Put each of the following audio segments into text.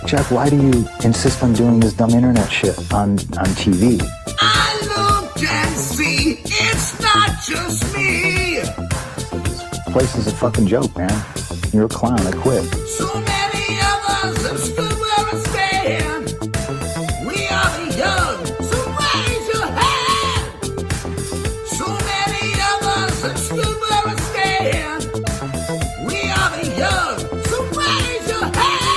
Jeff, why do you insist on doing this dumb internet shit on TV? I look and see, it's not just me. This place is a fucking joke, man. You're a clown, I quit. So many others have stood where I stand. We are the young, so raise your hand. So many others have stood where I stand. We are the young, so raise your hand.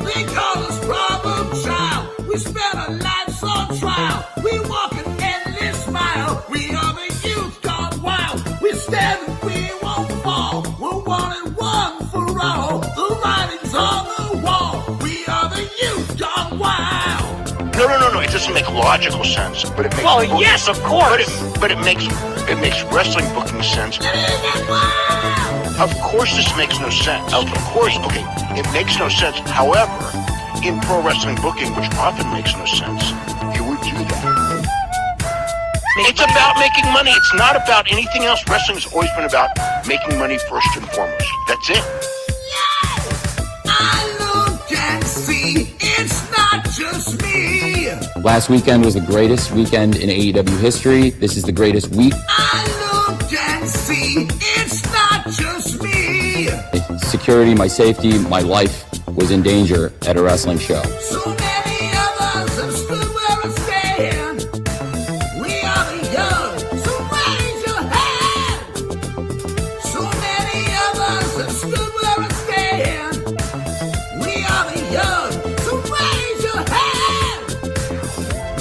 They call us problem child. We spend our lives on trial. We walk an endless mile. We are the youth gone wild. We stand and we won't fall. We're one and one for all. The writing's on the wall. We are the youth gone wild. No. It doesn't make logical sense, but it makes. Well, yes, of course. But it makes wrestling booking sense. Of course, this makes no sense. Of course, okay, it makes no sense. However, in pro wrestling booking, which often makes no sense, you would do that. It's about making money. It's not about anything else. Wrestling's always been about making money first and foremost. That's it. I look and see, it's not just me. Last weekend was the greatest weekend in AEW history. This is the greatest week. I look and see, it's not just me. Security, my safety, my life was in danger at a wrestling show. So many others have stood where I stand. We are the young, so raise your hand. So many others have stood where I stand. We are the young, so raise your hand.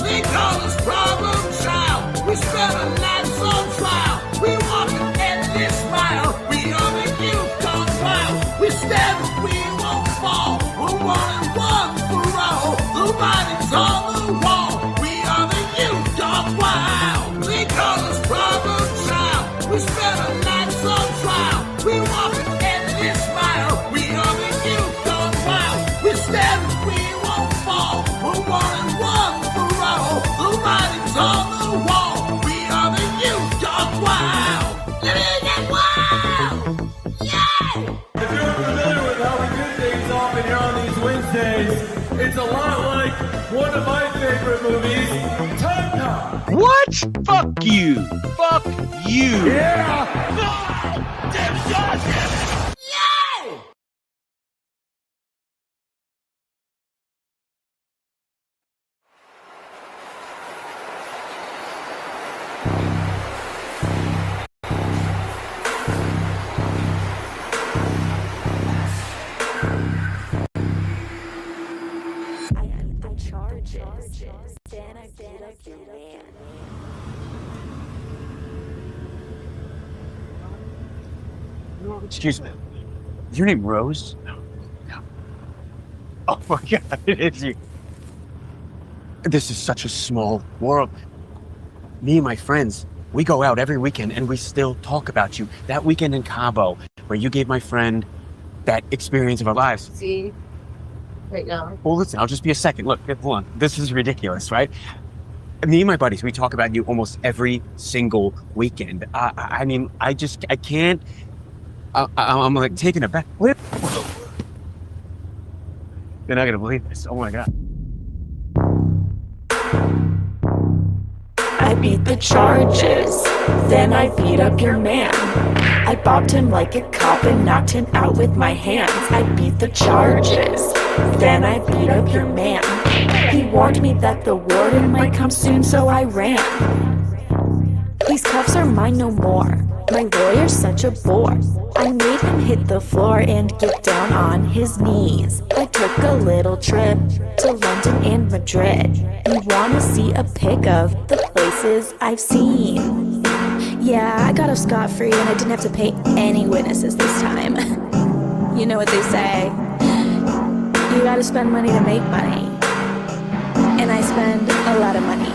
They call us problem child. We spend our lives on trial. We walk an endless mile. We are the youth gone wild. We stand and we won't fall. We're one and one for all. The writing's on the wall. We are the youth gone wild. They call us problem child. We spend our lives on trial. We walk an endless mile. We are the youth gone wild. We stand and we won't fall. We're one and one for all. The writing's on the wall. We are the youth gone wild. Living it wild. Yeah. If you're familiar with how we do things often here on these Wednesdays, it's a lot like one of my favorite movies, Time Cop. What? Fuck you. Fuck you. Yeah! Yeah. Excuse me. Is your name Rose? No. Oh my God, it is you. This is such a small world. Me and my friends, we go out every weekend and we still talk about you. That weekend in Cabo, where you gave my friend that experience of our lives. See, right now. Well, listen, I'll just be a second. Look, hold on. This is ridiculous, right? Me and my buddies, we talk about you almost every single weekend. I mean, I can't. I'm like taking a back. You're not gonna believe this. Oh my God. I beat the charges, then I beat up your man. I bopped him like a cop and knocked him out with my hands. I beat the charges, then I beat up your man. He warned me that the warden might come soon, so I ran. These cuffs are mine no more. My lawyer's such a bore. I made him hit the floor and get down on his knees. I took a little trip to London and Madrid. You wanna see a pic of the places I've seen? Yeah, I got off scot-free and I didn't have to pay any witnesses this time. You know what they say, you gotta spend money to make money. And I spend a lot of money.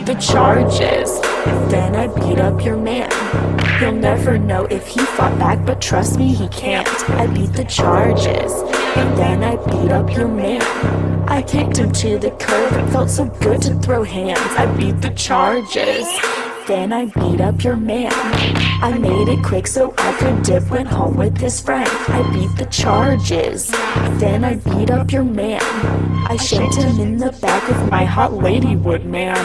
the charges. Then I beat up your man. You'll never know if he fought back, but trust me, he can't. I beat the charges. And then I beat up your man. I kicked him to the curb. It felt so good to throw hands. I beat the charges. Then I beat up your man. I made it quick so I could dip, went home with his friend. I beat the charges. Then I beat up your man. I shanked him in the back with my hot lady wood man.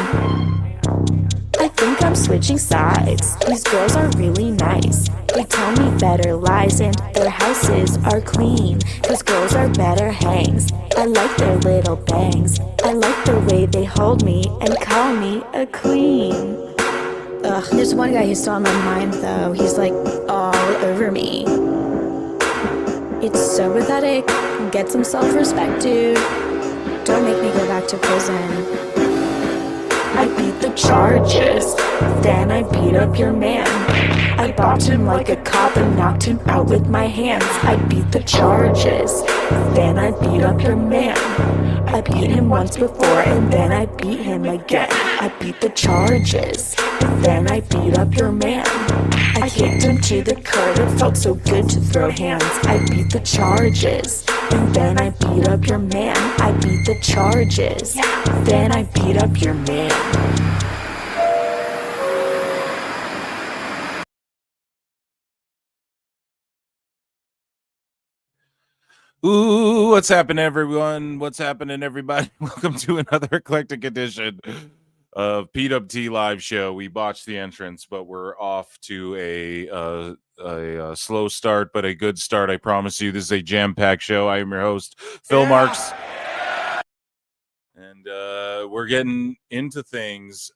I think I'm switching sides. These girls are really nice. They tell me better lies and their houses are clean. Cause girls are better hangs. I like their little bangs. I like the way they hold me and call me a queen. Ugh, there's one guy who's still on my mind though. He's like all over me. It's so pathetic. Get some self-respect, dude. Don't make me go back to prison. I beat the charges. Then I beat up your man. I bopped him like a cop and knocked him out with my hands. I beat the charges. Then I beat up your man. I beat him once before and then I beat him again. I beat the charges. Then I beat up your man. I kicked him to the curb. It felt so good to throw hands. I beat the charges. And then I beat up your man. I beat the charges. Then I beat up your man. Ooh, what's happening, everyone? What's happening, everybody? Welcome to another eclectic edition of PWT Live Show. We botched the entrance, but we're off to a slow start, but a good start. I promise you, this is a jam-packed show. I am your host, Phil Marks, and we're getting into things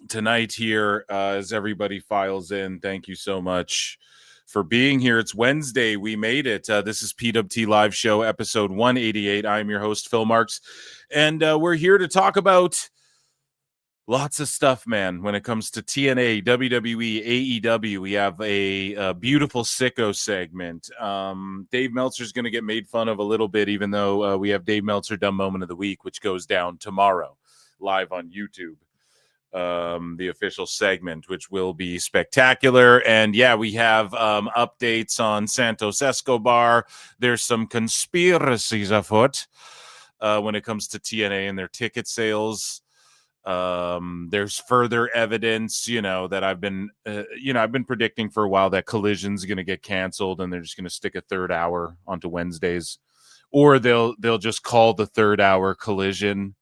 tonight here as everybody files in. Thank you so much for being here. It's Wednesday. We made it. This is PWT Live Show, episode 188. I'm your host, Phil Marks, and we're here to talk about lots of stuff, man. When it comes to TNA, WWE, AEW, we have a beautiful Sicko segment. Dave Meltzer's going to get made fun of a little bit, even though we have Dave Meltzer Dumb Moment of the Week, which goes down tomorrow, live on YouTube. The official segment, which will be spectacular. And yeah, we have updates on Santos Escobar. There's some conspiracies afoot when it comes to TNA and their ticket sales. There's further evidence, that I've been predicting for a while that Collision's going to get canceled and they're just going to stick a third hour onto Wednesdays, or they'll just call the third hour Collision,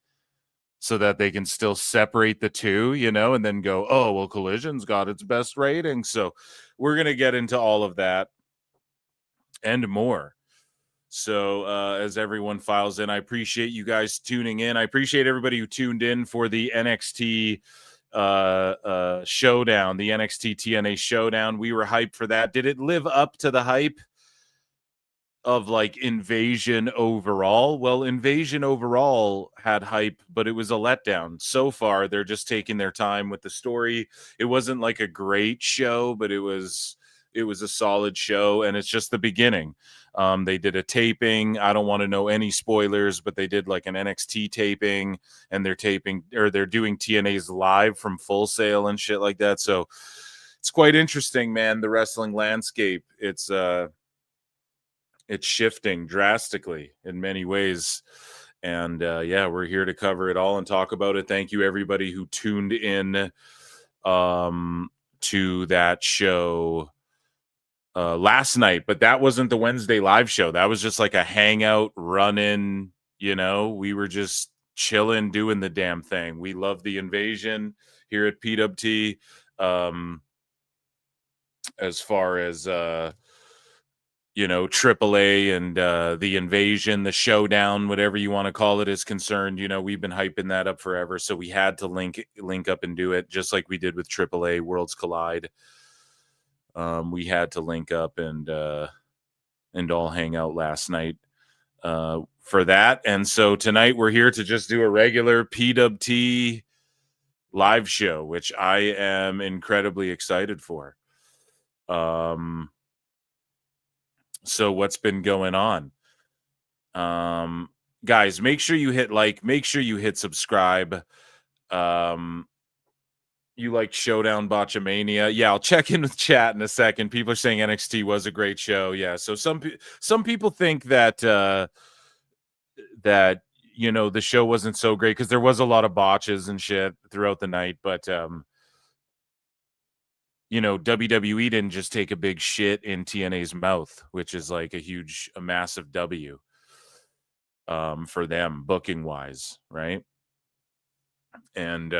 so that they can still separate the two, and then go, oh, well, Collision's got its best rating. So we're going to get into all of that and more. So as everyone files in, I appreciate you guys tuning in. I appreciate everybody who tuned in for the NXT showdown, the NXT TNA showdown. We were hyped for that. Did it live up to the hype of like Invasion overall? Well, Invasion overall had hype, but it was a letdown. So far, they're just taking their time with the story. It wasn't like a great show, but it was a solid show, and it's just the beginning. They did a taping. I don't want to know any spoilers, but they did like an NXT taping, and they're doing TNA's live from Full Sail and shit like that. So it's quite interesting, man. The wrestling landscape, it's shifting drastically in many ways. And yeah, we're here to cover it all and talk about it. Thank you, everybody who tuned in to that show last night. But that wasn't the Wednesday live show. That was just like a hangout, run-in. We were just chilling, doing the damn thing. We love the Invasion here at PWT. As far as AAA and the Invasion, the showdown, whatever you want to call it, is concerned. We've been hyping that up forever, so we had to link up and do it, just like we did with AAA Worlds Collide. We had to link up and all hang out last night for that. And so tonight we're here to just do a regular PWT live show, which I am incredibly excited for. So what's been going on? guys, make sure you hit like, make sure you hit subscribe. You like Showdown Botchamania? Yeah, I'll check in with chat in a second. People are saying NXT was a great show. Yeah, so some people think that that the show wasn't so great because there was a lot of botches and shit throughout the night, but WWE didn't just take a big shit in TNA's mouth, which is like a massive W for them booking wise, right? And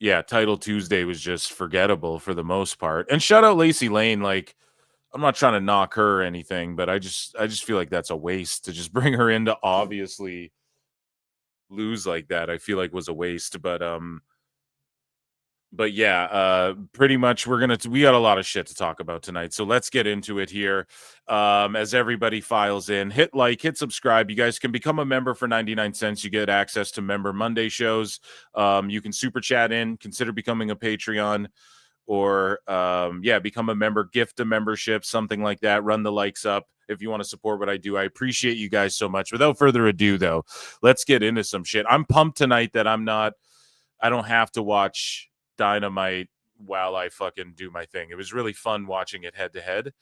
yeah, Title Tuesday was just forgettable for the most part. And shout out Lacey Lane. Like, I'm not trying to knock her or anything, but I just feel like that's a waste to just bring her in to obviously lose like that. I feel like was a waste. But yeah, pretty much we got a lot of shit to talk about tonight. So let's get into it here. As everybody files in, hit like, hit subscribe. You guys can become a member for 99 cents. You get access to Member Monday shows. You can super chat in, consider becoming a Patreon, or become a member, gift a membership, something like that. Run the likes up if you want to support what I do. I appreciate you guys so much. Without further ado, though, let's get into some shit. I'm pumped tonight that I don't have to watch Dynamite while I fucking do my thing. It was really fun watching it head to head.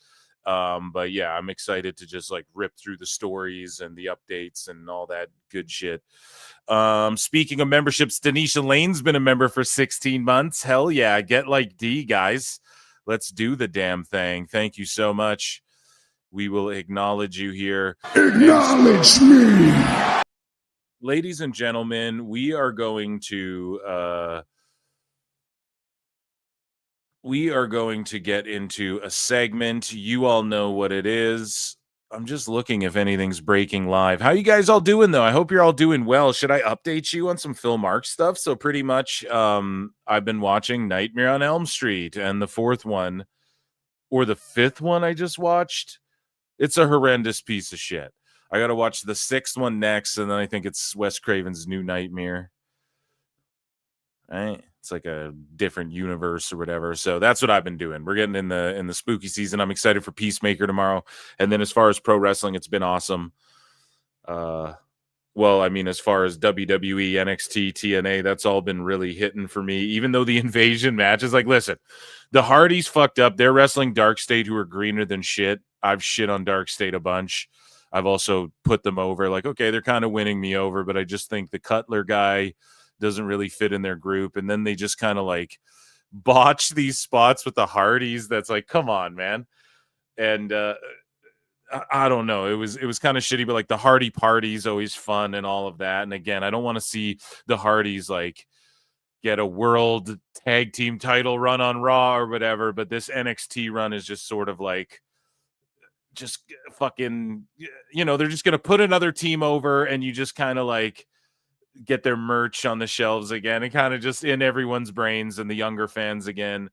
But yeah, I'm excited to just like rip through the stories and the updates and all that good shit. Speaking of memberships, Denisha Lane's been a member for 16 months. Hell yeah, get like D, guys. Let's do the damn thing. Thank you so much. We will acknowledge you here. Acknowledge me. Ladies and gentlemen, we are going to get into a segment. You all know what it is. I'm just looking if anything's breaking live. How you guys all doing, though? I hope you're all doing well. Should I update you on some Phil Marks stuff? So pretty much I've been watching Nightmare on Elm Street, and the fourth one, or the fifth one I just watched, it's a horrendous piece of shit. I got to watch the sixth one next, and then I think it's Wes Craven's New Nightmare. Right? It's like a different universe or whatever. So that's what I've been doing. We're getting in the spooky season. I'm excited for Peacemaker tomorrow. And then as far as pro wrestling, it's been awesome. Well, I mean, as far as WWE, NXT, TNA, that's all been really hitting for me. Even though the Invasion match is like, listen, the Hardys fucked up. They're wrestling Dark State, who are greener than shit. I've shit on Dark State a bunch. I've also put them over. Like, okay, they're kind of winning me over, but I just think the Cutler guy doesn't really fit in their group. And then they just kind of like botch these spots with the Hardys. That's like, come on, man. And I don't know. It was kind of shitty, but like the Hardy party is always fun and all of that. And again, I don't want to see the Hardys like get a world tag team title run on Raw or whatever. But this NXT run is just sort of like, just fucking, they're just going to put another team over, and you just kind of like get their merch on the shelves again, and kind of just in everyone's brains and the younger fans again.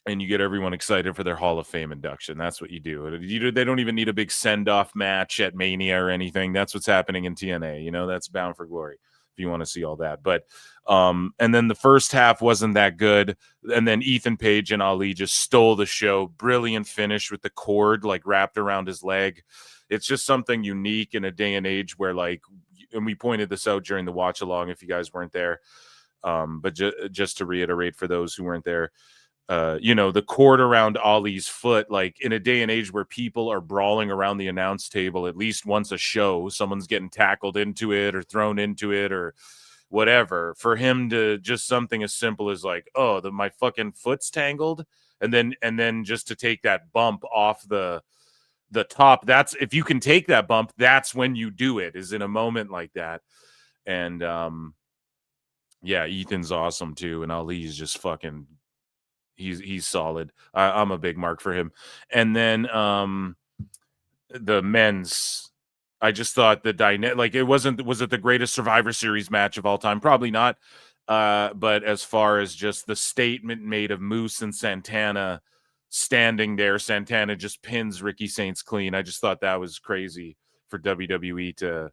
And you get everyone excited for their Hall of Fame induction. That's what you do. They don't even need a big send-off match at Mania or anything. That's what's happening in TNA. That's Bound for Glory if you want to see all that. But and then the first half wasn't that good. And then Ethan Page and Ali just stole the show. Brilliant finish with the cord like wrapped around his leg. It's just something unique in a day and age where, like, and we pointed this out during the watch along if you guys weren't there. But just to reiterate for those who weren't there, the cord around Ali's foot, like in a day and age where people are brawling around the announce table at least once a show, someone's getting tackled into it or thrown into it or whatever, for him to just something as simple as like, oh, my fucking foot's tangled. And then just to take that bump off the top, that's, if you can take that bump, that's when you do it, is in a moment like that. And yeah, Ethan's awesome too. And Ali's just fucking, he's solid. I'm a big mark for him. And then the men's, I just thought the dynamic, like, was it the greatest Survivor Series match of all time? Probably not. But as far as just the statement made of Moose and Santana standing there, Santana just pins Ricky Saints clean. I just thought that was crazy for WWE to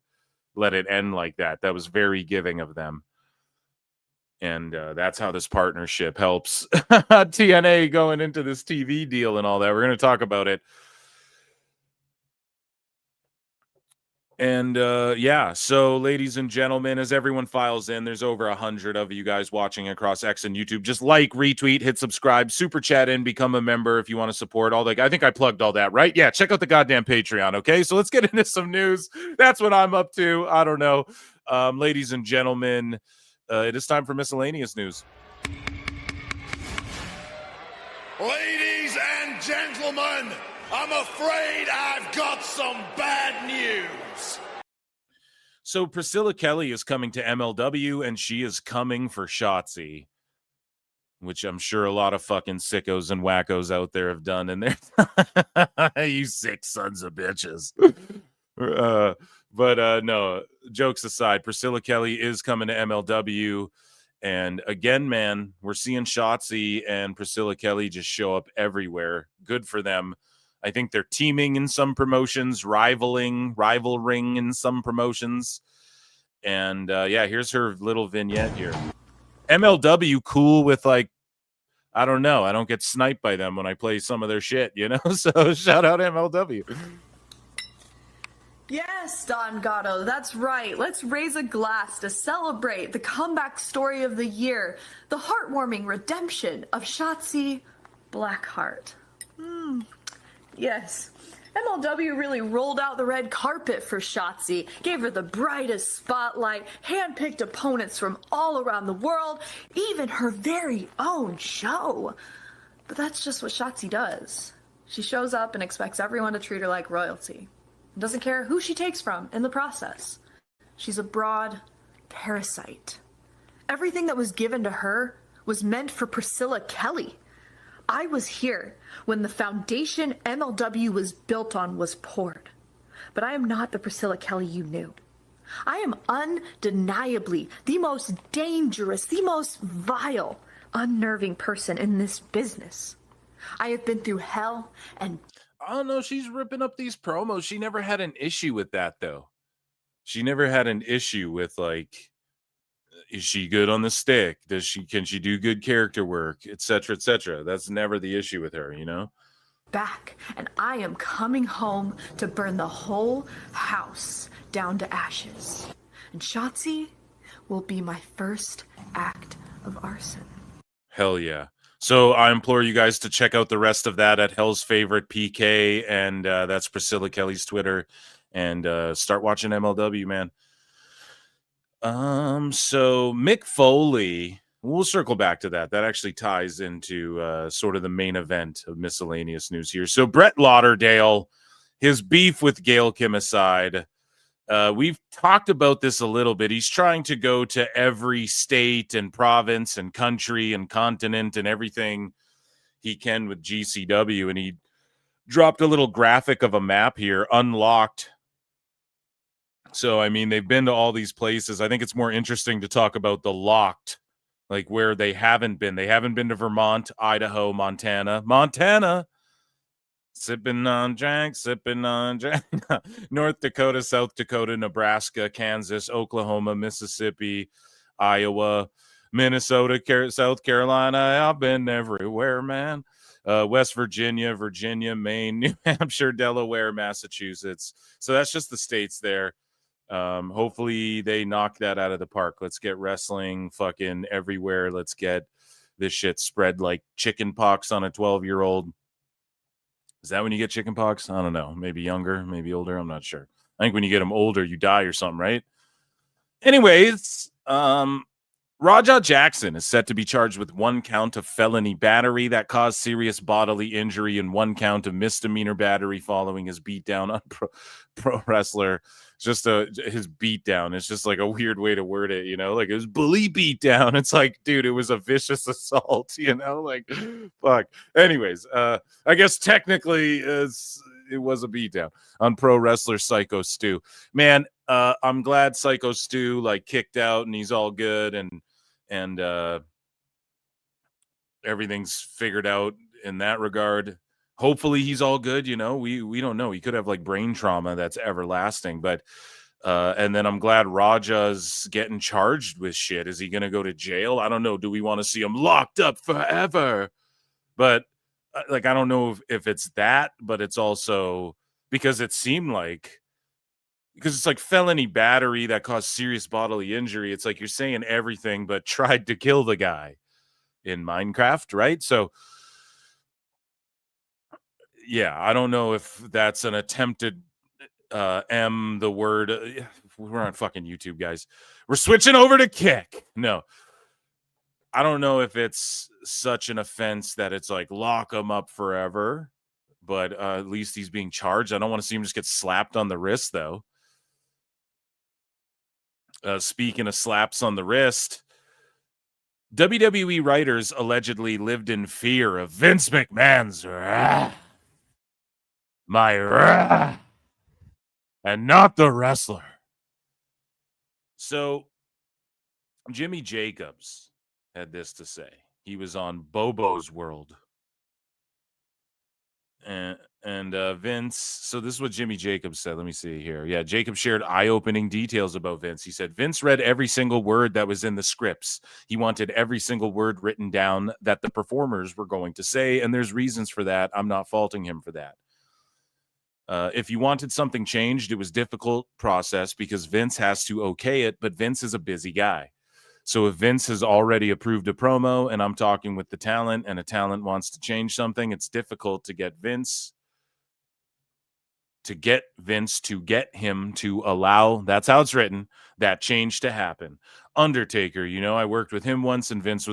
let it end like that. That was very giving of them. And that's how this partnership helps TNA going into this TV deal and all that. We're going to talk about it. And yeah, so ladies and gentlemen, as everyone files in, there's over 100 of you guys watching across X and YouTube. Just like, retweet, hit subscribe, super chat in, become a member if you want to support all that. I think I plugged all that, right? Yeah, check out the goddamn Patreon, okay? So let's get into some news. That's what I'm up to. I don't know. Ladies and gentlemen, it is time for miscellaneous news. Ladies and gentlemen, I'm afraid I've got some bad news. So Priscilla Kelly is coming to MLW, and she is coming for Shotzi, which I'm sure a lot of fucking sickos and wackos out there have done in there. You sick sons of bitches. But no, jokes aside, Priscilla Kelly is coming to MLW. And again, man, we're seeing Shotzi and Priscilla Kelly just show up everywhere. Good for them. I think they're teaming in some promotions, rivaling in some promotions. And yeah, here's her little vignette here. MLW cool with, like, I don't know. I don't get sniped by them when I play some of their shit, you know? So shout out MLW. Yes, Don Gatto, that's right. Let's raise a glass to celebrate the comeback story of the year, the heartwarming redemption of Shotzi Blackheart. Yes, MLW really rolled out the red carpet for Shotzi, gave her the brightest spotlight, handpicked opponents from all around the world, even her very own show. But that's just what Shotzi does. She shows up and expects everyone to treat her like royalty. And doesn't care who she takes from in the process. She's a broad parasite. Everything that was given to her was meant for Priscilla Kelly. I was here when the foundation MLW was built on was poured. But I am not the Priscilla Kelly you knew. I am undeniably the most dangerous, the most vile, unnerving person in this business. I have been through hell and... I don't know. She's ripping up these promos. She never had an issue with that, though. She never had an issue with, like, is she good on the stick? Can she do good character work, etc., etc.? That's never the issue with her, you know? back, and I am coming home to burn the whole house down to ashes. And Shotzi will be my first act of arson. Hell yeah. So I implore you guys to check out the rest of that at Hell's Favorite PK, and that's Priscilla Kelly's Twitter, and start watching MLW, man. So Mick Foley, we'll circle back to that. That actually ties into sort of the main event of miscellaneous news here. So Brett Lauderdale, his beef with Gail Kim aside, we've talked about this a little bit. He's trying to go to every state and province and country and continent and everything he can with GCW. And he dropped a little graphic of a map here, unlocked. So, I mean, they've been to all these places. I think it's more interesting to talk about the locked, like where they haven't been. They haven't been to Vermont, Idaho, Montana. Sipping on Jack, North Dakota, South Dakota, Nebraska, Kansas, Oklahoma, Mississippi, Iowa, Minnesota, South Carolina. I've been everywhere, man. West Virginia, Maine, New Hampshire, Delaware, Massachusetts. So that's just the states there. Hopefully they knock that out of the park. Let's get wrestling fucking everywhere. Let's get this shit spread like chicken pox on a 12-year-old. Is that when you get chicken pox? I don't know. Maybe younger, maybe older. I'm not sure. I think when you get them older, you die or something, right? Anyways, Raja Jackson is set to be charged with 1 count of felony battery that caused serious bodily injury and 1 count of misdemeanor battery following his beatdown on pro wrestler. It's just his beatdown. It's just like a weird way to word it, you know? Like, it was bully beatdown. It's like, dude, it was a vicious assault, you know? Like, fuck. Anyways, I guess technically it was a beatdown on pro wrestler Sicko Stu. Man, I'm glad Sicko Stu like kicked out and he's all good and everything's figured out in that regard. Hopefully he's all good, you know. We don't know. He could have like brain trauma that's everlasting, but and then I'm glad Raja's getting charged with shit. Is he going to go to jail? I don't know. Do we want to see him locked up forever? But like, I don't know if it's that, but it's also because it seemed like because it's like felony battery that caused serious bodily injury. It's like you're saying everything but tried to kill the guy in Minecraft, right? So yeah, I don't know if that's an attempted the word. We're on fucking YouTube, guys. We're switching over to kick. No, I don't know if it's such an offense that it's like lock him up forever, but at least he's being charged. I don't want to see him just get slapped on the wrist, though. Speaking of slaps on the wrist, WWE writers allegedly lived in fear of Vince McMahon's wrath. My wrath. And not the wrestler. So, Jimmy Jacobs had this to say. He was on Bobo's World. And Vince, so this is what Jimmy Jacobs said. Let me see here. Yeah, Jacobs shared eye-opening details about Vince. He said, Vince read every single word that was in the scripts. He wanted every single word written down that the performers were going to say, and there's reasons for that. I'm not faulting him for that. If you wanted something changed, it was a difficult process because Vince has to okay it, but Vince is a busy guy. So if Vince has already approved a promo and I'm talking with the talent and a talent wants to change something, it's difficult to get Vince to get him to allow, that's how it's written, that change to happen. Undertaker, I worked with him once and Vince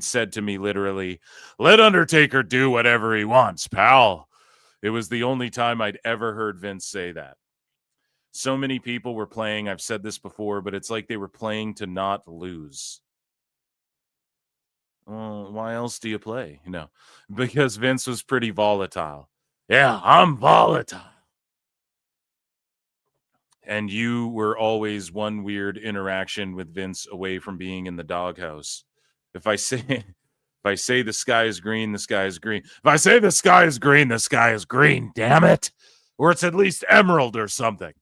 said to me literally, let Undertaker do whatever he wants, pal. It was the only time I'd ever heard Vince say that. So many people were playing, I've said this before, but it's like they were playing to not lose. Well, why else do you play? Because Vince was pretty volatile. Yeah, I'm volatile. And you were always one weird interaction with Vince away from being in the doghouse. If I say the sky is green, the sky is green. If I say the sky is green, the sky is green, damn it. Or it's at least emerald or something.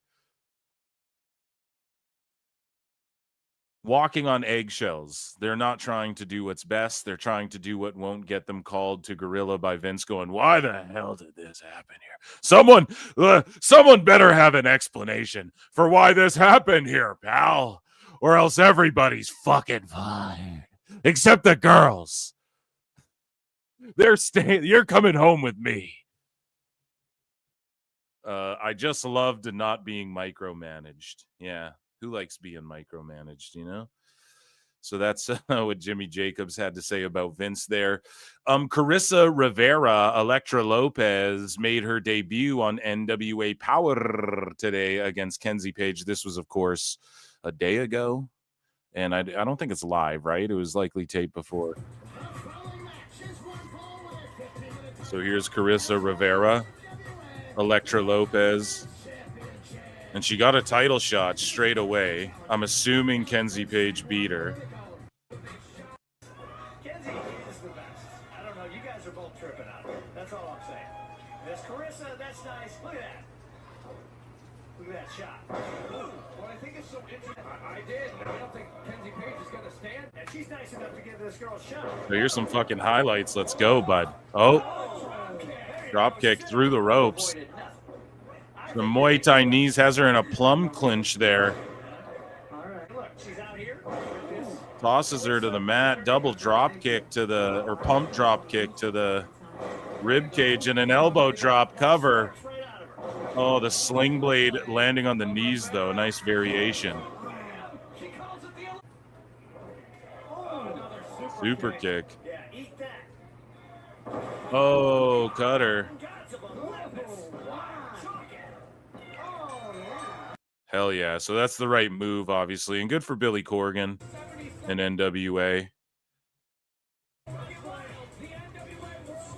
Walking on eggshells. They're not trying to do what's best. They're trying to do what won't get them called to gorilla by Vince going, why the hell did this happen here? Someone better have an explanation for why this happened here, pal. Or else everybody's fucking fine. Except the girls. You're coming home with me. I just loved not being micromanaged. Yeah. Who likes being micromanaged, So that's what Jimmy Jacobs had to say about Vince there. Carissa Rivera, Elektra Lopez, made her debut on NWA Power today against Kenzie Page. This was, of course, a day ago. And I don't think it's live, right? It was likely taped before. So here's Carissa Rivera, Elektra Lopez. And she got a title shot straight away. I'm assuming Kenzie Page beat her. Kenzie is the best. I don't know. You guys are both tripping out. That's all I'm saying. This Carissa, that's nice. Look at that. Look at that shot. Ooh, what I think is so interesting. I did. I don't think Kenzie Page is going to stand. And she's nice enough to give this girl a shot. So here's some fucking highlights. Let's go, bud. Oh. Drop kick through the ropes. The Muay Thai knees has her in a plum clinch there. Tosses her to the mat. Double drop kick or pump drop kick to the rib cage and an elbow drop cover. Oh, the sling blade landing on the knees, though. Nice variation. Super kick. Oh, cutter. Hell yeah. So that's the right move, obviously. And good for Billy Corgan and NWA.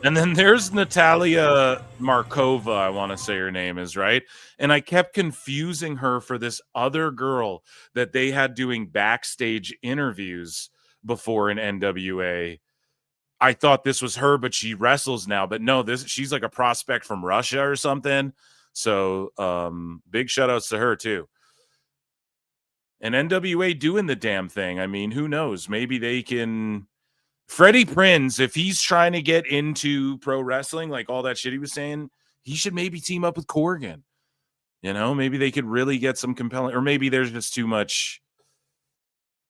And then there's Natalia Markova, I want to say her name is, right? And I kept confusing her for this other girl that they had doing backstage interviews before in NWA. I thought this was her, but she wrestles now. But no, she's like a prospect from Russia or something. So big shout outs to her too. And NWA doing the damn thing. I mean, who knows? Maybe they can. Freddie Prinze, if he's trying to get into pro wrestling, like all that shit he was saying, he should maybe team up with Corgan. You know, maybe they could really get some compelling, or maybe there's just too much.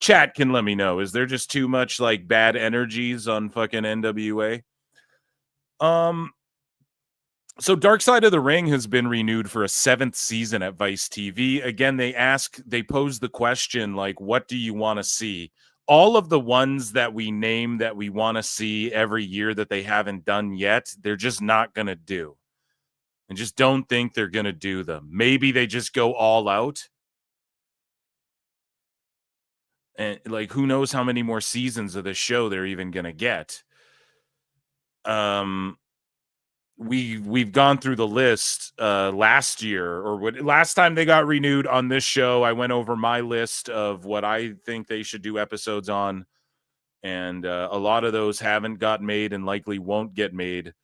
Chat can let me know. Is there just too much like bad energies on fucking NWA? So Dark Side of the Ring has been renewed for a 7th season at Vice TV. Again, they pose the question, like, what do you want to see? All of the ones that we name that we want to see every year that they haven't done yet, they're just not going to do. And just don't think they're going to do them. Maybe they just go all out. And like, who knows how many more seasons of this show they're even going to get. We've gone through the list last year, or last time they got renewed on this show. I went over my list of what I think they should do episodes on, and a lot of those haven't got made and likely won't get made.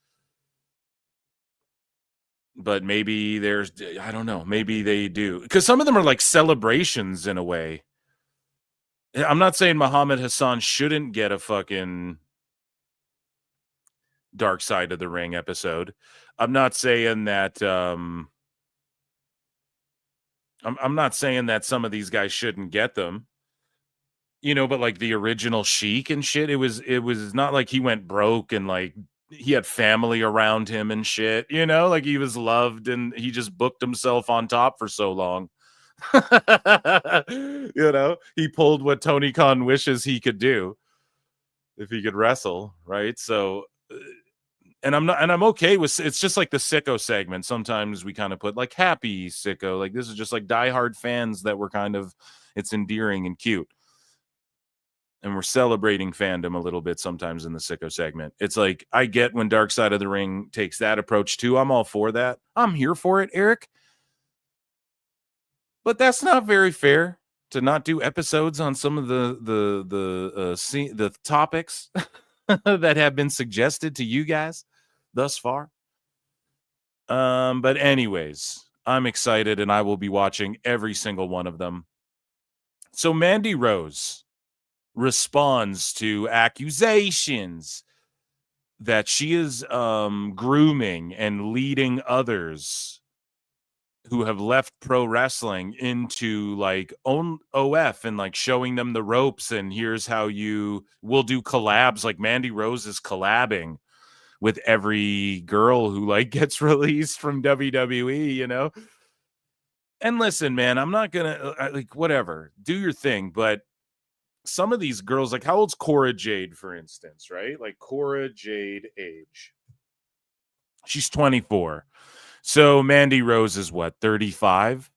But maybe I don't know, maybe they do, because some of them are like celebrations in a way. I'm not saying Muhammad Hassan shouldn't get a fucking Dark Side of the Ring episode. I'm not saying that I'm not saying that some of these guys shouldn't get them. You know, but like the original Sheik and shit, it was not like he went broke and like he had family around him and shit, you know, like he was loved and he just booked himself on top for so long. You know, he pulled what Tony Khan wishes he could do if he could wrestle, right? So and I'm okay with, it's just like the Sicko segment. Sometimes we kind of put like happy Sicko, like this is just like diehard fans that were kind of, it's endearing and cute. And we're celebrating fandom a little bit sometimes in the Sicko segment. It's like, I get when Dark Side of the Ring takes that approach too. I'm all for that. I'm here for it, Eric. But that's not very fair to not do episodes on some of the topics that have been suggested to you guys thus far. But anyways, I'm excited and I will be watching every single one of them. So Mandy Rose responds to accusations that she is grooming and leading others who have left pro wrestling into like OF and like showing them the ropes, and here's how we'll do collabs. Like Mandy Rose is collabing with every girl who like gets released from WWE, you know? And listen, man, I'm not gonna like, whatever, do your thing, but some of these girls, like how old's Cora Jade, for instance, right? Like Cora Jade age. She's 24. So Mandy Rose is what, 35?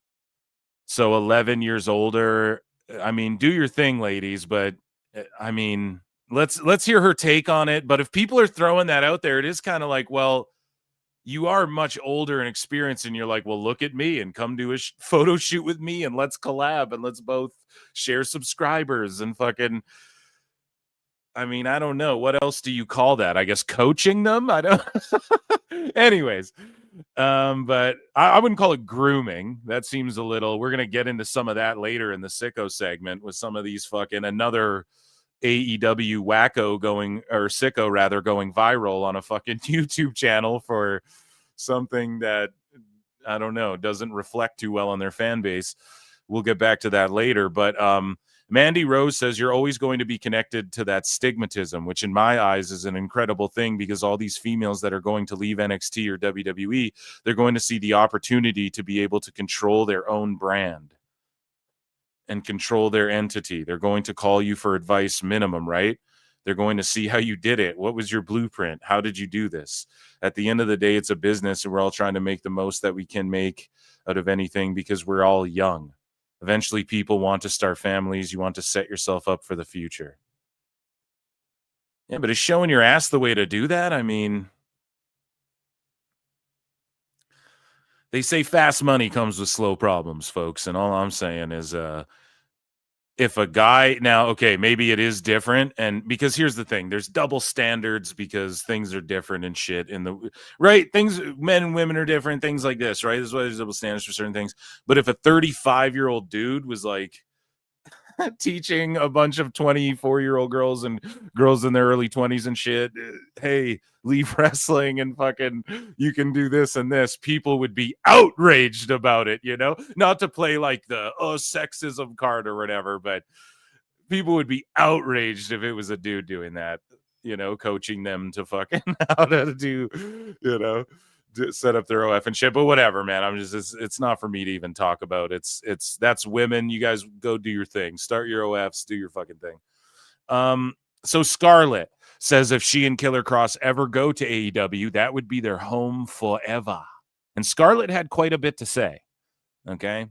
So 11 years older. I mean, do your thing, ladies, but I mean, let's hear her take on it. But if people are throwing that out there, it is kind of like, well, you are much older and experienced, and you're like, well, look at me and come do a photo shoot with me and let's collab and let's both share subscribers and fucking, I mean, I don't know. What else do you call that? I guess coaching them? I don't. Anyways, but I wouldn't call it grooming. That seems a little, we're going to get into some of that later in the Sicko segment with some of these fucking, another AEW wacko Sicko rather, going viral on a fucking YouTube channel for something that, I don't know, doesn't reflect too well on their fan base. We'll get back to that later. But Mandy Rose says you're always going to be connected to that stigmatism, which in my eyes is an incredible thing, because all these females that are going to leave NXT or WWE, they're going to see the opportunity to be able to control their own brand and control their entity. They're going to call you for advice minimum, right? They're going to see how you did it. What was your blueprint? How did you do this? At the end of the day, it's a business, and we're all trying to make the most that we can make out of anything because we're all young. Eventually, people want to start families. You want to set yourself up for the future. Yeah, but is showing your ass the way to do that? I mean, they say fast money comes with slow problems, folks. And all I'm saying is, if a guy now, okay, maybe it is different. And because here's the thing, there's double standards because things are different and shit in the right things. Men and women are different, things like this, right? This is why there's double standards for certain things. But if a 35-year-old dude was like, teaching a bunch of 24-year-old girls and girls in their early 20s and shit, hey, leave wrestling and fucking you can do this and this, people would be outraged about it, you know? Not to play like the sexism card or whatever, but people would be outraged if it was a dude doing that, you know, coaching them to fucking how to do, you know, set up their OF and shit. But whatever, man. I'm just, it's not for me to even talk about. It's that's women. You guys go do your thing. Start your OFs, do your fucking thing. So Scarlett says if she and Killer Cross ever go to AEW, that would be their home forever. And Scarlett had quite a bit to say. Okay.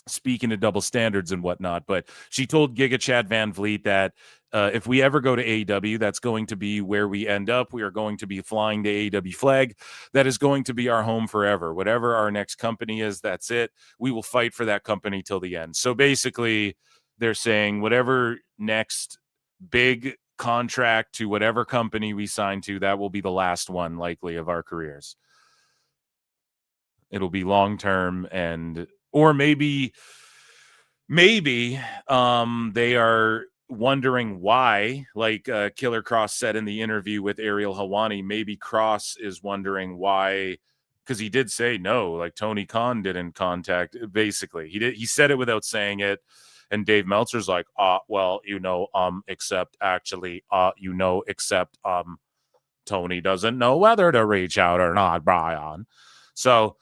Speaking of double standards and whatnot, but she told Giga Chad Van Vliet that if we ever go to AEW, that's going to be where we end up. We are going to be flying the AEW flag. That is going to be our home forever. Whatever our next company is, that's it. We will fight for that company till the end. So basically, they're saying whatever next big contract to whatever company we sign to, that will be the last one likely of our careers. It'll be long-term and or maybe they are wondering why, like Killer Cross said in the interview with Ariel Helwani, maybe Cross is wondering why, because he did say no, like Tony Khan didn't contact, basically. He said it without saying it, and Dave Meltzer's like, well, except Tony doesn't know whether to reach out or not, Brian. So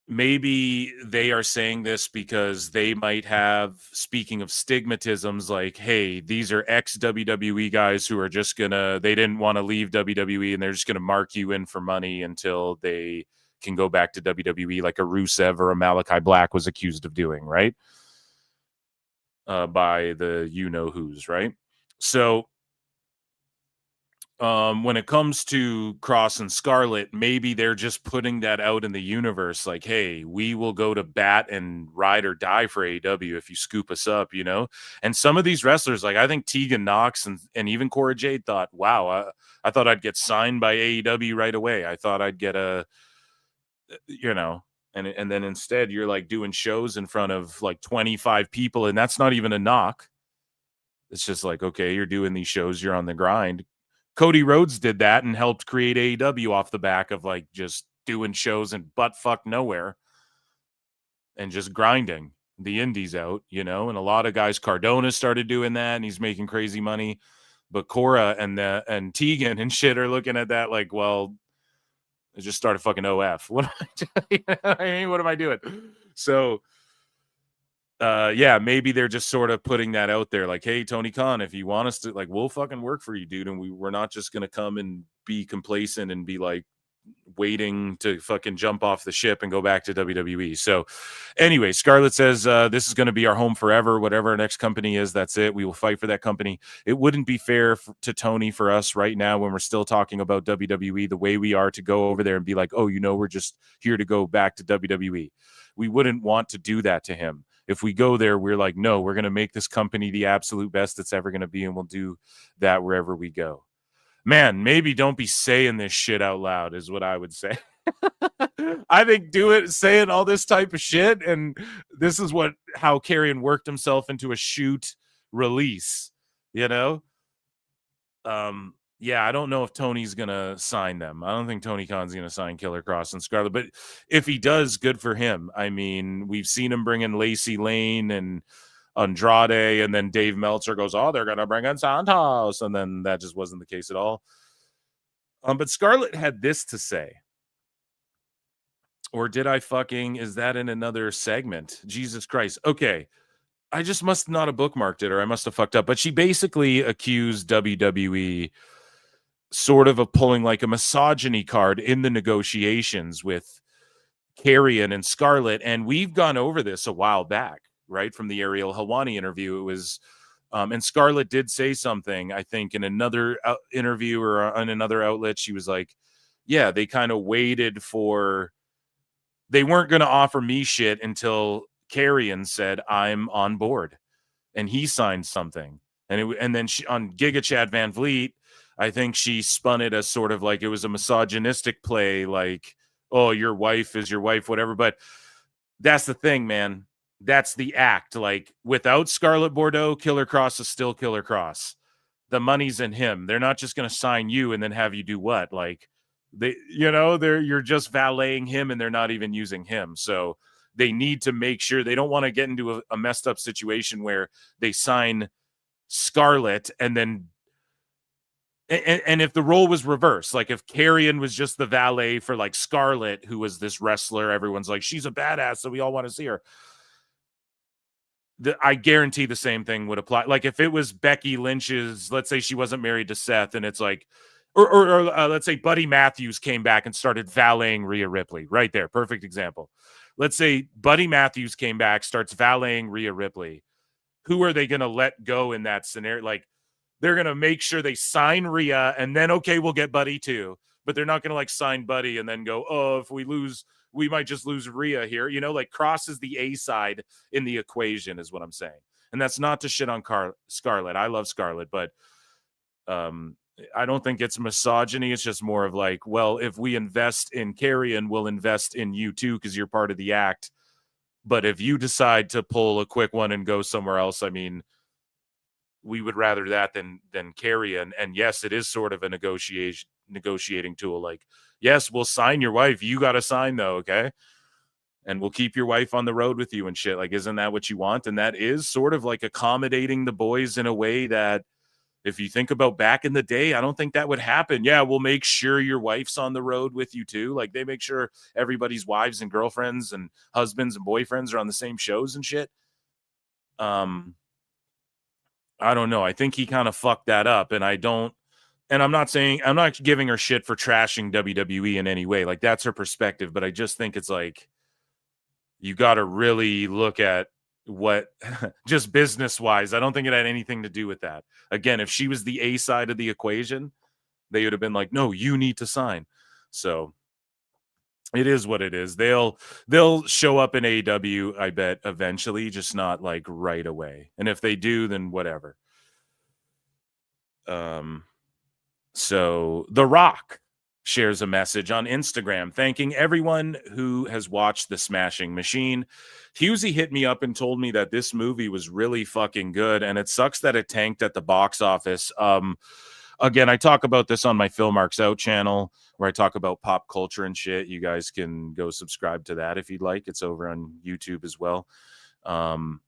maybe they are saying this because they might have, speaking of stigmatisms, like, hey, these are ex-WWE guys who are just they didn't want to leave WWE and they're just going to mark you in for money until they can go back to WWE, like a Rusev or a Malachi Black was accused of doing, right? By the you-know-who's, right? So when it comes to Cross and Scarlett, maybe they're just putting that out in the universe, like, hey, we will go to bat and ride or die for AEW if you scoop us up, you know? And some of these wrestlers, like I think Tegan Knox and even Cora Jade thought, wow, I thought I'd get signed by AEW right away. I thought I'd get a, you know, and then instead you're like doing shows in front of like 25 people, and that's not even a knock. It's just like, okay, you're doing these shows, you're on the grind. Cody Rhodes did that and helped create AEW off the back of like just doing shows in butt-fuck nowhere and just grinding the indies out, you know? And a lot of guys, Cardona started doing that and he's making crazy money. But Cora and Tegan and shit are looking at that like, well, I just started fucking OF. What am I doing? I mean, what am I doing? So yeah, maybe they're just sort of putting that out there like, hey, Tony Khan, if you want us to, like, we'll fucking work for you, dude, and we're not just gonna come and be complacent and be like waiting to fucking jump off the ship and go back to WWE. So anyway, Scarlett says this is going to be our home forever. Whatever our next company is, that's it. We will fight for that company. It wouldn't be fair to Tony for us right now when we're still talking about WWE the way we are to go over there and be like, oh, you know, we're just here to go back to WWE. We wouldn't want to do that to him. If we go there, we're like, no, we're going to make this company the absolute best it's ever going to be, and we'll do that wherever we go. Man, maybe don't be saying this shit out loud is what I would say. I think saying all this type of shit, and this is how Karrion worked himself into a shoot release, you know? Yeah, I don't know if Tony's going to sign them. I don't think Tony Khan's going to sign Killer Cross and Scarlett, but if he does, good for him. I mean, we've seen him bring in Lacey Lane and Andrade, and then Dave Meltzer goes, oh, they're going to bring in Santos, and then that just wasn't the case at all. But Scarlett had this to say. Or did I is that in another segment? Jesus Christ. Okay. I just must not have bookmarked it, or I must have fucked up. But she basically accused WWE sort of pulling like a misogyny card in the negotiations with Karrion and Scarlett. And we've gone over this a while back, right? From the Ariel Helwani interview. It was, and Scarlett did say something, I think, in another interview or on another outlet. She was like, yeah, they kind of waited they weren't going to offer me shit until Karrion said, I'm on board. And he signed something. And then she, on Giga Chad Van Vliet, I think she spun it as sort of like it was a misogynistic play, like, oh, your wife is your wife, whatever. But that's the thing, man. That's the act. Like, without Scarlett Bordeaux, Killer Cross is still Killer Cross. The money's in him. They're not just going to sign you and then have you do what? Like, you're just valeting him, and they're not even using him. So they need to make sure they don't want to get into a messed up situation where they sign Scarlett and then and if the role was reversed, like if Carrion was just the valet for like Scarlett, who was this wrestler, everyone's like, she's a badass, so we all want to see her. I guarantee the same thing would apply. Like if it was Becky Lynch's, let's say she wasn't married to Seth, and it's like, or let's say Buddy Matthews came back and started valeting Rhea Ripley. Right there, perfect example. Let's say Buddy Matthews came back, starts valeting Rhea Ripley. Who are they going to let go in that scenario? Like, they're going to make sure they sign Rhea, and then, okay, we'll get Buddy too. But they're not going to like sign Buddy and then go, oh, if we lose, we might just lose Rhea here. Like Cross is the A side in the equation is what I'm saying. And that's not to shit on Scarlett. I love Scarlett, but I don't think it's misogyny. It's just more of like, well, if we invest in Carrion, we'll invest in you too because you're part of the act. But if you decide to pull a quick one and go somewhere else, I mean, we would rather that than Carrion. And yes, it is sort of a negotiating tool. Like, yes, we'll sign your wife. You got to sign though, okay? And we'll keep your wife on the road with you and shit. Like, isn't that what you want? And that is sort of like accommodating the boys in a way that, if you think about back in the day, I don't think that would happen. Yeah, we'll make sure your wife's on the road with you too. Like they make sure everybody's wives and girlfriends and husbands and boyfriends are on the same shows and shit. I don't know. I think he kind of fucked that up, and I'm not giving her shit for trashing WWE in any way. Like that's her perspective, but I just think it's like you got to really look at what just business wise. I don't think it had anything to do with that. Again, if she was the A side of the equation, they would have been like, no, you need to sign. So it is what it is. They'll show up in AEW, I bet, eventually, just not like right away. And if they do, then whatever. So The Rock shares a message on Instagram thanking everyone who has watched The Smashing Machine. Husey hit me up and told me that this movie was really fucking good, and it sucks that it tanked at the box office. Again, I talk about this on my Phil Marks Out channel where I talk about pop culture and shit. You guys can go subscribe to that if you'd like. It's over on YouTube as well. And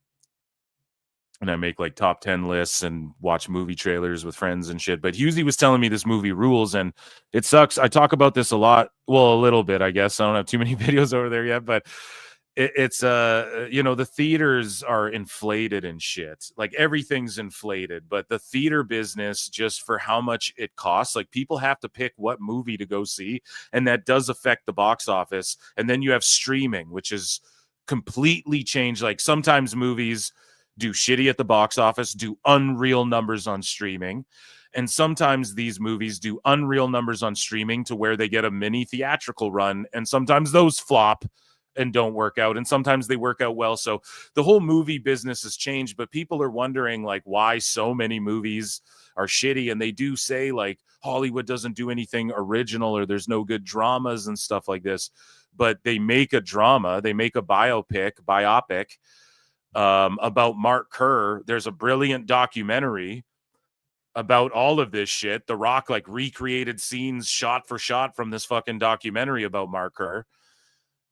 I make like top 10 lists and watch movie trailers with friends and shit. But Husey was telling me this movie rules, and it sucks. I talk about this a lot. Well, a little bit, I guess. I don't have too many videos over there yet, but it's the theaters are inflated and shit. Like everything's inflated, but the theater business, just for how much it costs, like people have to pick what movie to go see, and that does affect the box office. And then you have streaming, which is completely changed. Like sometimes movies do shitty at the box office, do unreal numbers on streaming. And sometimes these movies do unreal numbers on streaming to where they get a mini theatrical run. And sometimes those flop and don't work out. And sometimes they work out well. So the whole movie business has changed, but people are wondering like why so many movies are shitty. And they do say like Hollywood doesn't do anything original or there's no good dramas and stuff like this, but they make a drama. They make a biopic about Mark Kerr. There's a brilliant documentary about all of this shit. The Rock like recreated scenes shot for shot from this fucking documentary about Mark Kerr.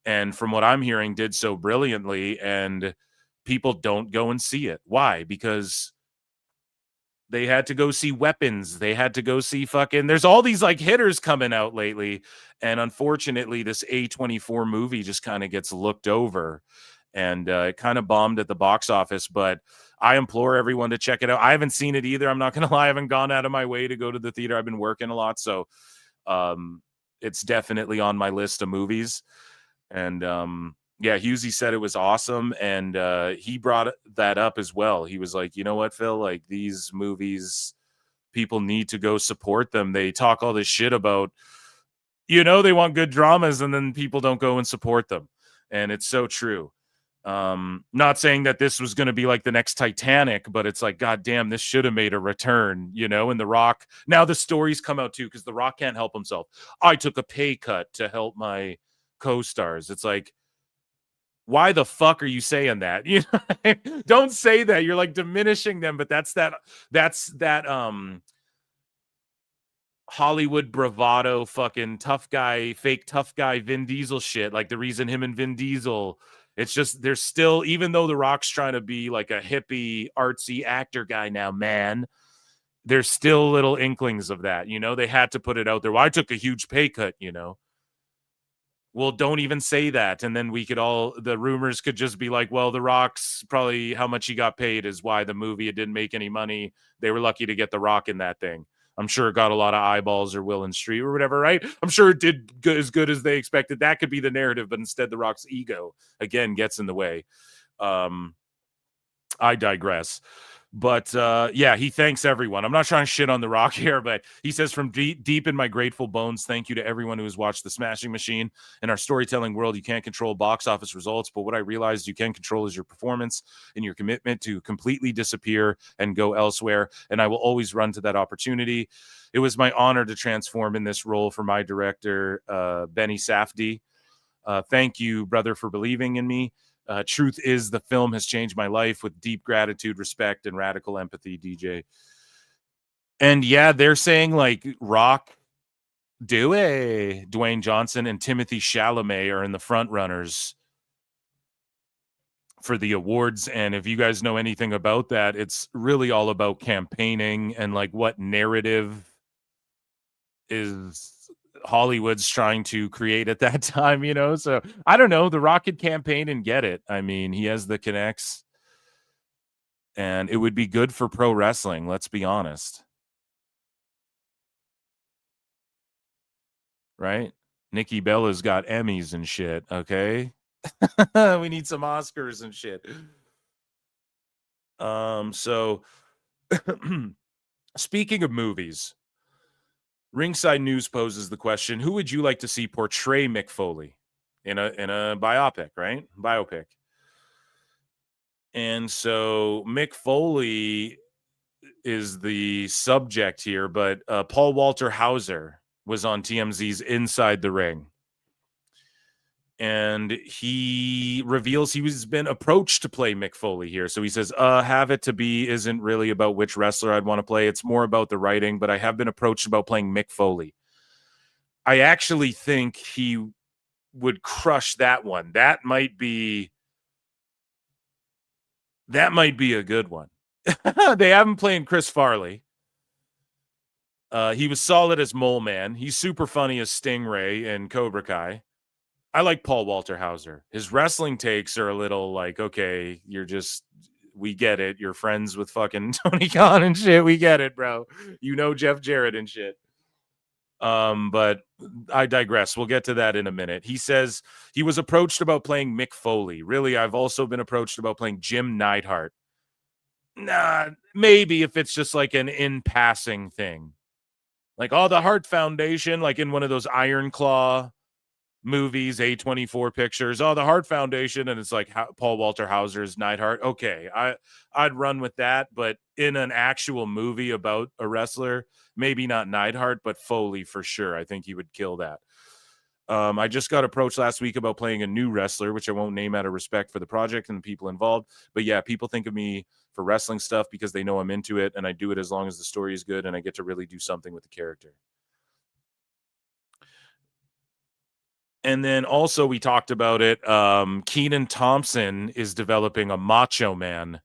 And from what I'm hearing, did so brilliantly, and people don't go and see it. Why? Because they had to go see Weapons. They had to go see fucking, there's all these like hitters coming out lately. And unfortunately, this A24 movie just kind of gets looked over, and it kind of bombed at the box office. But I implore everyone to check it out. I haven't seen it either. I'm not going to lie. I haven't gone out of my way to go to the theater. I've been working a lot. So it's definitely on my list of movies. And Husey said it was awesome, and he brought that up as well. He was like, you know what, Phil, like these movies, people need to go support them. They talk all this shit about, they want good dramas, and then people don't go and support them. And it's so true. Not saying that this was going to be like the next Titanic, but it's like, God damn, this should have made a return, and The Rock, now the stories come out too, because The Rock can't help himself. I took a pay cut to help my co-stars. It's like, why the fuck are you saying that? You know, don't say that. You're like diminishing them, but that's that Hollywood bravado, fucking tough guy, fake tough guy, Vin Diesel shit. Like the reason him and Vin Diesel, it's just there's still, even though The Rock's trying to be like a hippie, artsy actor guy now, man, there's still little inklings of that. You know, they had to put it out there. Well, I took a huge pay cut, you know. Well, don't even say that. And then we could the rumors could just be like, well, The Rock's probably how much he got paid is why the movie, it didn't make any money. They were lucky to get The Rock in that thing. I'm sure it got a lot of eyeballs or Will and Street or whatever, right? I'm sure it did as good as they expected. That could be the narrative, but instead The Rock's ego, again, gets in the way. I digress. But yeah, he thanks everyone. I'm not trying to shit on The Rock here, but he says, from deep in my grateful bones, thank you to everyone who has watched The Smashing Machine. In our storytelling world, you can't control box office results, but what I realized you can control is your performance and your commitment to completely disappear and go elsewhere. And I will always run to that opportunity. It was my honor to transform in this role for my director, Benny Safdie. Thank you, brother, for believing in me. Truth is, the film has changed my life with deep gratitude, respect, and radical empathy, DJ. And yeah, they're saying like Rock, Dwayne Johnson, and Timothy Chalamet are in the front runners for the awards. And if you guys know anything about that, it's really all about campaigning and like what narrative is Hollywood's trying to create at that time, you know? So I don't know. The Rock could campaign and get it. I mean, he has the connects, and it would be good for pro wrestling. Let's be honest. Right? Nikki Bella's got Emmys and shit. Okay. We need some Oscars and shit. So speaking of movies, Ringside News poses the question, who would you like to see portray Mick Foley in a biopic, right? Biopic. And so Mick Foley is the subject here, but Paul Walter Hauser was on TMZ's Inside the Ring. And he reveals he's been approached to play Mick Foley here. So he says, have it to be isn't really about which wrestler I'd want to play. It's more about the writing, but I have been approached about playing Mick Foley. I actually think he would crush that one. That might be a good one. They haven't played Chris Farley. He was solid as Mole Man. He's super funny as Stingray and Cobra Kai. I like Paul Walter Hauser. His wrestling takes are a little like, okay, we get it. You're friends with fucking Tony Khan and shit. We get it, bro. You know Jeff Jarrett and shit. But I digress. We'll get to that in a minute. He says he was approached about playing Mick Foley. Really, I've also been approached about playing Jim Neidhart. Nah, maybe if it's just like an in-passing thing. Like, the Hart Foundation, like in one of those Iron Claw movies, A24 pictures, the Hart Foundation, and it's like Paul Walter Hauser's Neidhart. Okay, I'd run with that, but in an actual movie about a wrestler, maybe not Neidhart, but Foley for sure. I think he would kill that. I just got approached last week about playing a new wrestler, which I won't name out of respect for the project and the people involved. But yeah, people think of me for wrestling stuff because they know I'm into it, and I do it as long as the story is good and I get to really do something with the character. And then also we talked about it. Kenan Thompson is developing a Macho Man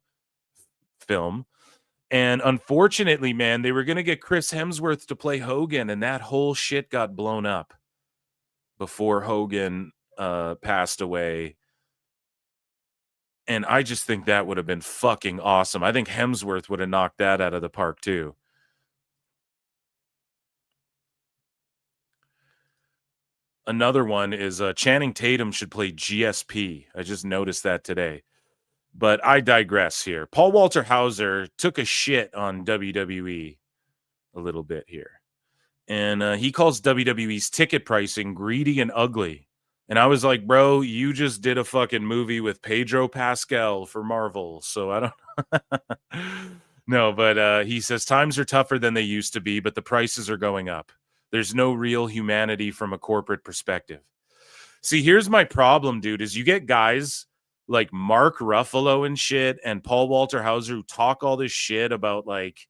film. And unfortunately, man, they were going to get Chris Hemsworth to play Hogan, and that whole shit got blown up before Hogan passed away. And I just think that would have been fucking awesome. I think Hemsworth would have knocked that out of the park too. Another one is Channing Tatum should play GSP. I just noticed that today. But I digress here. Paul Walter Hauser took a shit on WWE a little bit here. And he calls WWE's ticket pricing greedy and ugly. And I was like, bro, you just did a fucking movie with Pedro Pascal for Marvel. So I don't No, but he says times are tougher than they used to be, but the prices are going up. There's no real humanity from a corporate perspective. See, here's my problem, dude, is you get guys like Mark Ruffalo and shit and Paul Walter Hauser who talk all this shit about like,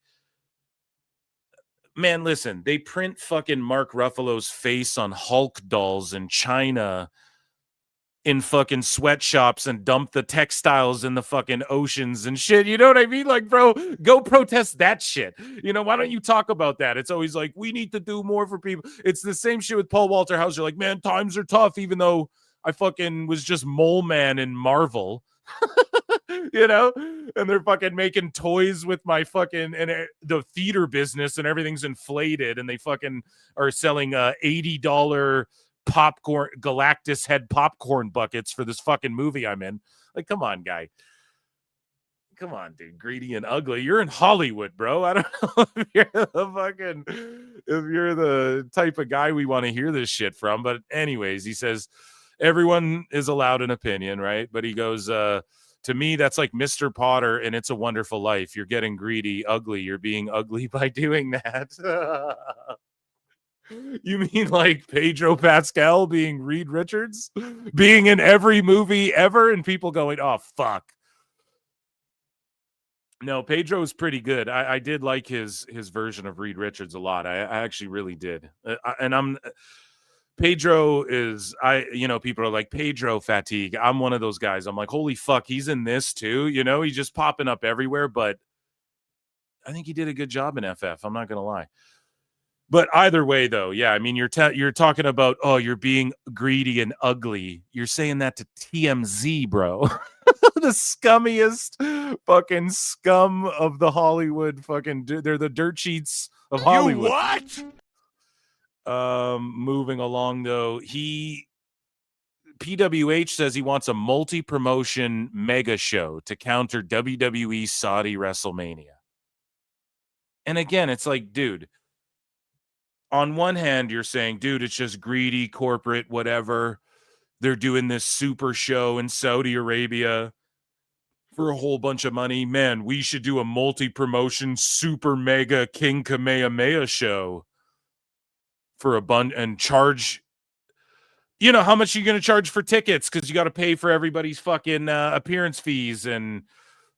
man, listen, they print fucking Mark Ruffalo's face on Hulk dolls in China in fucking sweatshops and dump the textiles in the fucking oceans and shit. You know what I mean? Like, bro, go protest that shit. You know, why don't you talk about that? It's always like, we need to do more for people. It's the same shit with Paul Walter Hauser. Like, man, times are tough, even though I fucking was just Mole Man in Marvel. You know, and they're fucking making toys with my fucking the theater business and everything's inflated, and they fucking are selling $80 popcorn Galactus head popcorn buckets for this fucking movie I'm in. Like, come on, guy. Come on, dude. Greedy and ugly. You're in Hollywood, bro. I don't know if you're the type of guy we want to hear this shit from. But anyways, he says everyone is allowed an opinion, right? But he goes, to me, that's like Mr. Potter and It's a Wonderful Life. You're getting greedy, ugly. You're being ugly by doing that. You mean like Pedro Pascal being Reed Richards? Being in every movie ever and people going, oh, fuck. No, Pedro is pretty good. I did like his version of Reed Richards a lot. I actually really did. Pedro is, people are like, Pedro fatigue. I'm one of those guys. I'm like, holy fuck, he's in this too. You know, he's just popping up everywhere. But I think he did a good job in FF. I'm not going to lie. But either way, though, yeah, I mean, you're talking about, oh, you're being greedy and ugly. You're saying that to TMZ, bro. The scummiest fucking scum of the Hollywood fucking. They're the dirt sheets of Hollywood. You what? Moving along, though, PWH says he wants a multi-promotion mega show to counter WWE Saudi WrestleMania. And again, it's like, dude, on one hand, you're saying, dude, it's just greedy, corporate, whatever. They're doing this super show in Saudi Arabia for a whole bunch of money. Man, we should do a multi-promotion super mega King Kamehameha show for a bunch and charge, you know, how much are you going to charge for tickets? Because you got to pay for everybody's fucking appearance fees and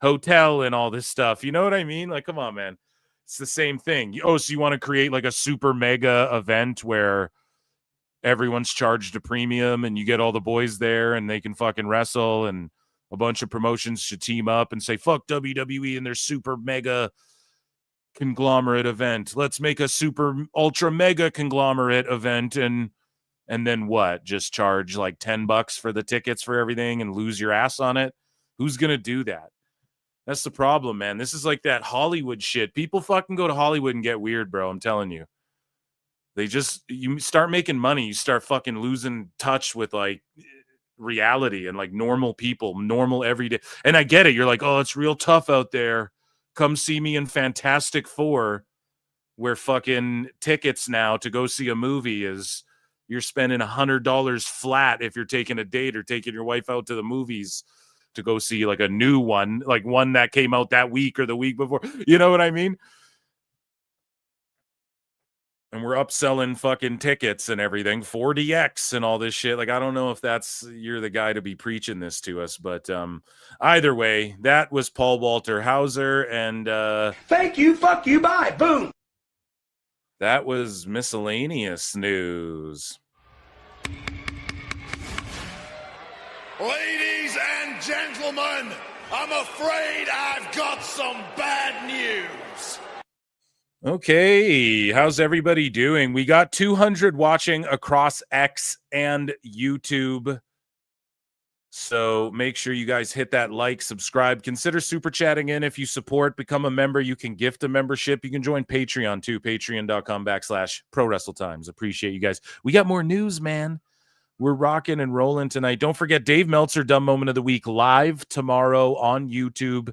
hotel and all this stuff. You know what I mean? Like, come on, man. It's the same thing. Oh, so you want to create like a super mega event where everyone's charged a premium and you get all the boys there and they can fucking wrestle, and a bunch of promotions should team up and say, fuck WWE and their super mega conglomerate event. Let's make a super ultra mega conglomerate event. And then what? Just charge like $10 for the tickets for everything and lose your ass on it? Who's going to do that? That's the problem, man. This is like that Hollywood shit. People fucking go to Hollywood and get weird, bro. I'm telling you. You start making money, you start fucking losing touch with like reality and like normal people, normal everyday. And I get it. You're like, oh, it's real tough out there. Come see me in Fantastic Four, where fucking tickets now to go see a movie is you're spending $100 flat if you're taking a date or taking your wife out to the movies to go see like a new one, like one that came out that week or the week before. You know what I mean? And we're upselling fucking tickets and everything, 4DX and all this shit. Like, I don't know if you're the guy to be preaching this to us, but either way, that was Paul Walter Hauser, and Thank you, fuck you, bye, boom. That was miscellaneous news. Ladies and gentlemen, I'm afraid I've got some bad news. Okay, how's everybody doing? We got 200 watching across X and YouTube. So make sure you guys hit that like, subscribe, consider super chatting in if you support, become a member. You can gift a membership. You can join Patreon too, patreon.com/prowrestletimes. Appreciate you guys. We got more news, man. We're rocking and rolling tonight. Don't forget Dave Meltzer, Dumb Moment of the Week, live tomorrow on YouTube.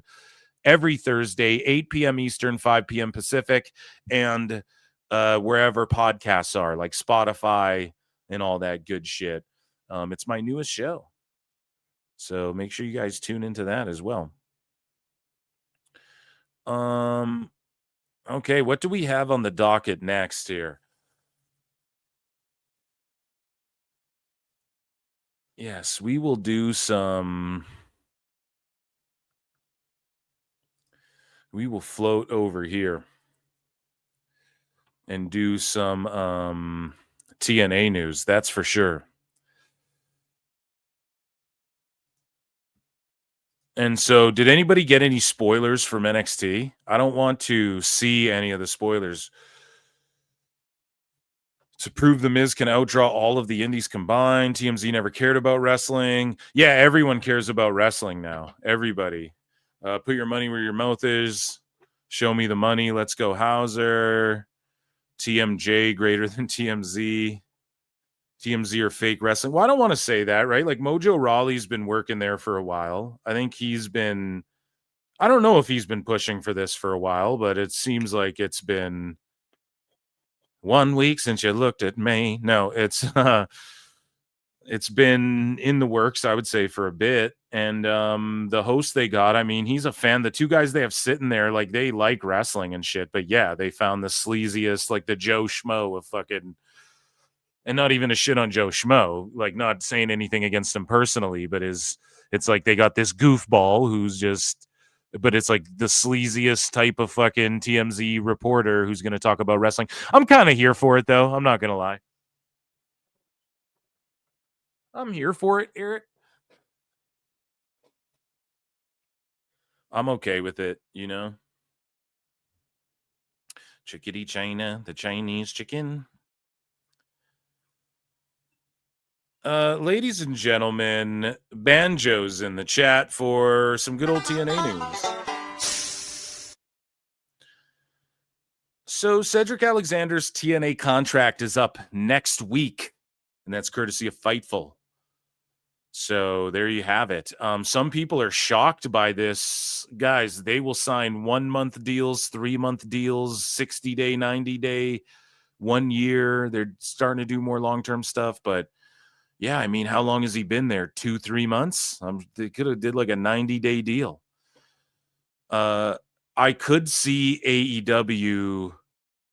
Every Thursday, 8 p.m. Eastern, 5 p.m. Pacific, and wherever podcasts are, like Spotify and all that good shit. It's my newest show. So make sure you guys tune into that as well. Okay, what do we have on the docket next here? Yes, we will do some we will float over here and do some TNA news. That's for sure. And so, did anybody get any spoilers from NXT? I don't want to see any of the spoilers. To prove The Miz can outdraw all of the indies combined, TMZ never cared about wrestling. Yeah, everyone cares about wrestling now. Everybody. Put your money where your mouth is. Show me the money. Let's go, Hauser. TMJ greater than TMZ. TMZ or fake wrestling. Well, I don't want to say that, right? Like Mojo Rawley's been working there for a while. I think I don't know if he's been pushing for this for a while, but it seems like it's been 1 week since you looked at me. No, it's been in the works, I would say, for a bit. And the host they got, I mean, he's a fan. The two guys they have sitting there, like, they like wrestling and shit. But yeah, they found the sleaziest, like the Joe Schmo of fucking, and not even a shit on Joe Schmo, like not saying anything against him personally, but it's like they got this goofball who's just, but it's like the sleaziest type of fucking TMZ reporter who's going to talk about wrestling. I'm kind of here for it, though. I'm not going to lie. I'm here for it, Eric. I'm okay with it, you know? Chickadee China, the Chinese chicken. Ladies and gentlemen, Banjo's in the chat for some good old TNA news. So Cedric Alexander's TNA contract is up next week, and that's courtesy of Fightful. So there you have it. Some people are shocked by this. Guys, they will sign 1 month deals, 3 month deals, 60-day, 90-day, 1 year. They're starting to do more long-term stuff, but yeah, I mean, how long has he been there? 2-3 months? They could have did like a 90-day deal. I could see AEW.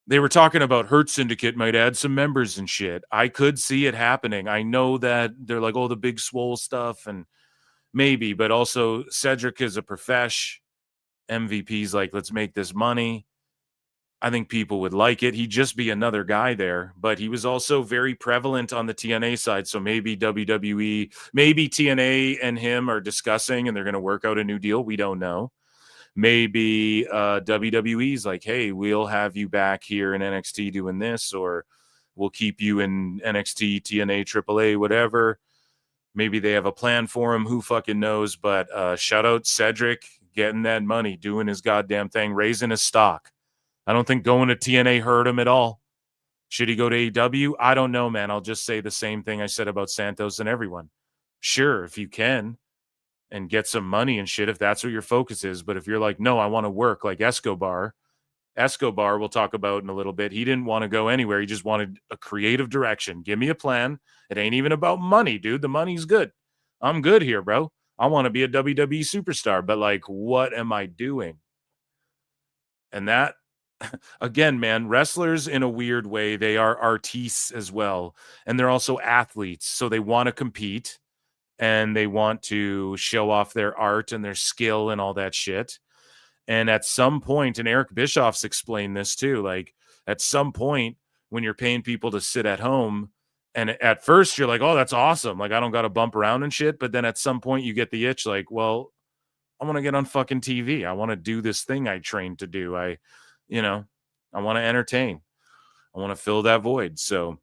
They were talking about Hurt Syndicate might add some members and shit. I could see it happening. I know that they're like, oh, the big swole stuff, and maybe, but also Cedric is a profesh. MVP's like, let's make this money. I think people would like it. He'd just be another guy there, but he was also very prevalent on the TNA side. So maybe WWE, maybe TNA and him are discussing and they're going to work out a new deal. We don't know. Maybe WWE's like, hey, we'll have you back here in NXT doing this, or we'll keep you in NXT, TNA, AAA, whatever. Maybe they have a plan for him. Who fucking knows? But shout out Cedric getting that money, doing his goddamn thing, raising his stock. I don't think going to TNA hurt him at all. Should he go to AEW? I don't know, man. I'll just say the same thing I said about Santos and everyone. Sure, if you can and get some money and shit, if that's what your focus is. But if you're like, no, I want to work like Escobar, we'll talk about in a little bit. He didn't want to go anywhere. He just wanted a creative direction. Give me a plan. It ain't even about money, dude. The money's good. I'm good here, bro. I want to be a WWE superstar. But like, what am I doing? And that, again, man, wrestlers in a weird way, they are artistes as well. And they're also athletes. So they want to compete and they want to show off their art and their skill and all that shit. And at some point, and Eric Bischoff's explained this too, like at some point when you're paying people to sit at home, and at first you're like, oh, that's awesome. Like, I don't got to bump around and shit. But then at some point you get the itch like, well, I want to get on fucking TV. I want to do this thing I trained to do. I want to entertain. I want to fill that void. So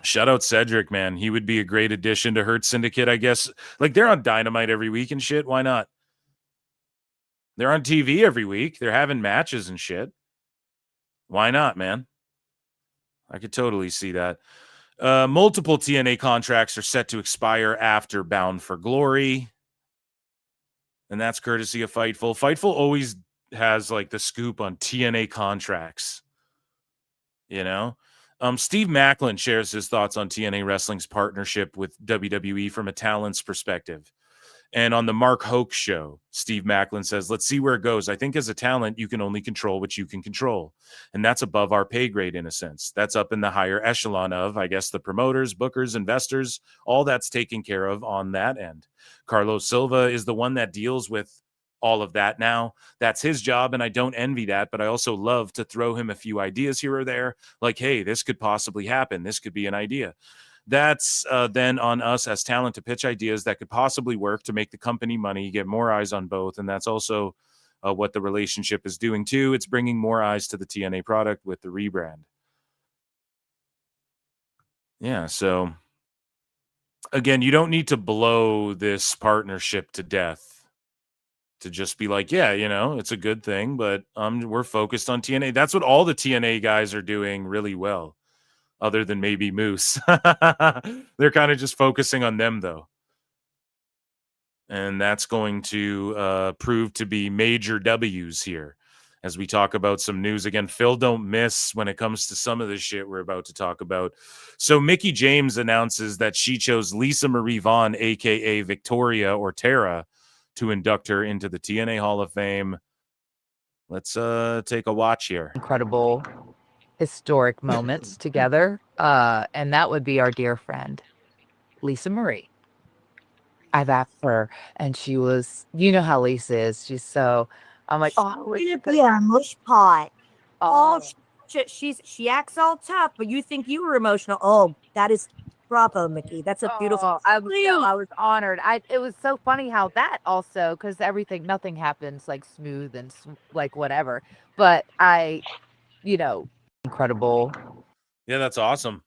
shout out Cedric, man. He would be a great addition to Hurt Syndicate, I guess. Like, they're on Dynamite every week and shit. Why not? They're on TV every week. They're having matches and shit. Why not, man? I could totally see that. Multiple TNA contracts are set to expire after Bound for Glory. And that's courtesy of Fightful. Fightful always has like the scoop on TNA contracts. You know? Steve Macklin shares his thoughts on TNA Wrestling's partnership with WWE from a talent's perspective. And on the Mark Hoke show, Steve Macklin says, let's see where it goes. I think as a talent, you can only control what you can control. And that's above our pay grade in a sense. That's up in the higher echelon of, I guess, the promoters, bookers, investors, all that's taken care of on that end. Carlos Silva is the one that deals with all of that now. That's his job, and I don't envy that, but I also love to throw him a few ideas here or there, like, hey, this could possibly happen. This could be an idea. That's then on us as talent to pitch ideas that could possibly work to make the company money, get more eyes on both. And that's also what the relationship is doing too. It's bringing more eyes to the TNA product with the rebrand. Yeah, so again, you don't need to blow this partnership to death to just be like, yeah, you know, it's a good thing, but we're focused on TNA. That's what all the TNA guys are doing really well, other than maybe Moose. They're kind of just focusing on them, though. And that's going to prove to be major W's here as we talk about some news. Again, Phil, don't miss when it comes to some of the shit we're about to talk about. So Mickie James announces that she chose Lisa Marie Vaughn, a.k.a. Victoria or Tara, to induct her into the TNA Hall of Fame. Let's take a watch here. Incredible historic moments together. And that would be our dear friend, Lisa Marie. I've asked her, and she was, you know how Lisa is. She's so, I'm like, oh, Yeah, mush pot. oh, She acts all tough, but you think you were emotional. Oh, that is bravo, Mickey. That's a beautiful. I was honored. It was so funny how that also, because nothing happens like smooth and like whatever. But incredible. Yeah, that's awesome.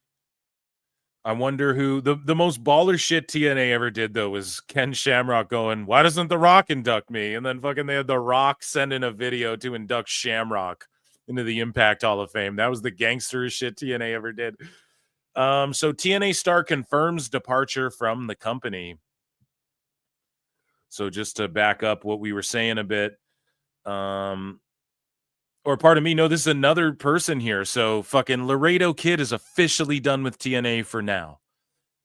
I wonder who the most baller shit TNA ever did, though, was Ken Shamrock going, why doesn't The Rock induct me? And then fucking they had The Rock send in a video to induct Shamrock into the Impact Hall of Fame. That was the gangster shit TNA ever did. So TNA star confirms departure from the company. So just to back up what we were saying a bit, or pardon me, no, this is another person here. So fucking Laredo Kid is officially done with TNA for now.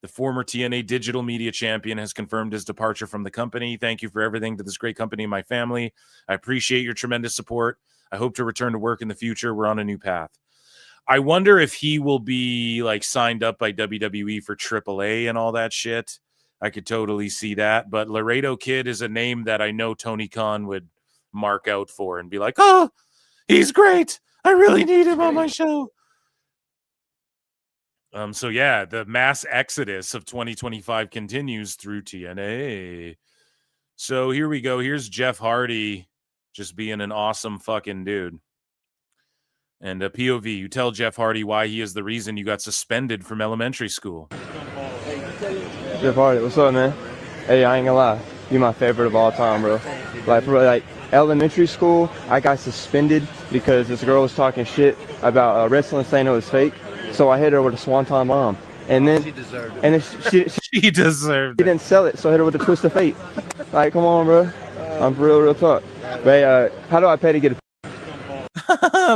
The former TNA digital media champion has confirmed his departure from the company. Thank you for everything to this great company and my family. I appreciate your tremendous support. I hope to return to work in the future. We're on a new path. I wonder if he will be like signed up by WWE for AAA and all that shit. I could totally see that. But Laredo Kid is a name that I know Tony Khan would mark out for and be like, oh, he's great. I really need him on my show. So yeah, the mass exodus of 2025 continues through TNA. So here we go. Here's Jeff Hardy just being an awesome fucking dude. And a POV, you tell Jeff Hardy why he is the reason you got suspended from elementary school. Jeff Hardy, what's up, man? Hey, I ain't gonna lie. You're my favorite of all time, bro. Like elementary school, I got suspended because this girl was talking shit about wrestling, saying it was fake. So I hit her with a swanton bomb. And then she deserved it. And then she deserved it. She didn't sell it, so I hit her with a twist of fate. Like, come on, bro. I'm for real talk. But how do I pay to get a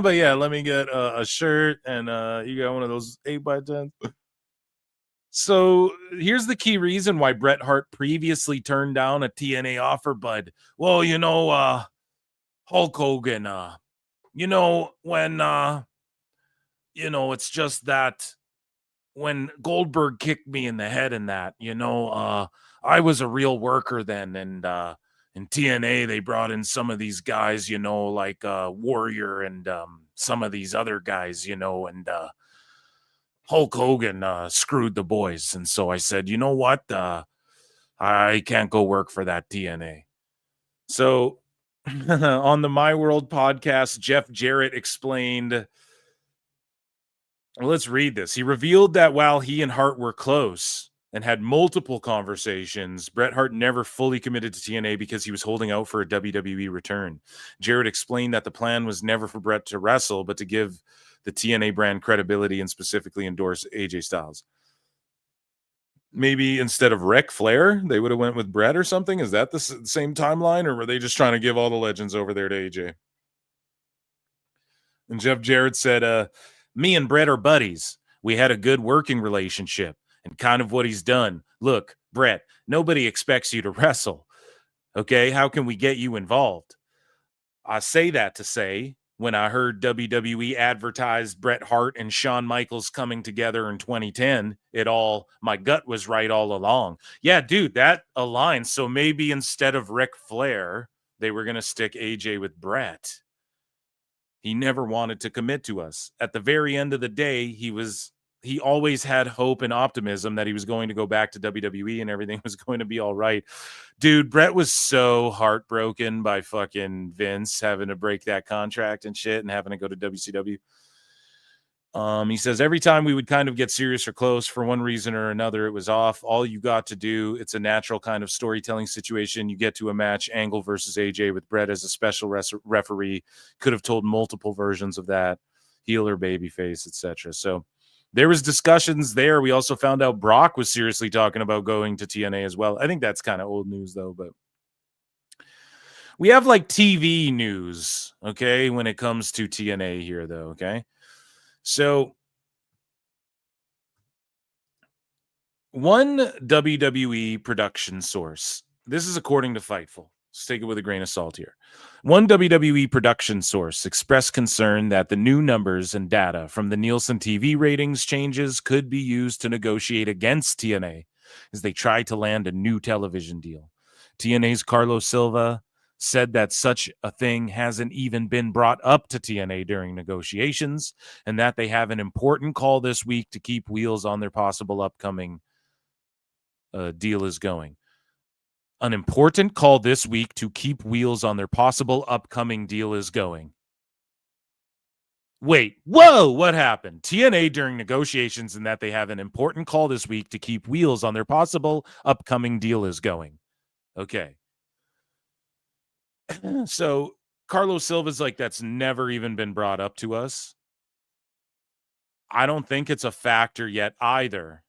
but yeah, let me get a shirt and you got one of those 8x10s. So here's the key reason why Bret Hart previously turned down a TNA offer, bud. Well, you know, Hulk Hogan, you know, when, you know, it's just that when Goldberg kicked me in the head and that, you know, I was a real worker then. And in TNA, they brought in some of these guys, you know, like Warrior and some of these other guys, you know, and Hulk Hogan screwed the boys. And so I said, you know what? I can't go work for that TNA. So on the My World podcast, Jeff Jarrett explained, well, let's read this. He revealed that while he and Hart were close and had multiple conversations, Bret Hart never fully committed to TNA because he was holding out for a WWE return. Jarrett explained that the plan was never for Bret to wrestle, but to give the TNA brand credibility and specifically endorse AJ Styles. Maybe instead of Ric Flair, they would have went with Bret or something. Is that the same timeline, or were they just trying to give all the legends over there to AJ? And Jeff Jarrett said, me and Bret are buddies. We had a good working relationship. And kind of what he's done. Look, Bret, nobody expects you to wrestle. Okay, how can we get you involved? I say that to say, when I heard WWE advertise Bret Hart and Shawn Michaels coming together in 2010, my gut was right all along. Yeah, dude, that aligns. So maybe instead of Ric Flair, they were going to stick AJ with Brett. He never wanted to commit to us. At the very end of the day, he always had hope and optimism that he was going to go back to WWE and everything was going to be all right. Dude, Brett was so heartbroken by fucking Vince having to break that contract and shit and having to go to WCW. He says, every time we would kind of get serious or close for one reason or another, it was off. All you got to do, it's a natural kind of storytelling situation. You get to a match, Angle versus AJ with Brett as a special referee. Could have told multiple versions of that, heel or babyface, etc. So there was discussions there. We also found out Brock was seriously talking about going to TNA as well. I think that's kind of old news, though, but we have like TV news, okay, when it comes to TNA here, though, okay? So, one WWE production source, this is according to Fightful. Let's take it with a grain of salt here. One WWE production source expressed concern that the new numbers and data from the Nielsen TV ratings changes could be used to negotiate against TNA as they try to land a new television deal. TNA's Carlos Silva said that such a thing hasn't even been brought up to TNA during negotiations, and that they have an important call this week to keep wheels on their possible upcoming deal is going. An important call this week to keep wheels on their possible upcoming deal is going. Wait, whoa, what happened? TNA during negotiations and that they have an important call this week to keep wheels on their possible upcoming deal is going. Okay. So Carlos Silva's like, that's never even been brought up to us. I don't think it's a factor yet either.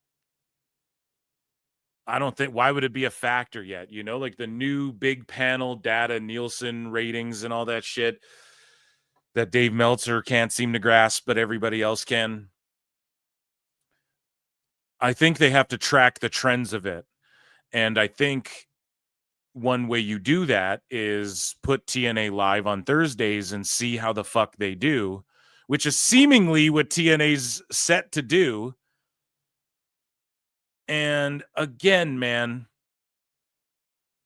I don't think, why would it be a factor yet? You know, like the new big panel data, Nielsen ratings and all that shit that Dave Meltzer can't seem to grasp, but everybody else can. I think they have to track the trends of it. And I think one way you do that is put TNA live on Thursdays and see how the fuck they do, which is seemingly what TNA's set to do. And again, man,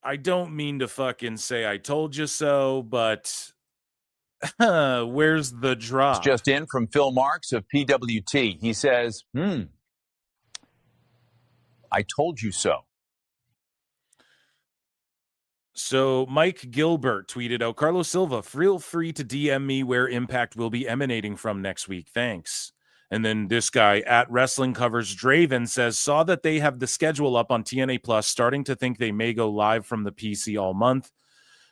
I don't mean to fucking say I told you so, but where's the drop? It's just in from Phil Marks of PWT. He says, I told you so. So Mike Gilbert tweeted out, Carlos Silva, feel free to DM me where Impact will be emanating from next week. Thanks. And then this guy at Wrestling Covers Draven says, saw that they have the schedule up on TNA Plus, starting to think they may go live from the PC all month.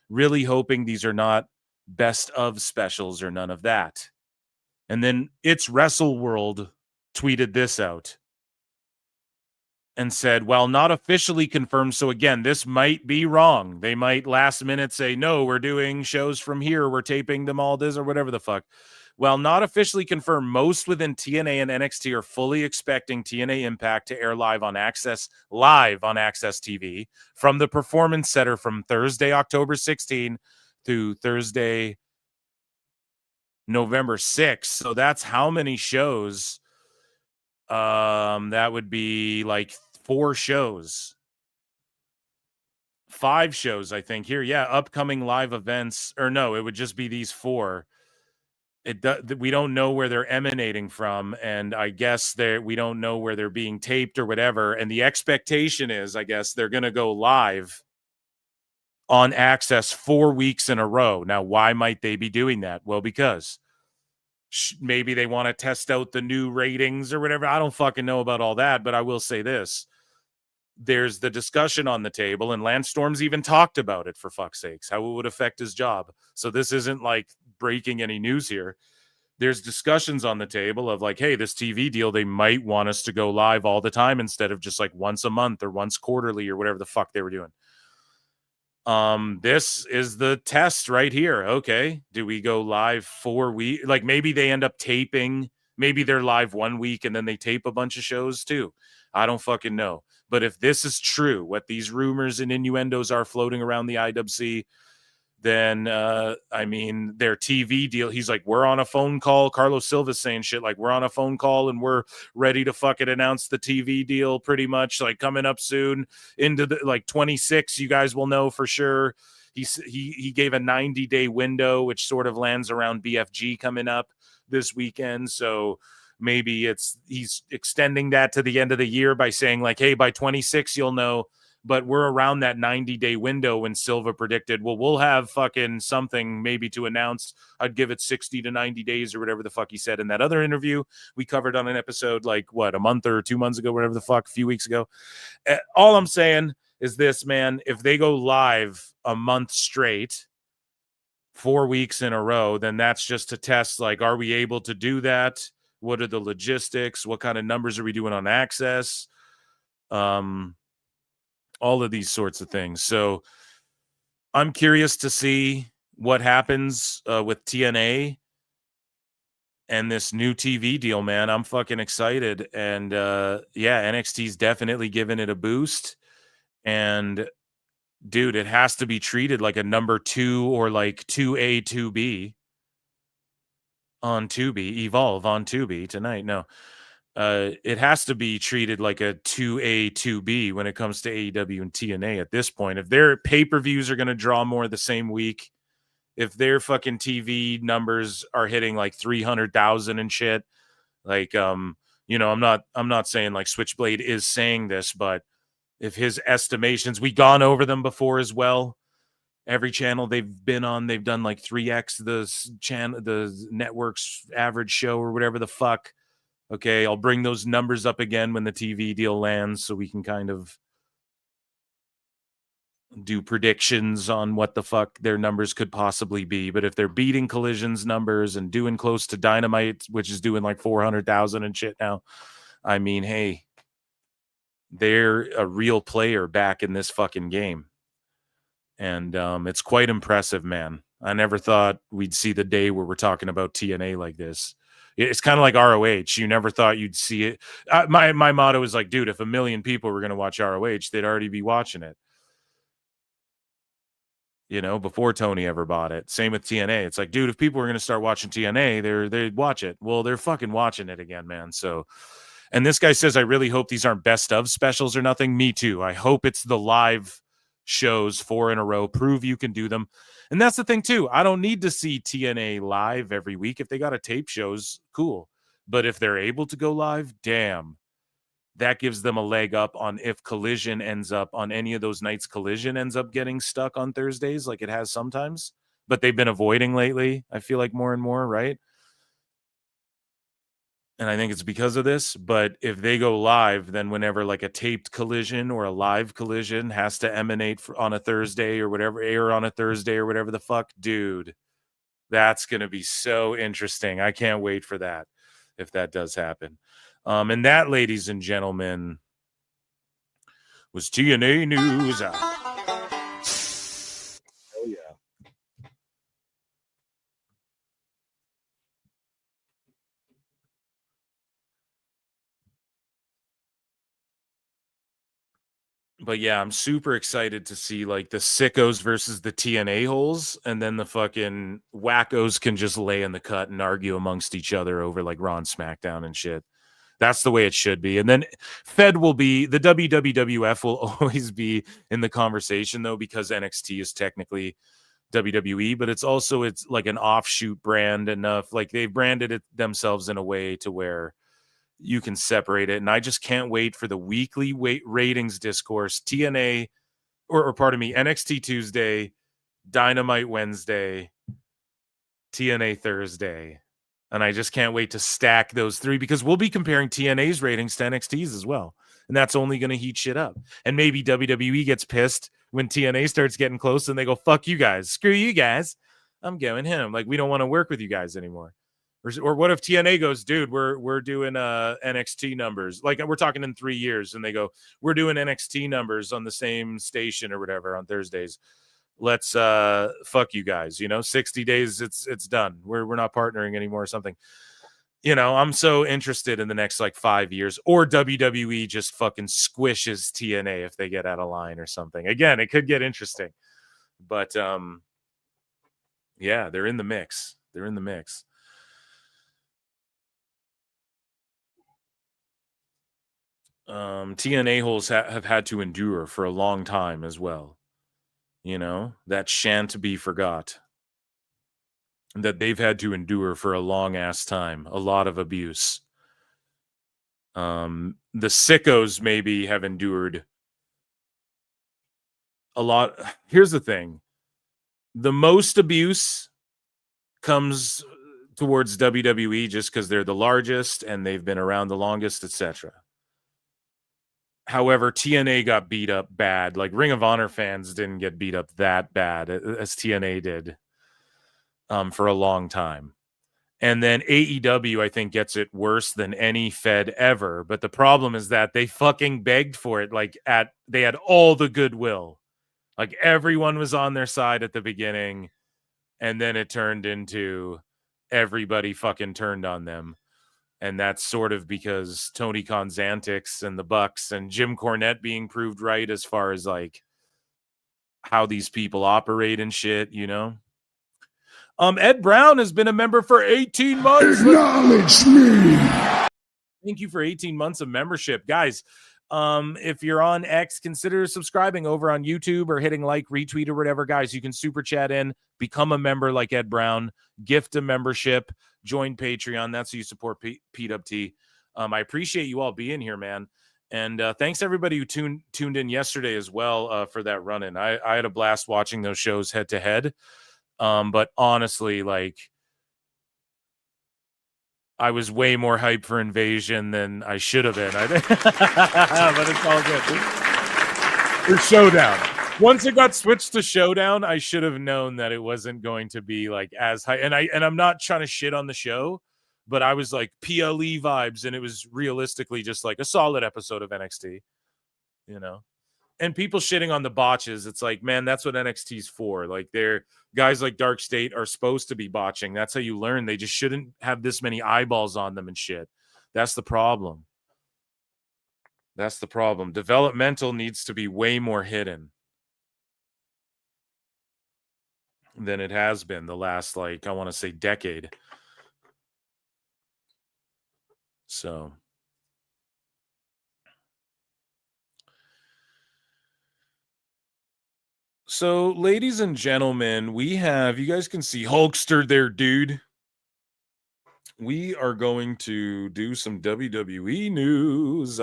Really hoping these are not best of specials or none of that. And then It's Wrestle World tweeted this out and said, while not officially confirmed, so again, this might be wrong. They might last minute say, no, we're doing shows from here. We're taping them all this or whatever the fuck. While not officially confirmed, most within TNA and NXT are fully expecting TNA Impact to air live on Access TV from the Performance Center from Thursday, October 16 through Thursday, November 6th. So that's how many shows? That would be like 4 shows. 5 shows, I think. Here, yeah, upcoming live events. Or no, it would just be these 4. We don't know where they're emanating from, and I guess we don't know where they're being taped or whatever. And the expectation is, I guess, they're going to go live on Access 4 weeks in a row. Now, why might they be doing that? Well, because maybe they want to test out the new ratings or whatever. I don't fucking know about all that, but I will say this. There's the discussion on the table, and Lance Storm's even talked about it, for fuck's sakes, how it would affect his job. So this isn't like breaking any news here. There's discussions on the table of like, hey, this TV deal, they might want us to go live all the time instead of just like once a month or once quarterly or whatever the fuck they were doing. This is the test right here. Okay, do we go live 4 weeks? Like maybe they end up taping. Maybe they're live 1 week and then they tape a bunch of shows too. I don't fucking know. But if this is true, what these rumors and innuendos are floating around the IWC, then, I mean, their TV deal, he's like, we're on a phone call. Carlos Silva's saying shit like, we're on a phone call and we're ready to fucking announce the TV deal pretty much, like coming up soon into the, like 26, you guys will know for sure. he gave a 90-day window, which sort of lands around BFG coming up this weekend. So maybe he's extending that to the end of the year by saying like, hey, by 26 you'll know. But we're around that 90-day window when Silva predicted, well, we'll have fucking something maybe to announce. I'd give it 60 to 90 days or whatever the fuck he said in that other interview we covered on an episode like, what, a month or 2 months ago, whatever the fuck, a few weeks ago. All I'm saying is this, man, if they go live a month straight, 4 weeks in a row, then that's just to test, like, are we able to do that? What are the logistics? What kind of numbers are we doing on access? All of these sorts of things. So I'm curious to see what happens with TNA and this new TV deal, man. I'm fucking excited. And yeah, NXT's definitely giving it a boost. And dude, it has to be treated like a number 2 or like 2A, 2B on Tubi, Evolve on Tubi tonight. No. It has to be treated like a 2A, 2B when it comes to AEW and TNA at this point. If their pay-per-views are going to draw more the same week, if their fucking TV numbers are hitting like 300,000 and shit, like, you know, I'm not saying like Switchblade is saying this, but if his estimations, we gone over them before as well. Every channel they've been on, they've done like 3x the network's average show or whatever the fuck. Okay, I'll bring those numbers up again when the TV deal lands so we can kind of do predictions on what the fuck their numbers could possibly be. But if they're beating Collision's numbers and doing close to Dynamite, which is doing like 400,000 and shit now, I mean, hey, they're a real player back in this fucking game. And it's quite impressive, man. I never thought we'd see the day where we're talking about TNA like this. It's kind of like ROH. You never thought you'd see it. My motto is like, dude, if 1 million people were going to watch ROH, they'd already be watching it. You know, before Tony ever bought it. Same with TNA. It's like, dude, if people were going to start watching TNA, they'd watch it. Well, they're fucking watching it again, man. So, and this guy says, I really hope these aren't best of specials or nothing. Me too. I hope it's the live shows 4 in a row. Prove you can do them. And that's the thing too. I don't need to see TNA live every week. If they got a tape shows, cool. But if they're able to go live, damn, that gives them a leg up on if Collision ends up on any of those nights. Collision ends up getting stuck on Thursdays like it has sometimes, but they've been avoiding lately. I feel like more and more, right? And I think it's because of this. But if they go live, then whenever like a taped Collision or a live Collision has to emanate on a Thursday or whatever, air on a Thursday or whatever the fuck, dude, that's going to be so interesting. I can't wait for that if that does happen. And that, ladies and gentlemen, was TNA News Out. Oh, yeah. But yeah, I'm super excited to see like the sickos versus the TNA holes, and then the fucking wackos can just lay in the cut and argue amongst each other over like Raw and SmackDown and shit. That's the way it should be. And then Fed will be, the WWF will always be in the conversation though, because NXT is technically WWE, but it's like an offshoot brand enough. Like they've branded it themselves in a way to where you can separate it. And I just can't wait for the weekly ratings discourse. TNA, or pardon me, NXT Tuesday, Dynamite Wednesday, TNA Thursday. And I just can't wait to stack those 3 because we'll be comparing TNA's ratings to NXT's as well. And that's only going to heat shit up. And maybe WWE gets pissed when TNA starts getting close and they go, fuck you guys. Screw you guys. I'm going him. Like, we don't want to work with you guys anymore. Or what if TNA goes, dude, we're doing NXT numbers. Like, we're talking in 3 years. And they go, we're doing NXT numbers on the same station or whatever on Thursdays. Let's fuck you guys, 60 days, it's done. We're not partnering anymore or something. I'm so interested in the next like 5 years, or WWE just fucking squishes TNA if they get out of line or something. Again, it could get interesting, but yeah, they're in the mix. TNA holes have had to endure for a long time as well. that shan't be forgot, that they've had to endure for a long ass time, a lot of abuse. The Sickos maybe have endured a lot. Here's the thing. The most abuse comes towards WWE just because they're the largest and they've been around the longest, etc. However, TNA got beat up bad. Like Ring of Honor fans didn't get beat up that bad as TNA did for a long time. And then AEW, I think, gets it worse than any Fed ever. But the problem is that they fucking begged for it. They had all the goodwill. Like everyone was on their side at the beginning. And then it turned into everybody fucking turned on them. And that's sort of because Tony Khan's antics and the Bucks and Jim Cornette being proved right as far as like how these people operate and shit, Ed Brown has been a member for 18 months. Acknowledge me. Thank you for 18 months of membership. Guys, if you're on X, consider subscribing over on YouTube or hitting like, retweet, or whatever. Guys, you can super chat in, become a member like Ed Brown, gift a membership, join Patreon. That's how you support PWT. I appreciate you all being here, man. And thanks everybody who tuned in yesterday as well for that run-in. I had a blast watching those shows head to head. But honestly, like, I was way more hyped for Invasion than I should have been. I think, but it's all good. For Showdown. Once it got switched to Showdown, I should have known that it wasn't going to be like as high. And I'm not trying to shit on the show, but I was like PLE vibes, and it was realistically just like a solid episode of NXT, And people shitting on the botches, it's like, man, that's what NXT's for. Like, they're guys like Dark State are supposed to be botching. That's how you learn. They just shouldn't have this many eyeballs on them and shit. That's the problem. Developmental needs to be way more hidden than it has been the last, like, I want to say decade. So... So, ladies and gentlemen, we have, you guys can see Hulkster there, dude. We are going to do some WWE news.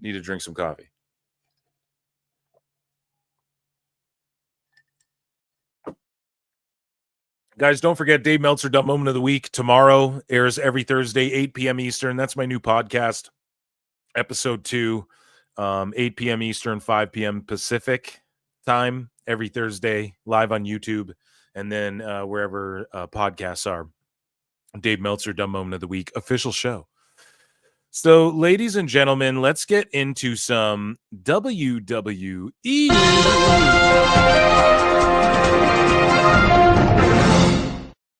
Need to drink some coffee. Guys, don't forget Dave Meltzer Dumb Moment of the Week. Tomorrow airs every Thursday, 8 p.m. Eastern. That's my new podcast, episode 2. 8 p.m. Eastern, 5 p.m. Pacific time every Thursday, live on YouTube, and then wherever podcasts are. Dave Meltzer, Dumb Moment of the Week, official show. So, ladies and gentlemen, let's get into some WWE.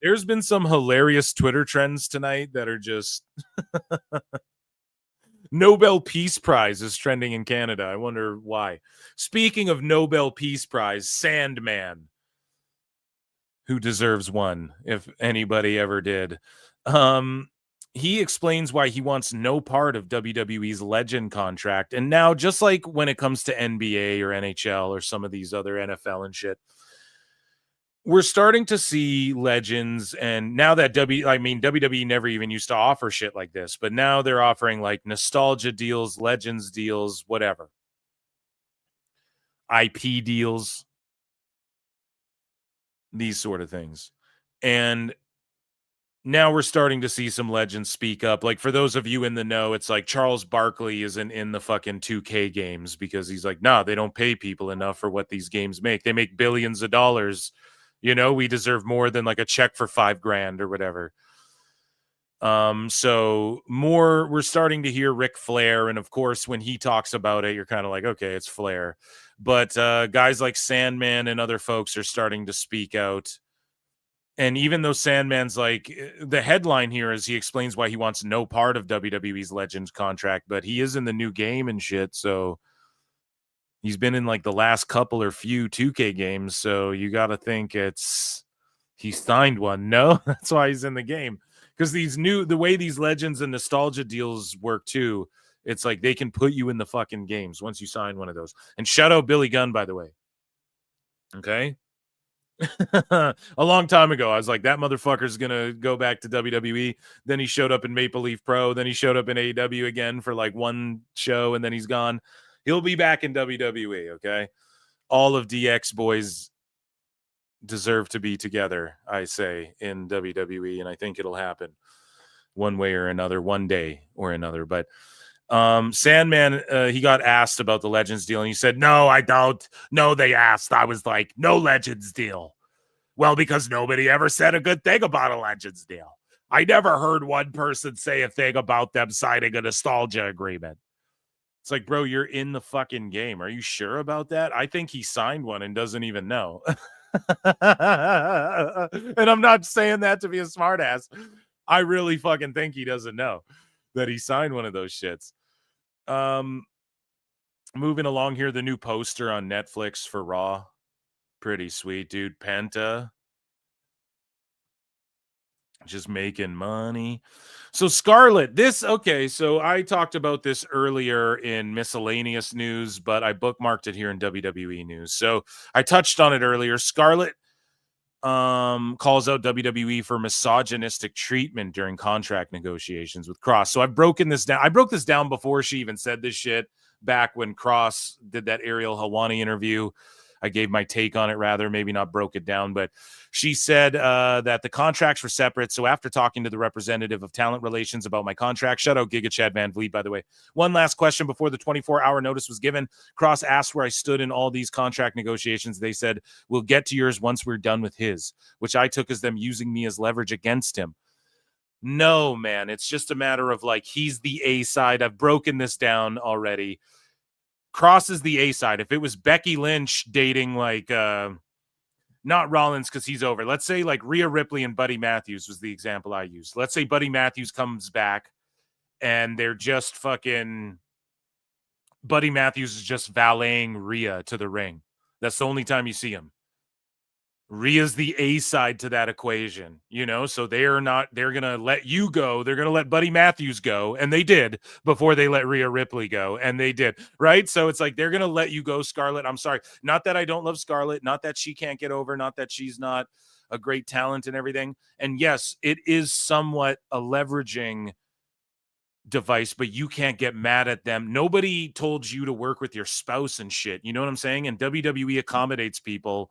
There's been some hilarious Twitter trends tonight that are just... Nobel Peace Prize is trending in Canada. I wonder why. Speaking of Nobel Peace Prize, Sandman, who deserves one, if anybody ever did. He explains why he wants no part of WWE's Legend contract. And now, just like when it comes to NBA or NHL or some of these other NFL and shit, we're starting to see legends, and now that WWE never even used to offer shit like this, but now they're offering like nostalgia deals, legends deals, whatever. IP deals, these sort of things. And now we're starting to see some legends speak up. Like, for those of you in the know, it's like Charles Barkley isn't in the fucking 2K games because he's like, nah, they don't pay people enough for what these games make. They make billions of dollars. We deserve more than like a check for $5,000 or whatever. So we're starting to hear Ric Flair. And of course, when he talks about it, you're kind of like, okay, it's Flair. But guys like Sandman and other folks are starting to speak out. And even though Sandman's like, the headline here is he explains why he wants no part of WWE's Legends contract, but he is in the new game and shit. So he's been in like the last couple or few 2K games, so you got to think he signed one. No, that's why he's in the game. Because the way these legends and nostalgia deals work too It's like they can put you in the fucking games once you sign one of those. And shout out Billy Gunn, by the way. Okay. A long time ago, I was like, that motherfucker's gonna go back to WWE. Then he showed up in Maple Leaf Pro. Then he showed up in AEW again for like one show, and then he's gone. He'll be back in WWE. Okay, all of DX boys deserve to be together, I say, in WWE, and I think it'll happen one way or another, one day or another. But Sandman, he got asked about the Legends deal, and he said, "No, I don't. No, they asked. I was like, no Legends deal." Well, because nobody ever said a good thing about a Legends deal. I never heard one person say a thing about them signing a nostalgia agreement. It's like, bro, you're in the fucking game. Are you sure about that? I think he signed one and doesn't even know. And I'm not saying that to be a smartass. I really fucking think he doesn't know that he signed one of those shits. Moving along here, the new poster on Netflix for Raw. Pretty sweet, dude. Penta. Just making money. So Scarlett, so I talked about this earlier in miscellaneous news, but I bookmarked it here in WWE news. So I touched on it earlier. Scarlett calls out WWE for misogynistic treatment during contract negotiations with Cross. So I've broken this down. I broke this down before she even said this shit back when Cross did that Ariel Helwani interview. I gave my take on it, rather, maybe not broke it down, but she said that the contracts were separate. So after talking to the representative of talent relations about my contract, shout out Giga Chad Van Vliet, by the way. One last question before the 24-hour notice was given. Cross asked where I stood in all these contract negotiations. They said, we'll get to yours once we're done with his, which I took as them using me as leverage against him. No, man, it's just a matter of like, he's the A side. I've broken this down already. Cross is the A side. If it was Becky Lynch dating like not Rollins because he's over. Let's say like Rhea Ripley and Buddy Matthews was the example I used. Let's say Buddy Matthews comes back and they're just fucking Buddy Matthews is just valeting Rhea to the ring. That's the only time you see him. Rhea's the A side to that equation, you know, so they're going to let you go. They're going to let Buddy Matthews go. And they did before they let Rhea Ripley go. And they did. Right. So it's like, they're going to let you go, Scarlett. I'm sorry. Not that I don't love Scarlett. Not that she can't get over. Not that she's not a great talent and everything. And yes, it is somewhat a leveraging device, but you can't get mad at them. Nobody told you to work with your spouse and shit. You know what I'm saying? And WWE accommodates people.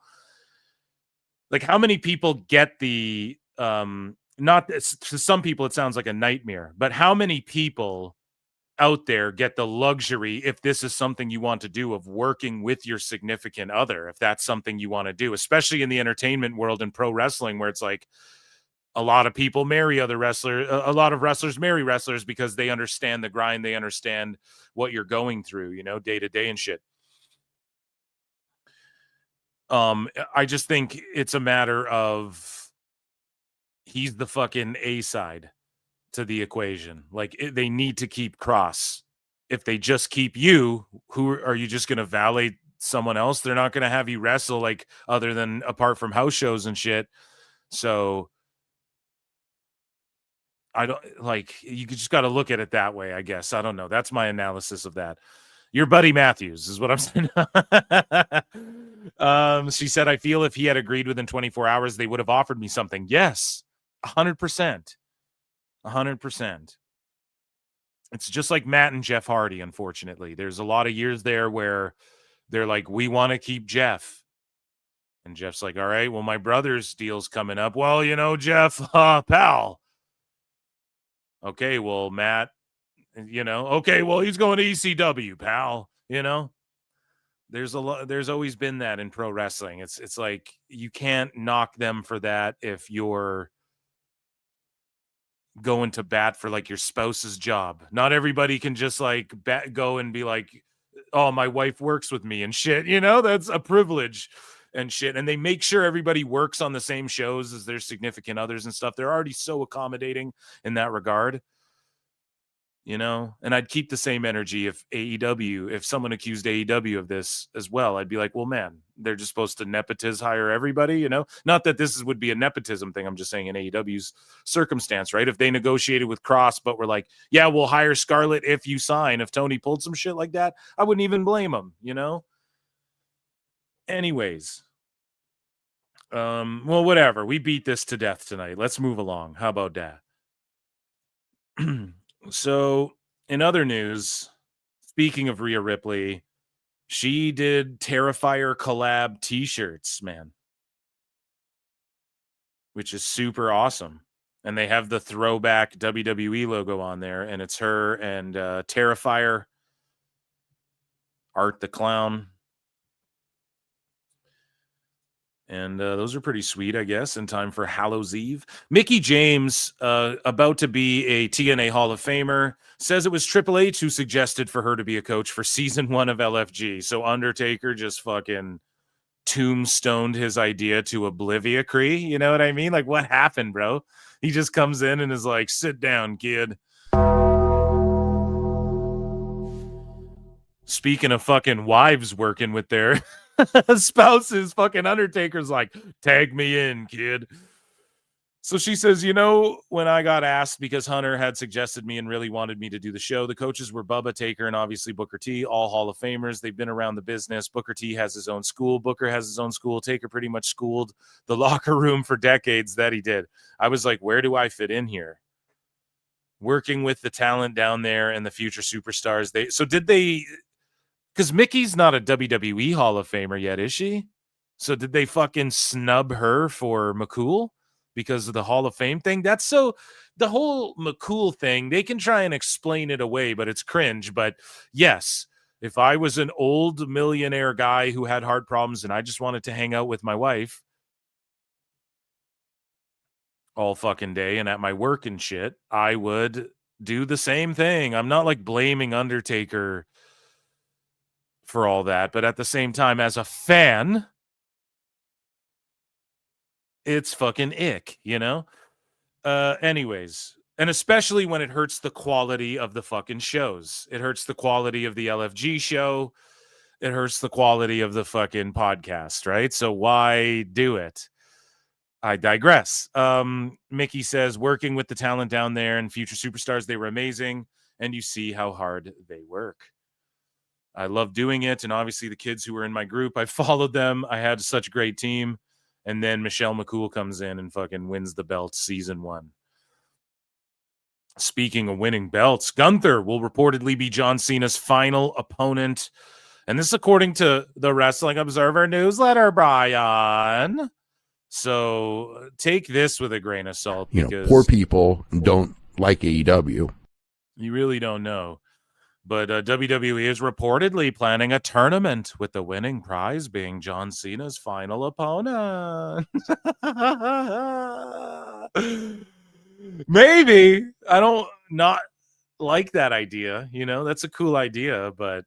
Like, how many people get the not to some people it sounds like a nightmare, but how many people out there get the luxury, if this is something you want to do, of working with your significant other, if that's something you want to do, especially in the entertainment world and pro wrestling, where it's like a lot of people marry other wrestlers, a lot of wrestlers marry wrestlers because they understand the grind, they understand what you're going through, you know, day to day and shit. I just think it's a matter of he's the fucking A side to the equation. Like, they need to keep Cross. If they just keep you, who are you just going to valet someone else? They're not going to have you wrestle, like, other than apart from house shows and shit. So I don't like, you just got to look at it that way, I guess. I don't know. That's my analysis of that. Your Buddy Matthews is what I'm saying. She said, I feel if he had agreed within 24 hours, they would have offered me something. Yes, 100%. 100%. It's just like Matt and Jeff Hardy, unfortunately. There's a lot of years there where they're like, we want to keep Jeff. And Jeff's like, all right, well, my brother's deal's coming up. Well, you know, Jeff, pal. Okay, well, Matt, you know, okay, well, he's going to ECW, pal. You know, there's always been that in pro wrestling. It's like, you can't knock them for that if you're going to bat for like your spouse's job. Not everybody can just like go and be like, oh, my wife works with me and shit. You know, that's a privilege and shit. And they make sure everybody works on the same shows as their significant others and stuff. They're already so accommodating in that regard. and I'd keep the same energy if someone accused AEW of this as well. I'd be like, well, man, they're just supposed to hire everybody, not that this would be a nepotism thing. I'm just saying in AEW's circumstance, right? If they negotiated with Cross, but were like, yeah, we'll hire Scarlett if you sign. If Tony pulled some shit like that, I wouldn't even blame him, Anyways. Well, whatever. We beat this to death tonight. Let's move along. How about that? So, in other news, speaking of Rhea Ripley, she did Terrifier collab t-shirts, man, which is super awesome. And they have the throwback WWE logo on there, and it's her and Terrifier, Art the Clown. And those are pretty sweet, I guess, in time for Hallows Eve. Mickie James, about to be a TNA Hall of Famer, says it was Triple H who suggested for her to be a coach for season 1 of LFG. So Undertaker just fucking tombstoned his idea to Oblivia Cree. You know what I mean? Like, what happened, bro? He just comes in and is like, sit down, kid. Speaking of fucking wives working with their spouses, fucking Undertaker's like, tag me in, kid. So she says, when I got asked, because Hunter had suggested me and really wanted me to do the show, the coaches were Bubba, Taker, and obviously Booker T, all Hall of Famers. They've been around the business. Booker T has his own school. Booker has his own school. Taker pretty much schooled the locker room for decades that he did. I was like, where do I fit in here? Working with the talent down there and the future superstars. Because Mickey's not a WWE Hall of Famer yet, is she? So did they fucking snub her for McCool because of the Hall of Fame thing? The whole McCool thing, they can try and explain it away, but it's cringe. But yes, if I was an old millionaire guy who had heart problems and I just wanted to hang out with my wife all fucking day and at my work and shit, I would do the same thing. I'm not like blaming Undertaker for all that, but at the same time, as a fan, it's fucking ick, anyways, and especially when it hurts the quality of the fucking shows. It hurts the quality of the LFG show. It hurts the quality of the fucking podcast, right? So why do it? I digress. Mickey says, working with the talent down there and future superstars, they were amazing, and you see how hard they work. I love doing it, and obviously the kids who were in my group, I followed them. I had such a great team, and then Michelle McCool comes in and fucking wins the belt season 1. Speaking of winning belts, Gunther will reportedly be John Cena's final opponent, and this is according to the Wrestling Observer newsletter, Brian. So take this with a grain of salt. Because poor people don't like AEW. You really don't know. But WWE is reportedly planning a tournament with the winning prize being John Cena's final opponent. Maybe. I don't not like that idea. That's a cool idea. But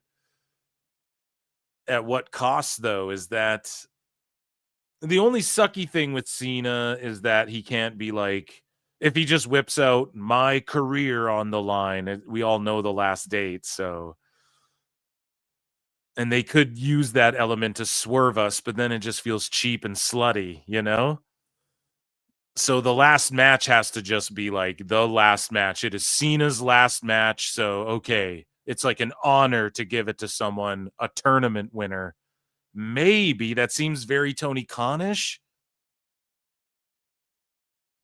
at what cost, though, is that the only sucky thing with Cena is that he can't be like, if he just whips out my career on the line, we all know the last date. So, and they could use that element to swerve us, but then it just feels cheap and slutty, So the last match has to just be like the last match. It is Cena's last match. So, okay, it's like an honor to give it to someone, a tournament winner. Maybe that seems very Tony Khan-ish.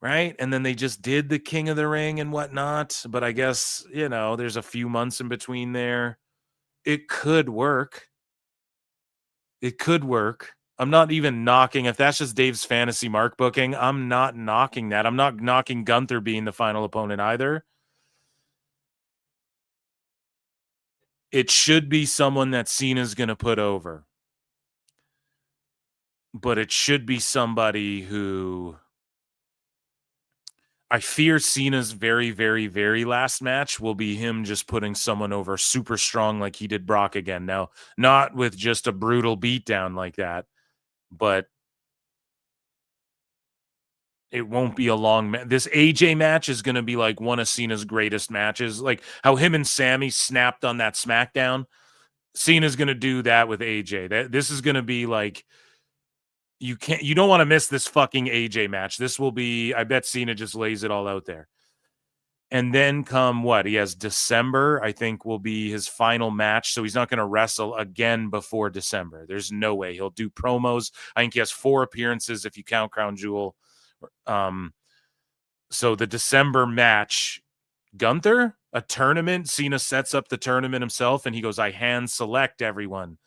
Right? And then they just did the King of the Ring and whatnot. But I guess, there's a few months in between there. It could work. It could work. I'm not even knocking. If that's just Dave's fantasy mark booking, I'm not knocking that. I'm not knocking Gunther being the final opponent either. It should be someone that Cena's going to put over. But it should be somebody who... I fear Cena's very, very, very last match will be him just putting someone over super strong like he did Brock again. Now, not with just a brutal beatdown like that, but It won't be a long this AJ match is going to be like one of Cena's greatest matches. Like how him and Sammy snapped on that SmackDown. Cena's going to do that with AJ. This is going to be like you don't want to miss this fucking AJ match. This will be, I bet Cena just lays it all out there. And then come what? He has December, I think, will be his final match. So he's not going to wrestle again before December. There's no way. He'll do promos. I think he has 4 appearances if you count Crown Jewel. So the December match, Gunther, a tournament. Cena sets up the tournament himself and he goes, I hand select everyone.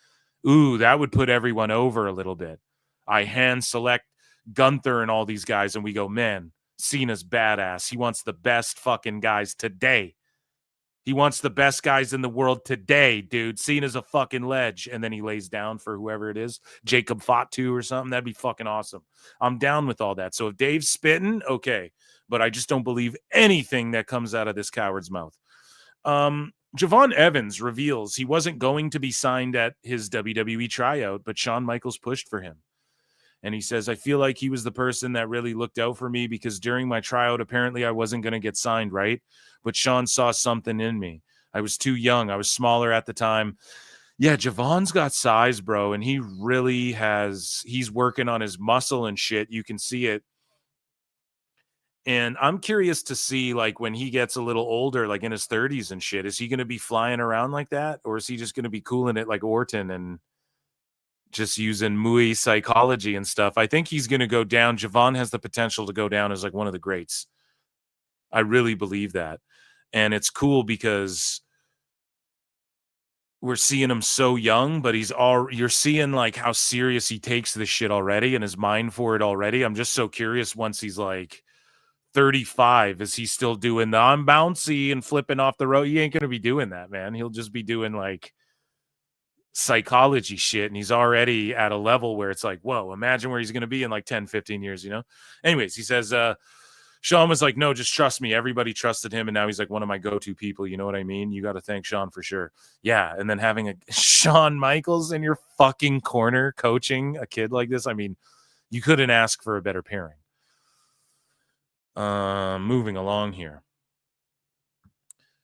Ooh, that would put everyone over a little bit. I hand select Gunther and all these guys. And we go, man, Cena's badass. He wants the best fucking guys today. He wants the best guys in the world today, dude. Cena's a fucking ledge. And then he lays down for whoever it is. Jacob Fatu or something. That'd be fucking awesome. I'm down with all that. So if Dave's spitting, okay. But I just don't believe anything that comes out of this coward's mouth. Javon Evans reveals he wasn't going to be signed at his WWE tryout, but Shawn Michaels pushed for him. And he says, I feel like he was the person that really looked out for me because during my tryout, apparently I wasn't going to get signed, right? But Shawn saw something in me. I was too young. I was smaller at the time. Yeah, Javon's got size, bro. And he really he's working on his muscle and shit. You can see it. And I'm curious to see, like, when he gets a little older, like in his 30s and shit, is he going to be flying around like that? Or is he just going to be cooling it like Orton and just using Muay psychology and stuff? I think he's going to go down. Javon has the potential to go down as like one of the greats. I really believe that. And it's cool because we're seeing him so young, but you're seeing like how serious he takes this shit already and his mind for it already. I'm just so curious once he's like 35, is he still doing the I'm bouncy and flipping off the road? He ain't going to be doing that, man. He'll just be doing like psychology shit. And he's already at a level where it's like, whoa, imagine where he's going to be in like 10, 15 years, you know? Anyways, he says, Shawn was like, no, just trust me. Everybody trusted him. And now he's like one of my go-to people. You know what I mean? You got to thank Shawn for sure. Yeah. And then having a Shawn Michaels in your fucking corner coaching a kid like this. I mean, you couldn't ask for a better pairing. Moving along here.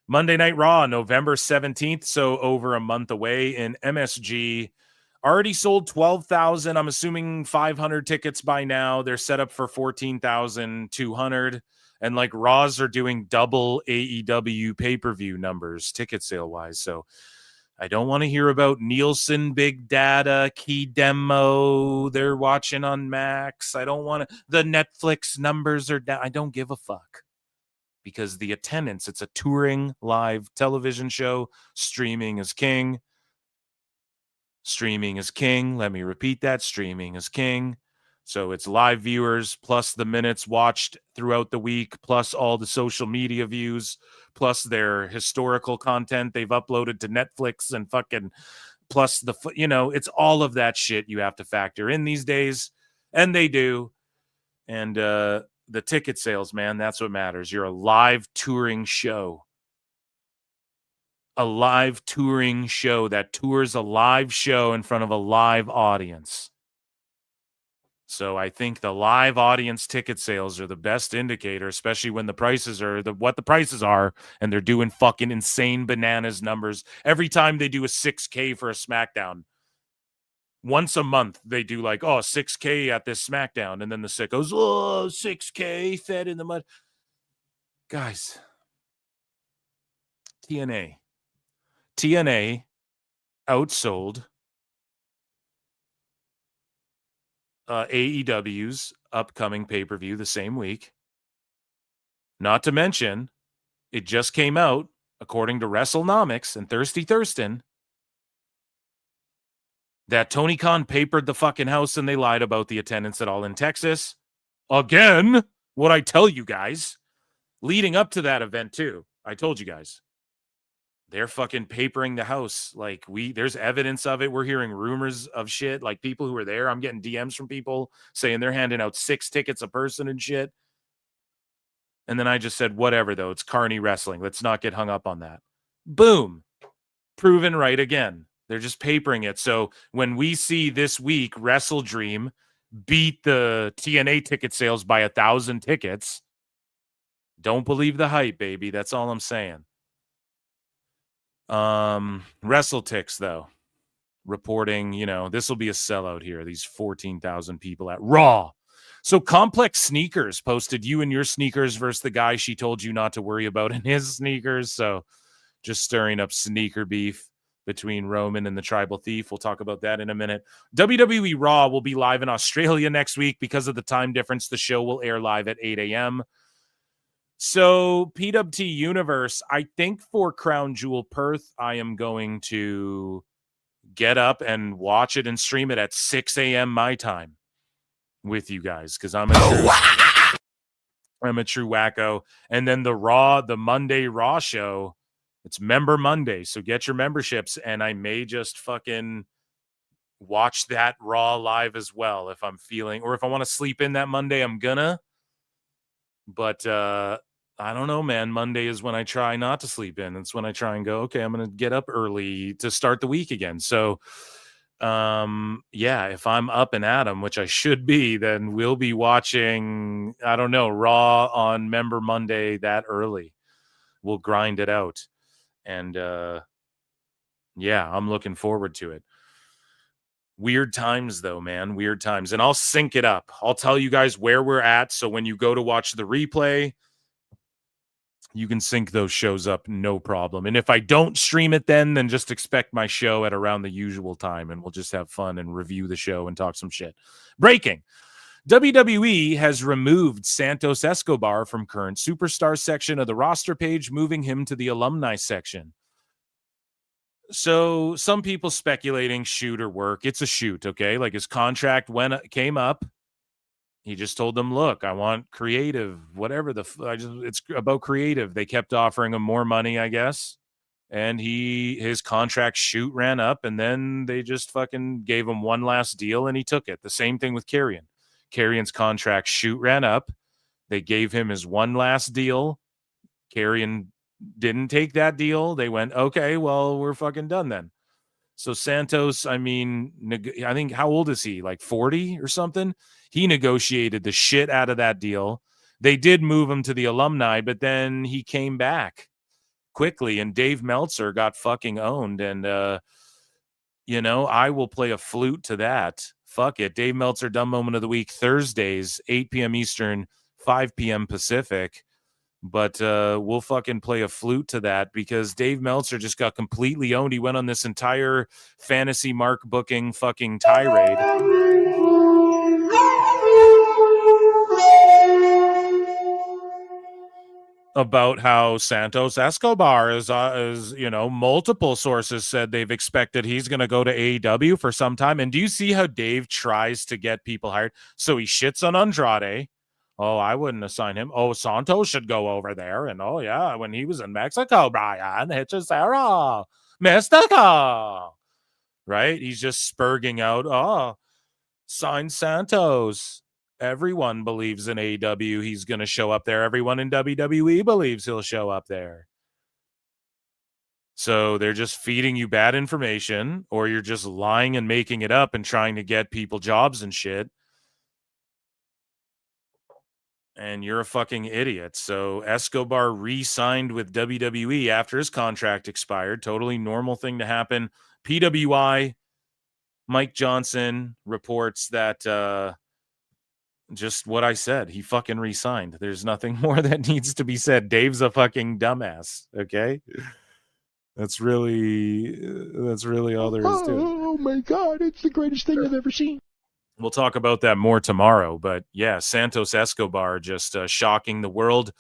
Monday Night Raw, November 17th. So over a month away in MSG. Already sold 12,000. I'm assuming 500 tickets by now. They're set up for 14,200. And like Raws are doing double AEW pay-per-view numbers, ticket sale wise. So I don't want to hear about Nielsen, Big Data, Key Demo. They're watching on Max. I don't want to. The Netflix numbers are down. I don't give a fuck. Because the attendance, it's a touring live television show. Streaming is king. Streaming is king. Let me repeat that. Streaming is king. So it's live viewers plus the minutes watched throughout the week, plus all the social media views, plus their historical content they've uploaded to Netflix and fucking plus the, it's all of that shit you have to factor in these days. And they do. And the ticket sales, man, that's what matters. You're a live touring show. A live touring show that tours a live show in front of a live audience. So I think the live audience ticket sales are the best indicator, especially when the prices are what the prices are, and they're doing fucking insane bananas numbers. Every time they do a 6K for a SmackDown, once a month they do like, 6K at this SmackDown, and then the sickos, 6K fed in the mud. Guys, TNA outsold AEW's upcoming pay-per-view the same week. Not to mention, it just came out, according to WrestleNomics and Thirsty Thurston, that Tony Khan papered the fucking house and they lied about the attendance at All in Texas. Again, what I tell you guys, leading up to that event too, I told you guys. They're fucking papering the house. Like there's evidence of it. We're hearing rumors of shit. Like people who were there, I'm getting DMs from people saying they're handing out 6 tickets a person and shit. And then I just said, whatever though, it's Carney Wrestling. Let's not get hung up on that. Boom. Proven right again. They're just papering it. So when we see this week Wrestle Dream beat the TNA ticket sales by 1,000 tickets. Don't believe the hype, baby. That's all I'm saying. WrestleTix, though, reporting, this will be a sellout here. These 14,000 people at Raw. So Complex Sneakers posted you and your sneakers versus the guy she told you not to worry about in his sneakers. So just stirring up sneaker beef between Roman and the Tribal Thief. We'll talk about that in a minute. WWE Raw will be live in Australia next week because of the time difference. The show will air live at 8 a.m. So PWT Universe, I think for Crown Jewel Perth, I am going to get up and watch it and stream it at 6 a.m. my time with you guys because I'm a true wacko. And then the Monday Raw show, it's Member Monday. So get your memberships, and I may just fucking watch that Raw live as well if I'm feeling, or if I want to sleep in that Monday, I'm gonna. But I don't know, man. Monday is when I try not to sleep in. It's when I try and go, okay, I'm going to get up early to start the week again. So, if I'm up and at 'em, which I should be, then we'll be watching, I don't know, Raw on Member Monday that early. We'll grind it out. And, I'm looking forward to it. Weird times, though, man. Weird times. And I'll sync it up. I'll tell you guys where we're at. So when you go to watch the replay, you can sync those shows up, no problem. And if I don't stream it then just expect my show at around the usual time, and we'll just have fun and review the show and talk some shit. Breaking. WWE has removed Santos Escobar from current superstar section of the roster page, moving him to the alumni section. So some people speculating shoot or work. It's a shoot, okay? Like his contract came up. He just told them, look, I want creative, whatever it's about creative. They kept offering him more money, I guess. And his contract shoot ran up, and then they just fucking gave him one last deal and he took it. The same thing with Karrion. Karrion's contract shoot ran up. They gave him his one last deal. Karrion didn't take that deal. They went, okay, well, we're fucking done then. So Santos, I think, how old is he? Like 40 or something? He negotiated the shit out of that deal. They did move him to the alumni, but then he came back quickly, and Dave Meltzer got fucking owned. And, I will play a flute to that. Fuck it. Dave Meltzer, Dumb Moment of the Week, Thursdays, 8 p.m. Eastern, 5 p.m. Pacific. But we'll fucking play a flute to that because Dave Meltzer just got completely owned. He went on this entire fantasy mark booking fucking tirade about how Santos Escobar is multiple sources said they've expected he's going to go to AEW for some time. And do you see how Dave tries to get people hired? So he shits on Andrade. Oh, I wouldn't assign him. Oh, Santos should go over there. And oh, yeah, when he was in Mexico, Brian Hechicero, Mystico. Right? He's just spurging out, sign Santos. Everyone believes in AEW he's going to show up there. Everyone in WWE believes he'll show up there. So they're just feeding you bad information, or you're just lying and making it up and trying to get people jobs and shit. And you're a fucking idiot. So Escobar re-signed with WWE after his contract expired. Totally normal thing to happen. PWI, Mike Johnson reports that just what I said. He fucking re-signed. There's nothing more that needs to be said. Dave's a fucking dumbass. Okay? That's really all there is to it. Oh my God, it's the greatest thing I've ever seen. We'll talk about that more tomorrow, but yeah, Santos Escobar just shocking the world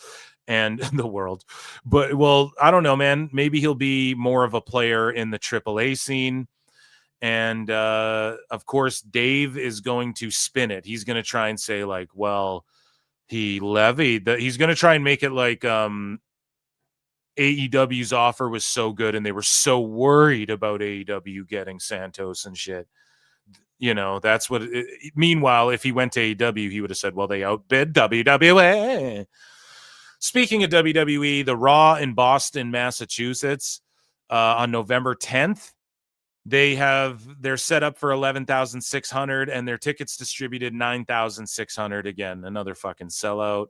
and the world. But, well, I don't know, man. Maybe he'll be more of a player in the AAA scene. And, of course, Dave is going to spin it. He's going to try and say, like, well, he levied that. He's going to try and make it like AEW's offer was so good and they were so worried about AEW getting Santos and shit. That's what meanwhile, if he went to AEW, he would have said, well, they outbid WWE. Speaking of WWE, the Raw in Boston, Massachusetts, on November 10th, They're set up for 11,600 and their tickets distributed 9,600. Again, another fucking sellout.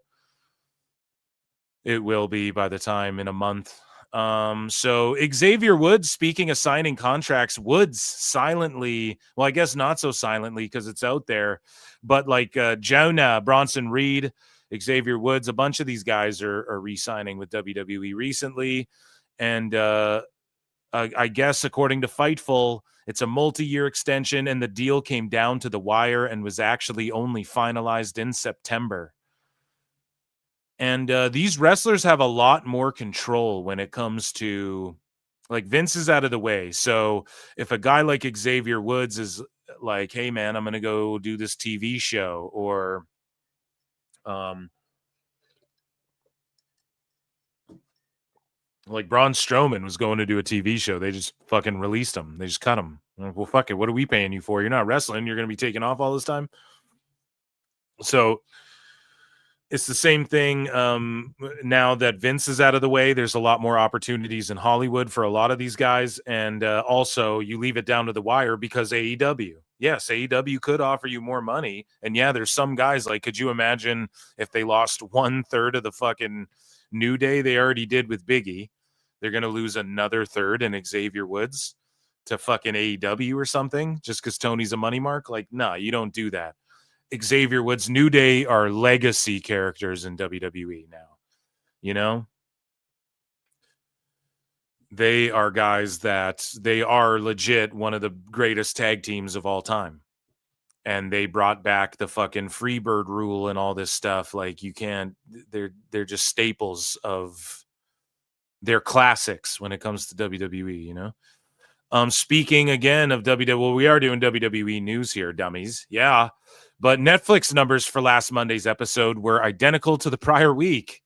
It will be by the time in a month. So Xavier Woods, speaking of signing contracts, Woods silently, well, I guess not so silently because it's out there, but like Jonah, Bronson Reed, Xavier Woods, a bunch of these guys are re-signing with WWE recently. And I guess according to Fightful, it's a multi-year extension and the deal came down to the wire and was actually only finalized in September. And these wrestlers have a lot more control when it comes to, like, Vince is out of the way. So if a guy like Xavier Woods is like, hey, man, I'm going to go do this TV show, or like Braun Strowman was going to do a TV show, they just fucking released him. They just cut him. Like, well, fuck it. What are we paying you for? You're not wrestling. You're going to be taking off all this time. So it's the same thing now that Vince is out of the way. There's a lot more opportunities in Hollywood for a lot of these guys. And also you leave it down to the wire because AEW. Yes, AEW could offer you more money. And yeah, there's some guys, like, could you imagine if they lost 1/3 of the fucking New Day they already did with Biggie? They're going to lose another third in Xavier Woods to fucking AEW or something just because Tony's a money mark? Like, nah, you don't do that. Xavier Woods, New Day are legacy characters in WWE now. You know? They are guys that they are legit one of the greatest tag teams of all time. And they brought back the fucking Freebird rule and all this stuff. Like, you can't, they're just staples of, they're classics when it comes to WWE, you know? Speaking again of WWE, well, we are doing WWE news here, dummies. Yeah. But Netflix numbers for last Monday's episode were identical to the prior week.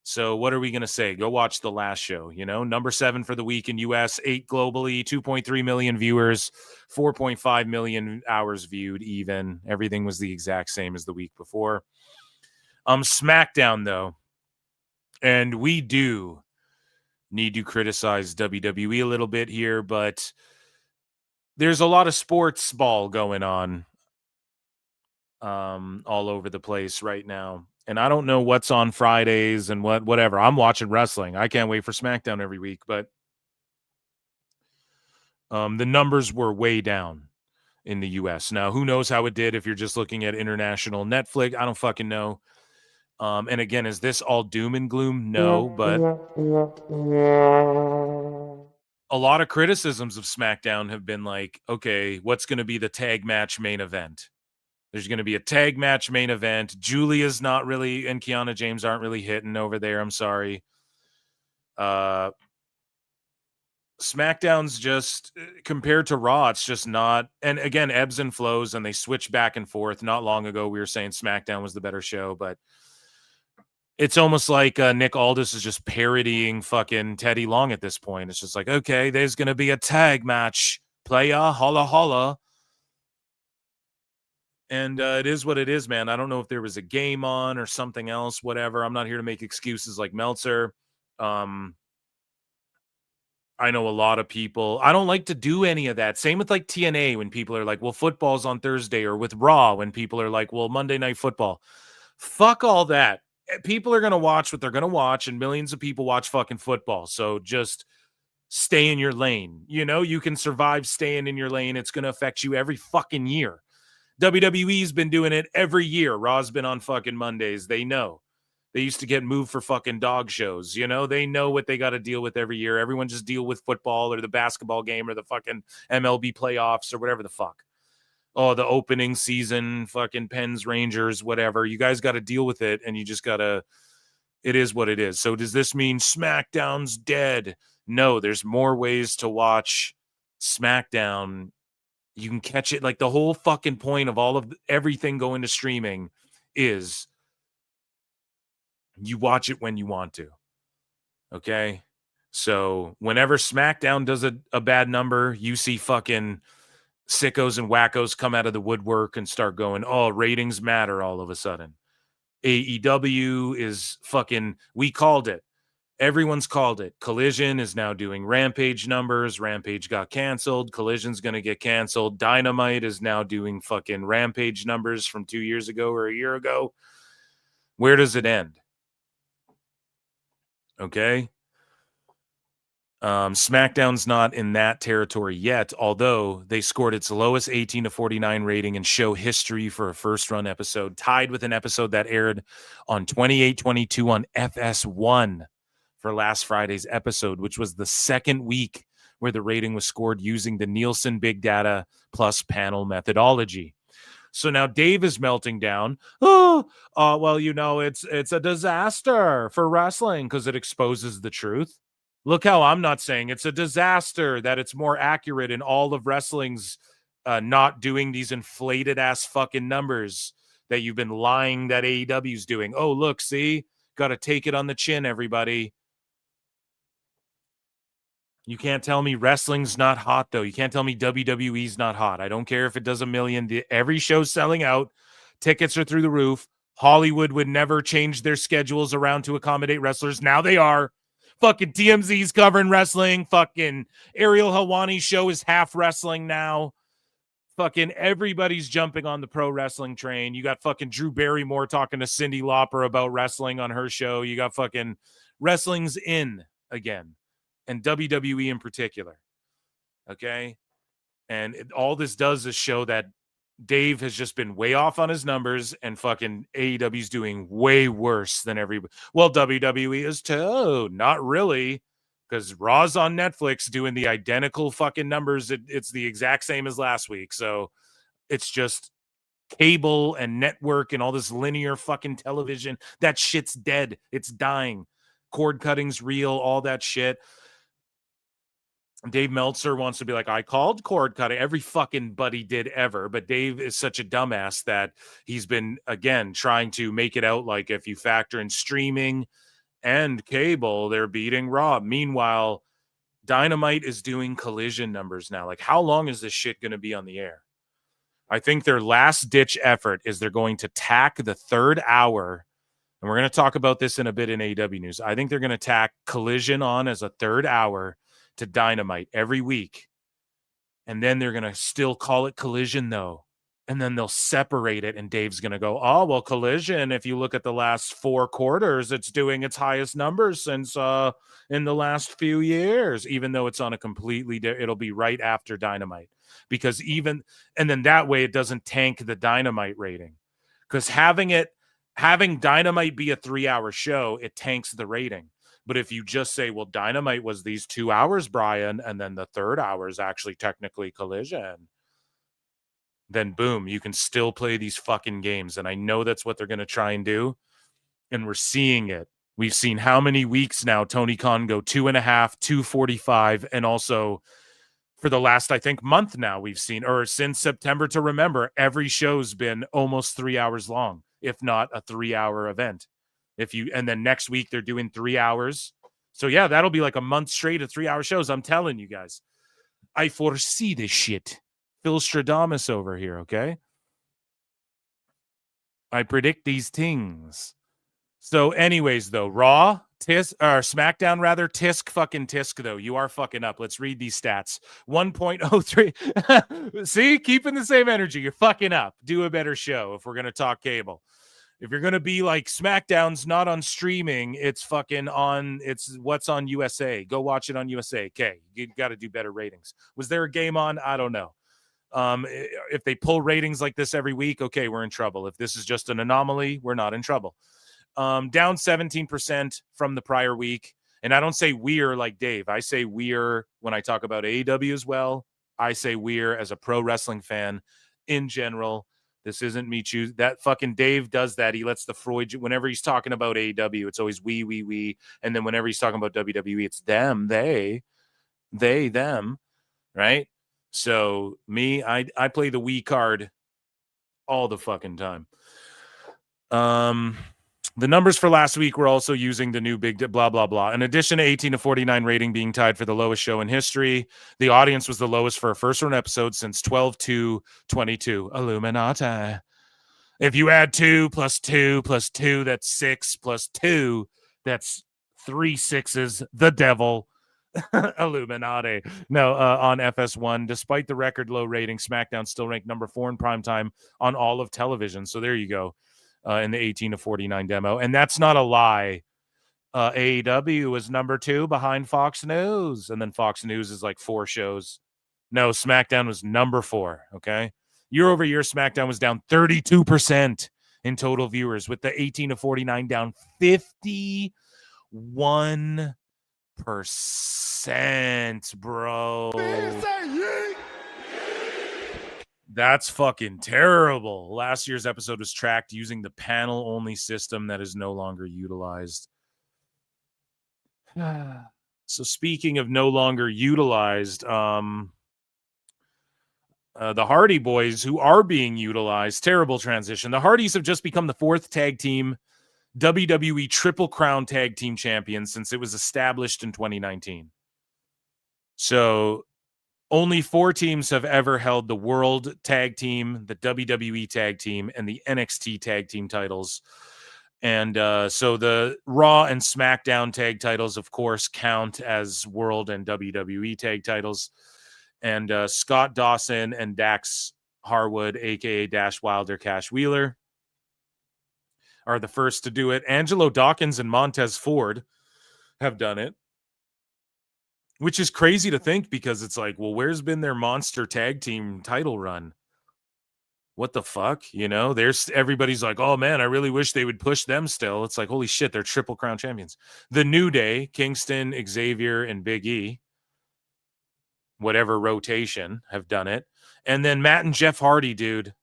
So what are we going to say? Go watch the last show, you know? Number 7 for the week in US, 8 globally, 2.3 million viewers, 4.5 million hours viewed even. Everything was the exact same as the week before. SmackDown, though, and we do need to criticize WWE a little bit here, but there's a lot of sports ball going on all over the place right now. And I don't know what's on Fridays and whatever. I'm watching wrestling. I can't wait for SmackDown every week, but the numbers were way down in the US. Now, who knows how it did if you're just looking at international Netflix? I don't fucking know. And again, is this all doom and gloom? No, but a lot of criticisms of SmackDown have been like, okay, what's going to be the tag match main event? There's going to be a tag match main event. Julia's not really, and Kiana James aren't really hitting over there. I'm sorry. SmackDown's just, compared to Raw, it's just not. And again, ebbs and flows, and they switch back and forth. Not long ago, we were saying SmackDown was the better show, but it's almost like Nick Aldis is just parodying fucking Teddy Long at this point. It's just like, okay, there's going to be a tag match. Playa, holla, holla. And it is what it is, man. I don't know if there was a game on or something else, whatever. I'm not here to make excuses like Meltzer. I know a lot of people, I don't like to do any of that. Same with like TNA when people are like, well, football's on Thursday, or with Raw when people are like, well, Monday Night Football. Fuck all that. People are going to watch what they're going to watch, and millions of people watch fucking football. So just stay in your lane. You know, you can survive staying in your lane. It's going to affect you every fucking year. WWE's been doing it every year. Raw's been on fucking Mondays. They know. They used to get moved for fucking dog shows. You know, they know what they got to deal with every year. Everyone just deal with football or the basketball game or the fucking MLB playoffs or whatever the fuck. Oh, the opening season, fucking Pens, Rangers, whatever. You guys got to deal with it, and you just got to, it is what it is. So does this mean SmackDown's dead? No, there's more ways to watch SmackDown. You can catch it. Like, the whole fucking point of all of everything going to streaming is you watch it when you want to. Okay? So whenever SmackDown does a bad number, you see fucking sickos and wackos come out of the woodwork and start going, oh, ratings matter all of a sudden. AEW is fucking, we called it. Everyone's called it. Collision is now doing Rampage numbers. Rampage got canceled. Collision's going to get canceled. Dynamite is now doing fucking Rampage numbers from 2 years ago or a year ago. Where does it end? Okay. SmackDown's not in that territory yet, although they scored its lowest 18-49 rating in show history for a first run episode, tied with an episode that aired on 28/22 on FS1 for last Friday's episode, which was the second week where the rating was scored using the Nielsen Big Data plus panel methodology. So now Dave is melting down. Well, you know, it's a disaster for wrestling because it exposes the truth. Look how I'm not saying it's a disaster, that it's more accurate in all of wrestling's not doing these inflated ass fucking numbers that you've been lying that AEW's doing. Oh, look, see? Got to take it on the chin, everybody. You can't tell me wrestling's not hot, though. You can't tell me WWE's not hot. I don't care if it does 1 million. Every show's selling out. Tickets are through the roof. Hollywood would never change their schedules around to accommodate wrestlers. Now they are. Fucking TMZ's covering wrestling. Fucking Ariel Helwani's show is half wrestling now. Fucking everybody's jumping on the pro wrestling train. You got fucking Drew Barrymore talking to Cyndi Lauper about wrestling on her show. You got fucking wrestling's in again. And WWE in particular. Okay? And all this does is show that Dave has just been way off on his numbers, and fucking AEW's doing way worse than everybody. Well, WWE is too. Not really, because Raw's on Netflix doing the identical fucking numbers. It's the exact same as last week. So it's just cable and network and all this linear fucking television. That shit's dead. It's dying. Cord cutting's real, all that shit. Dave Meltzer wants to be like, I called cord cutting. Every fucking buddy did ever. But Dave is such a dumbass that he's been, again, trying to make it out like if you factor in streaming and cable, they're beating Raw. Meanwhile, Dynamite is doing Collision numbers now. Like, how long is this shit going to be on the air? I think their last ditch effort is they're going to tack the third hour. And we're going to talk about this in a bit in AEW news. I think they're going to tack Collision on as a third hour to Dynamite every week. And then they're going to still call it Collision, though. And then they'll separate it, and Dave's going to go, oh, well, Collision, if you look at the last 4 quarters, it's doing its highest numbers since in the last few years, even though it's on a completely it'll be right after Dynamite. Because and then that way it doesn't tank the Dynamite rating. Because having Dynamite be a 3-hour show, it tanks the rating. But if you just say, well, Dynamite was these 2 hours, Brian, and then the third hour is actually technically Collision, then boom, you can still play these fucking games. And I know that's what they're going to try and do. And we're seeing it. We've seen how many weeks now Tony Khan go 2.5, 2:45, and also for the last, I think, month now we've seen, or since September to remember, every show's been almost 3 hours long, if not a 3-hour event. And then next week they're doing 3 hours. So yeah, that'll be like a month straight of 3-hour shows. I'm telling you guys, I foresee this shit. Phil Stradamus over here. Okay. I predict these things. So anyways, though, Raw, SmackDown rather, tisk though. You are fucking up. Let's read these stats. 1.03. See, keeping the same energy. You're fucking up. Do a better show if we're going to talk cable. If you're going to be like SmackDown's not on streaming, it's fucking on, it's what's on USA. Go watch it on USA. Okay, you got to do better ratings. Was there a game on? I don't know. If they pull ratings like this every week, okay, we're in trouble. If this is just an anomaly, we're not in trouble. Down 17% from the prior week. And I don't say we're like Dave. I say we're when I talk about AEW as well. I say we're as a pro wrestling fan in general. This isn't me choose that fucking Dave does that. He lets the Freud, whenever he's talking about AEW, it's always we. And then whenever he's talking about WWE, it's them, they, them, right? So me, I play the we card all the fucking time. The numbers for last week were also using the new big blah, blah, blah. In addition to 18-49 rating being tied for the lowest show in history, the audience was the lowest for a first-run episode since 12/2/22. Illuminati. If you add 2 plus 2 plus 2, that's 6 plus 2, that's 3 6s, the devil, Illuminati. No, on FS1. Despite the record low rating, SmackDown still ranked number 4 in primetime on all of television. So there you go, in the 18 to 49 demo. And that's not a lie. AEW was number 2 behind Fox News. And then Fox News is like 4 shows. No, SmackDown was number 4, okay? Year over year, SmackDown was down 32% in total viewers, with the 18 to 49 down 51%, bro. That's fucking terrible. Last year's episode was tracked using the panel-only system that is no longer utilized. So speaking of no longer utilized, the Hardy Boys, who are being utilized, terrible transition. The Hardys have just become the 4th tag team WWE Triple Crown Tag Team Champions since it was established in 2019. So only 4 teams have ever held the World Tag Team, the WWE Tag Team, and the NXT Tag Team titles. And so the Raw and SmackDown tag titles, of course, count as World and WWE tag titles. And Scott Dawson and Dax Harwood, a.k.a. Dash Wilder, Cash Wheeler, are the first to do it. Angelo Dawkins and Montez Ford have done it, which is crazy to think because it's like, well, where's been their monster tag team title run? What the fuck? You know, there's everybody's like, oh man, I really wish they would push them still. It's like, holy shit, they're Triple Crown champions. The New Day, Kingston, Xavier, and Big E, whatever rotation, have done it. And then Matt and Jeff Hardy, dude.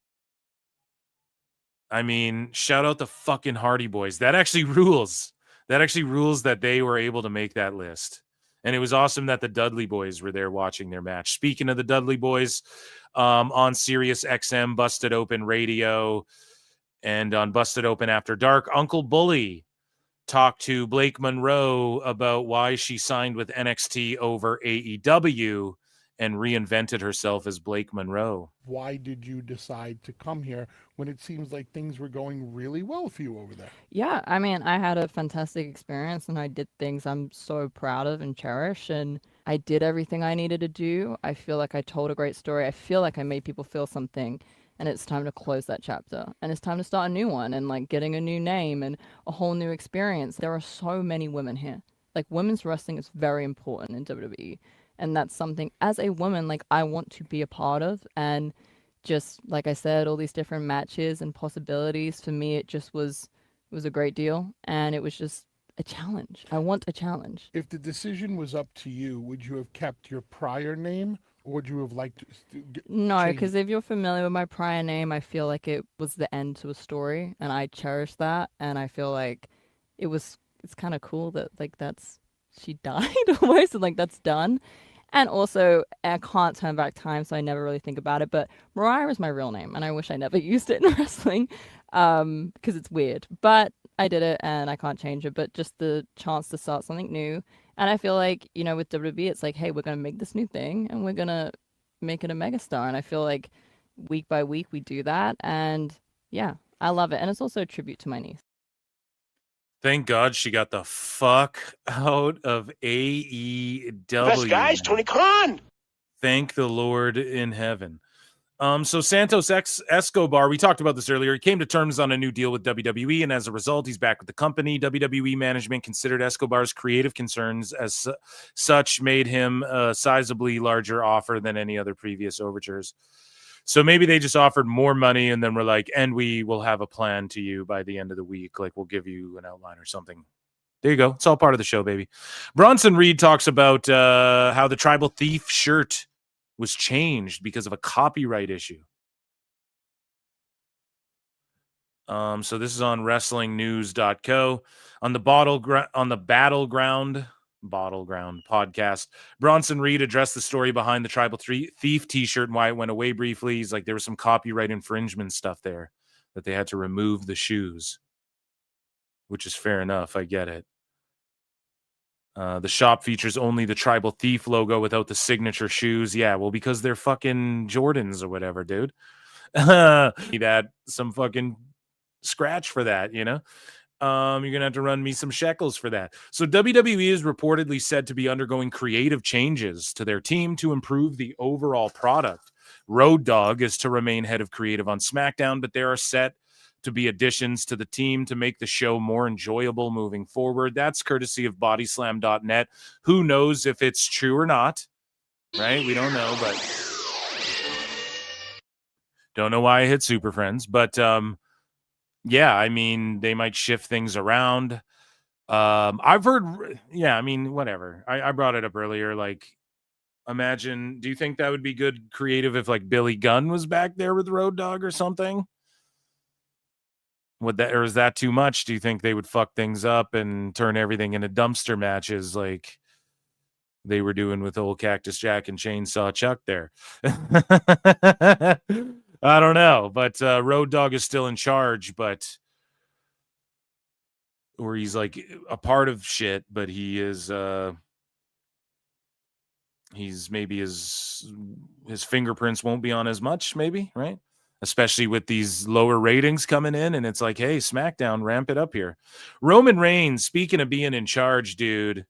I mean, shout out the fucking Hardy Boys. That actually rules. That actually rules that they were able to make that list. And it was awesome that the Dudley Boys were there watching their match. Speaking of the Dudley Boys, on Sirius XM, Busted Open Radio, and on Busted Open After Dark, Uncle Bully talked to Blake Monroe about why she signed with NXT over AEW and reinvented herself as Blake Monroe. Why did you decide to come here when it seems like things were going really well for you over there? Yeah, I mean, I had a fantastic experience and I did things I'm so proud of and cherish, and I did everything I needed to do. I feel like I told a great story. I feel like I made people feel something, and it's time to close that chapter. And it's time to start a new one and like getting a new name and a whole new experience. There are so many women here. Like, women's wrestling is very important in WWE. And that's something, as a woman, like, I want to be a part of. And just, like I said, all these different matches and possibilities, for me, it was a great deal. And it was just a challenge. I want a challenge. If the decision was up to you, would you have kept your prior name, or would you have liked to No, change because if you're familiar with my prior name, I feel like it was the end to a story. And I cherish that. And I feel like it's kind of cool that, like, she died almost, and like that's done. And also, I can't turn back time, so I never really think about it. But Mariah is my real name, and I wish I never used it in wrestling because it's weird. But I did it, and I can't change it. But just the chance to start something new. And I feel like, you know, with WWE, it's like, hey, we're going to make this new thing, and we're going to make it a megastar. And I feel like week by week we do that. And yeah, I love it. And it's also a tribute to my niece. Thank God she got the fuck out of AEW. Best guys, Tony Khan. Thank the Lord in heaven. So Santos Escobar, we talked about this earlier. He came to terms on a new deal with WWE, and as a result, he's back with the company. WWE management considered Escobar's creative concerns as such made him a sizably larger offer than any other previous overtures. So maybe they just offered more money and then we're like, and we will have a plan to you by the end of the week. Like, we'll give you an outline or something. There you go. It's all part of the show, baby. Bronson Reed talks about how the Tribal Thief shirt was changed because of a copyright issue. So this is on WrestlingNews.co. On the Battleground podcast, Bronson Reed addressed the story behind the Tribal Thief t-shirt and why it went away briefly. He's like, there was some copyright infringement stuff there that they had to remove the shoes, which is fair enough. I get it. The shop features only the Tribal Thief logo without the signature shoes. Yeah, well, because they're fucking Jordans or whatever, dude. Need add some fucking scratch for that, you know? You're gonna have to run me some shekels for that. So WWE is reportedly said to be undergoing creative changes to their team to improve the overall product. Road Dogg is to remain head of creative on SmackDown, but there are set to be additions to the team to make the show more enjoyable moving forward. That's courtesy of bodyslam.net. Who knows if it's true or not, right? We don't know, but don't know why I hit Super Friends, but yeah, I mean, they might shift things around. I've heard, yeah, I mean, whatever. I brought it up earlier. Like, imagine, do you think that would be good creative if like Billy Gunn was back there with Road Dogg or something? Would that, or is that too much? Do you think they would fuck things up and turn everything into dumpster matches like they were doing with old Cactus Jack and Chainsaw Chuck there? I don't know, but Road Dogg is still in charge, but or he's like a part of shit, but he is he's maybe his fingerprints won't be on as much, maybe, right? Especially with these lower ratings coming in, and it's like, hey, SmackDown, ramp it up here. Roman Reigns, speaking of being in charge, dude,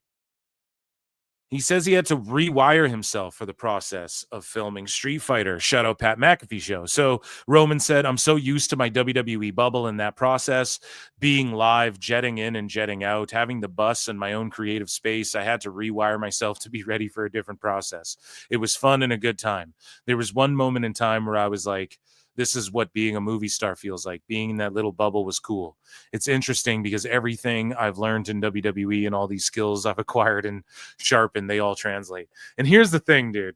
he says he had to rewire himself for the process of filming Street Fighter. Shout out Pat McAfee show. So Roman said, I'm so used to my WWE bubble in that process, being live, jetting in and jetting out, having the bus and my own creative space. I had to rewire myself to be ready for a different process. It was fun and a good time. There was one moment in time where I was like, this is what being a movie star feels like. Being in that little bubble was cool. It's interesting because everything I've learned in WWE and all these skills I've acquired and sharpened, they all translate. And here's the thing, dude.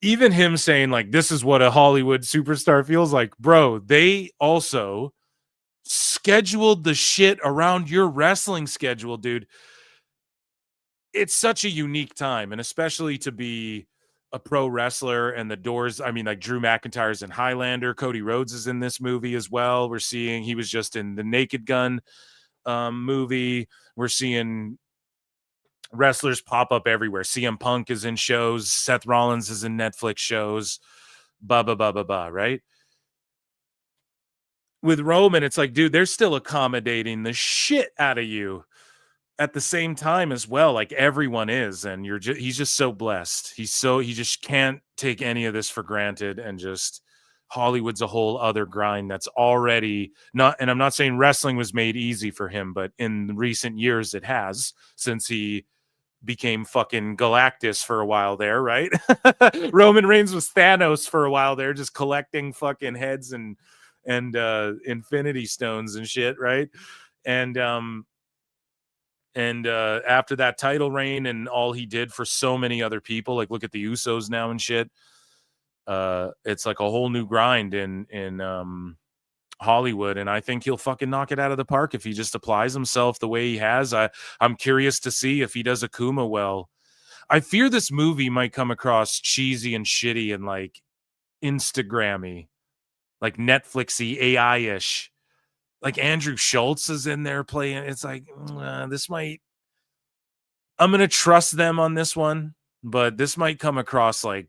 Even him saying like, this is what a Hollywood superstar feels like, bro, they also scheduled the shit around your wrestling schedule, dude. It's such a unique time, and especially to be a pro wrestler and the doors. I mean, like Drew McIntyre's in Highlander. Cody Rhodes is in this movie as well. We're seeing, he was just in the Naked Gun movie. We're seeing wrestlers pop up everywhere. CM Punk is in shows. Seth Rollins is in Netflix shows. Right? With Roman, it's like, dude, they're still accommodating the shit out of you at the same time as well, like everyone is, and he's just so blessed. He just can't take any of this for granted, and just Hollywood's a whole other grind that's already not, and I'm not saying wrestling was made easy for him, but in recent years it has, since he became fucking Galactus for a while there, right? Roman Reigns was Thanos for a while there, just collecting fucking heads and Infinity Stones and shit, right? And after that title reign and all he did for so many other people, like look at the Usos now and shit. It's like a whole new grind in Hollywood, and I think he'll fucking knock it out of the park if he just applies himself the way he has. I'm curious to see if he does Akuma well. I fear this movie might come across cheesy and shitty and like Instagrammy, like Netflixy, AI-ish. Like Andrew Schultz is in there playing. It's like, this might, I'm going to trust them on this one, but this might come across like,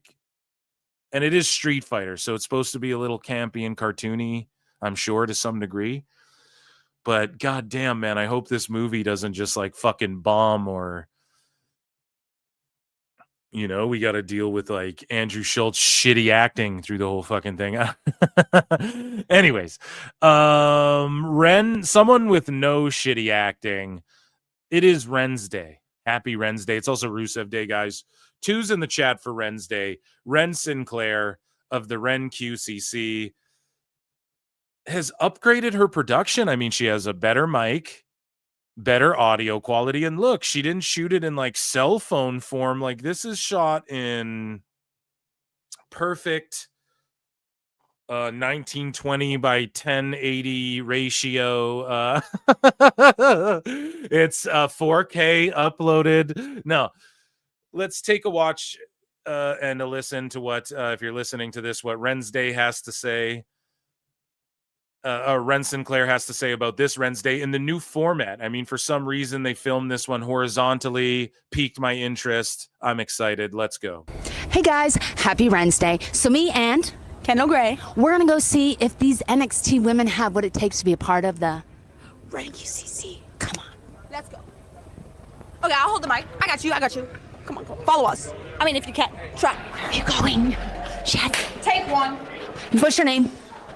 and it is Street Fighter, so it's supposed to be a little campy and cartoony, I'm sure, to some degree. But goddamn, man, I hope this movie doesn't just like fucking bomb, or, you know, we got to deal with like Andrew Schultz shitty acting through the whole fucking thing. Anyways, someone with no shitty acting. It is Ren's Day. Happy Ren's Day. It's also Rusev Day, guys. 2's in the chat for Ren's Day. Ren Sinclair of the Ren QCC has upgraded her production. I mean, she has a better mic, better audio quality, and look, she didn't shoot it in like cell phone form. Like, this is shot in perfect 1920 by 1080 ratio. It's 4K uploaded. No, let's take a watch and a listen to what, if you're listening to this, what Ren's Day has to say. Ren Sinclair has to say about this Ren's Day in the new format. I mean, for some reason, they filmed this one horizontally, piqued my interest. I'm excited. Let's go. Hey guys, happy Ren's Day. So me and Kendall Gray, we're gonna go see if these NXT women have what it takes to be a part of the Ren QCC. Come on. Let's go. Okay, I'll hold the mic. I got you. Come on, follow us. I mean, if you can. Try. Where are you going? Chad. Take one. What's your name?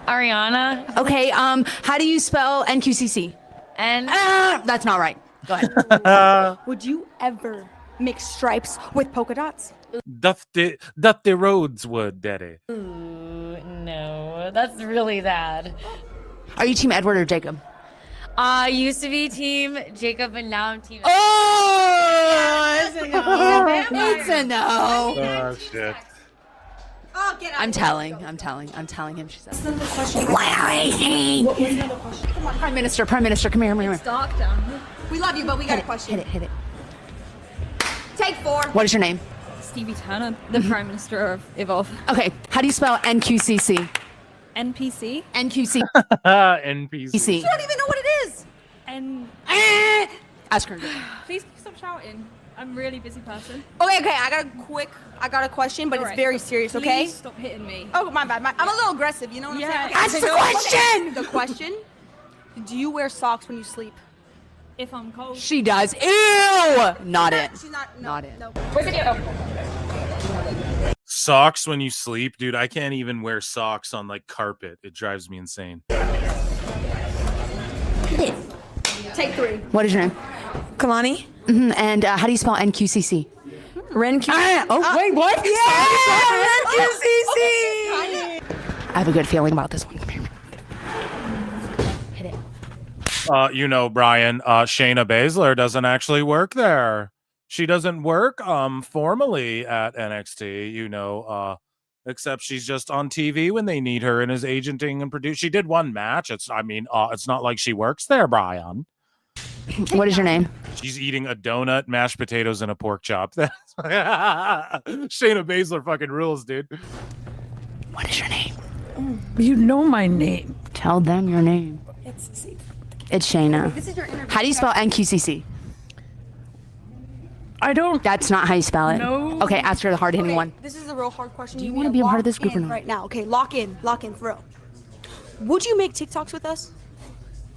Ariana. Okay, how do you spell NQCC? That's not right. Go ahead. Would you ever mix stripes with polka dots? Dusty roads would, daddy. Ooh, no, that's really bad. Are you Team Edward or Jacob? I used to be Team Jacob, and now I'm Team. Oh, it's a no. It's a no. Oh shit. Oh, get out. I'm telling him. She said. Why? What was another question? Come on, Prime Minister, come here. It's dark down here. We love you, but we got a question. Hit it. Take 4. What is your name? Stevie Tanner, the Prime Minister of Evolve. Okay, how do you spell NQCC? NPC? NQC. NPC. You don't even know what it is. Ask her. Please stop shouting. I'm a really busy person. Okay, I got a question, but it's very serious, okay? Please stop hitting me. Oh, my bad. I'm a little aggressive, you know what I'm saying? Ask the question! The question, do you wear socks when you sleep? If I'm cold. She does. Ew! Not it. She's not. Not it. No. Where's the video? Socks when you sleep, dude. I can't even wear socks on like carpet. It drives me insane. Take 3. What is your name? Kalani. And how do you spell NQCC? Ren Q. Wait, what? Yeah! Ren QCC! I have a good feeling about this one. Come here. Hit it. Brian, Shayna Baszler doesn't actually work there. She doesn't work formally at NXT, except she's just on TV when they need her and is agenting and producing. She did one match. It's not like she works there, Brian. What is your name? She's eating a donut, mashed potatoes, and a pork chop. Shayna Baszler fucking rules, dude. What is your name? You know my name. Tell them your name. It's Shayna. This is your interview. How do you spell NQCC? I don't. That's not how you spell it. No. Okay, ask her the hard-hitting one. This is a real hard question. Do you want to be a part of this group or not? Right now, okay, lock in for real. Would you make TikToks with us?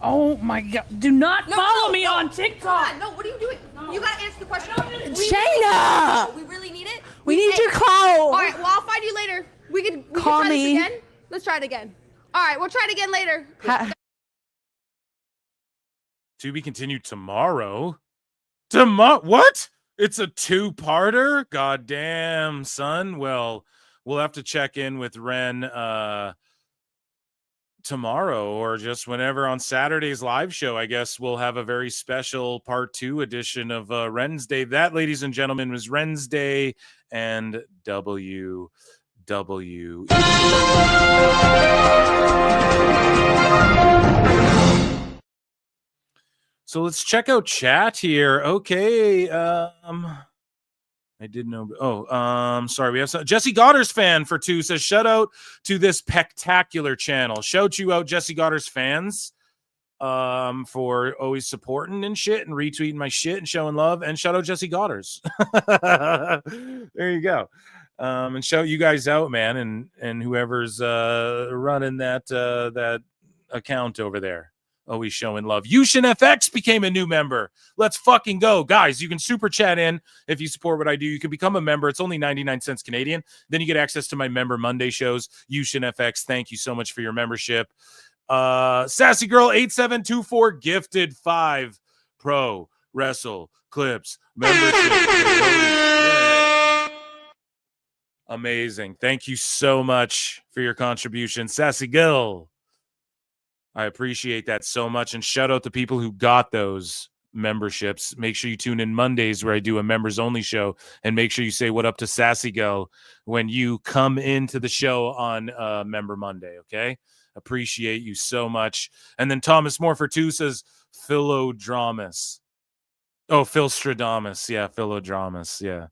Oh my God! Do not follow me on TikTok. No, what are you doing? You gotta answer the question. Shayna! We really need it. We need your clout. All right, well, I'll find you later. We can Call try me. this again. Let's try it again. All right, we'll try it again later. To be continued tomorrow. What? It's a 2-parter? God damn, son. Well, we'll have to check in with Ren tomorrow or just whenever on Saturday's live show. I guess we'll have a very special part 2 edition of Ren's Day. That, ladies and gentlemen, was Ren's Day and WWE. So let's check out chat here. Okay. I did know. Sorry. We have some Jesse Goddard's fan for 2 says, shout out to this spectacular channel. Shout you out, Jesse Goddard's fans, for always supporting and shit and retweeting my shit and showing love. And shout out Jesse Goddard's. There you go. And shout you guys out, man, and whoever's running that account over there. Always showing love. Yushin FX became a new member. Let's fucking go. Guys, you can super chat in if you support what I do. You can become a member. It's only 99 cents Canadian. Then you get access to my Member Monday shows. Yushin FX, thank you so much for your membership. Sassy Girl 8724 gifted 5 Pro Wrestle Clips membership. Amazing. Thank you so much for your contribution, Sassy Girl. I appreciate that so much. And shout out to people who got those memberships. Make sure you tune in Mondays where I do a members only show, and make sure you say what up to Sassy Girl when you come into the show on Member Monday. Okay. Appreciate you so much. And then Thomas Morford 2 says Philodramus. Oh, Philstradamus. Yeah. Philodramus. Yeah.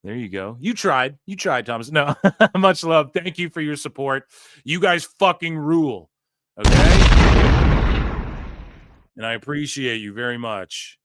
There you go. You tried, Thomas. No, much love. Thank you for your support. You guys fucking rule. Okay. And I appreciate you very much.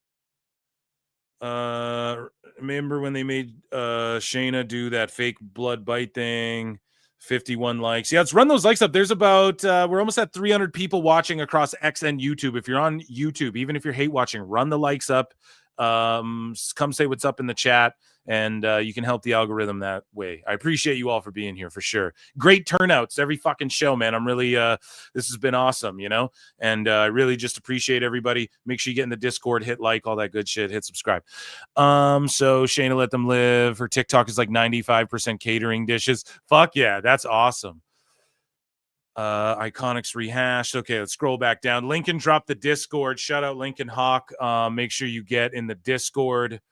Remember when they made Shayna do that fake blood bite thing? 51 likes. Yeah, let's run those likes up. There's about we're almost at 300 people watching across X and YouTube. If you're on YouTube, even if you're hate watching, run the likes up. Come say what's up in the chat, and you can help the algorithm that way. I appreciate you all for being here for sure. Great turnouts every fucking show, man. I'm really this has been awesome, you know, and I really just appreciate everybody. Make sure you get in the Discord, hit like, all that good shit, hit subscribe. So Shayna Let Them Live, her TikTok is like 95% catering dishes. Fuck yeah, that's awesome. Iconics rehashed. Okay, let's scroll back down. Lincoln dropped the Discord. Shout out Lincoln Hawk. Make sure you get in the Discord.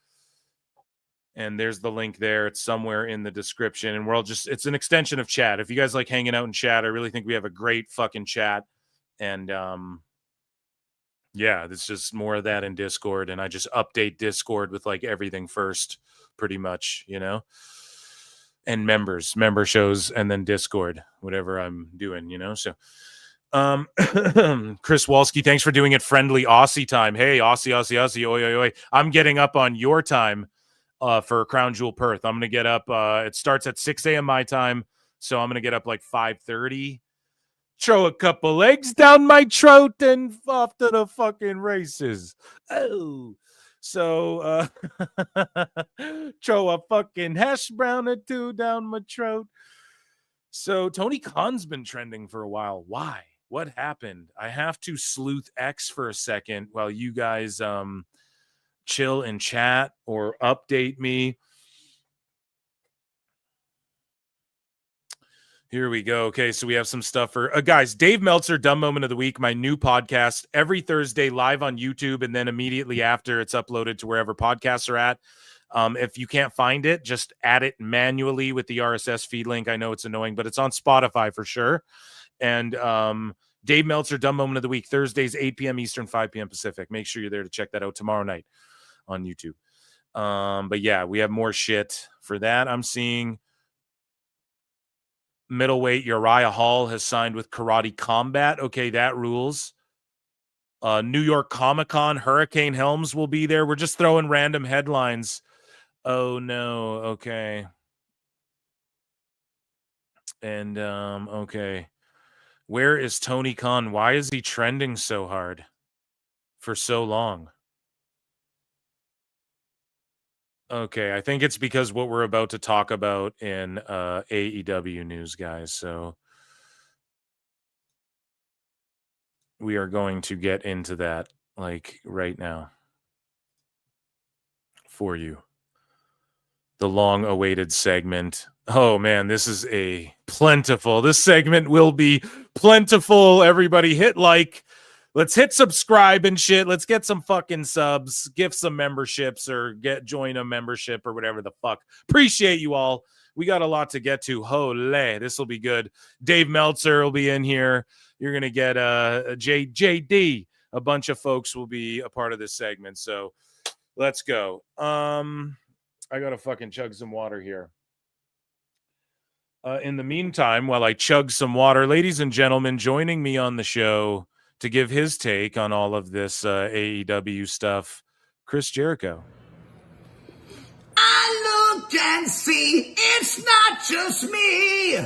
And there's the link there. It's somewhere in the description. And it's an extension of chat. If you guys like hanging out in chat, I really think we have a great fucking chat. And yeah, it's just more of that in Discord. And I just update Discord with like everything first, pretty much, you know? And member shows, and then Discord, whatever I'm doing, you know? So, Chris Walski, thanks for doing it friendly Aussie time. Hey, Aussie, oi, oi, oi. I'm getting up on your time for Crown Jewel Perth. I'm going to get up. It starts at 6 a.m. my time, so I'm going to get up like 5:30. Throw a couple legs down my throat and off to the fucking races. Oh. So throw a fucking hash brown or two down my throat. So Tony Khan's been trending for a while. Why? What happened? I have to sleuth X for a second while you guys chill and chat or update me. Here we go. Okay, so we have some stuff for guys. Dave Meltzer, Dumb Moment of the Week, my new podcast, every Thursday live on YouTube, and then immediately after it's uploaded to wherever podcasts are at. If you can't find it, just add it manually with the RSS feed link. I know it's annoying, but it's on Spotify for sure. And Dave Meltzer, Dumb Moment of the Week, Thursdays, 8 p.m. Eastern, 5 p.m. Pacific. Make sure you're there to check that out tomorrow night on YouTube. But yeah, we have more shit for that. I'm seeing middleweight Uriah Hall has signed with Karate Combat. Okay, that rules. New York Comic-Con, Hurricane Helms will be there. We're just throwing random headlines. Oh, no. Okay. And, okay. Where is Tony Khan? Why is he trending so hard for so long? Okay, I think it's because what we're about to talk about in AEW news, guys. So we are going to get into that like right now for you. The long-awaited segment. Oh man, this is a plentiful. This segment will be plentiful. Everybody hit like. Let's hit subscribe and shit. Let's get some fucking subs, gift some memberships, or join a membership or whatever the fuck. Appreciate you all. We got a lot to get to. Holy, this will be good. Dave Meltzer will be in here. You're gonna get JD. A bunch of folks will be a part of this segment. So let's go. I gotta fucking chug some water here. In the meantime, while I chug some water, ladies and gentlemen, joining me on the show to give his take on all of this AEW stuff, Chris Jericho. I look and see it's not just me.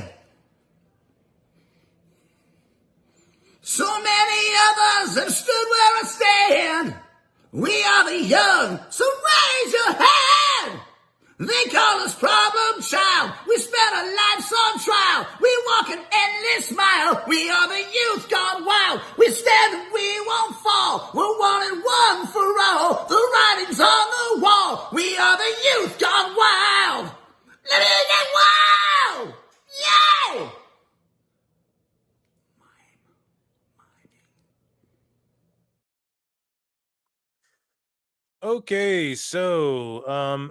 So many others have stood where I stand. We are the young, so raise your hand. They call us problem child. We spent our lives on trial. We walk an endless mile. We are the youth gone wild. We stand and we won't fall. We're one and one for all. The writing's on the wall. We are the youth gone wild. Let me get wild. Yay! Okay, so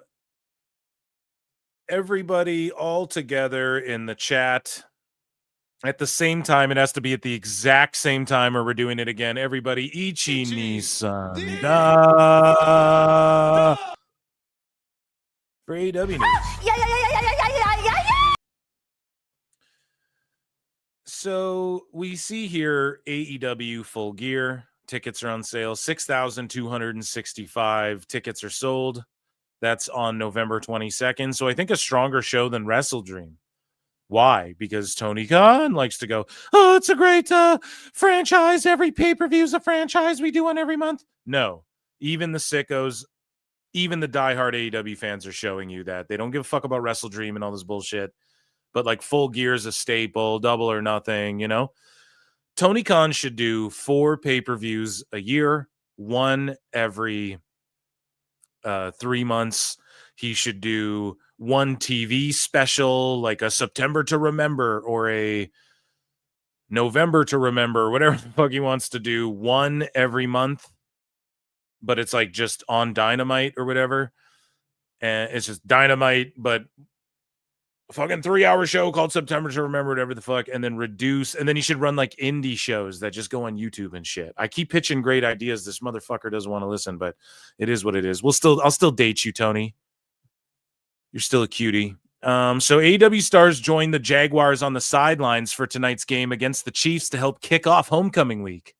everybody all together in the chat at the same time. It has to be at the exact same time, or we're doing it again. Everybody, Ichi Nissan for AEW news. Yeah. So we see here AEW Full Gear. Tickets are on sale. 6,265 tickets are sold. That's on November 22nd. So I think a stronger show than Wrestle Dream. Why? Because Tony Khan likes to go, oh, it's a great franchise. Every pay-per-view is a franchise. We do one every month. No, even the sickos, even the diehard AEW fans are showing you that they don't give a fuck about Wrestle Dream and all this bullshit. But like Full Gear's a staple, Double or Nothing, you know? Tony Khan should do 4 pay-per-views a year, one every 3 months. He should do one TV special, like a September to Remember or a November to Remember, whatever the fuck he wants to do, one every month. But it's like just on Dynamite or whatever. And it's just Dynamite, but a fucking 3-hour show called September to Remember, whatever the fuck, and then reduce. And then he should run like indie shows that just go on YouTube and shit. I keep pitching great ideas. This motherfucker doesn't want to listen, but it is what it is. I'll still date you, Tony. You're still a cutie. So AEW stars joined the Jaguars on the sidelines for tonight's game against the Chiefs to help kick off homecoming week.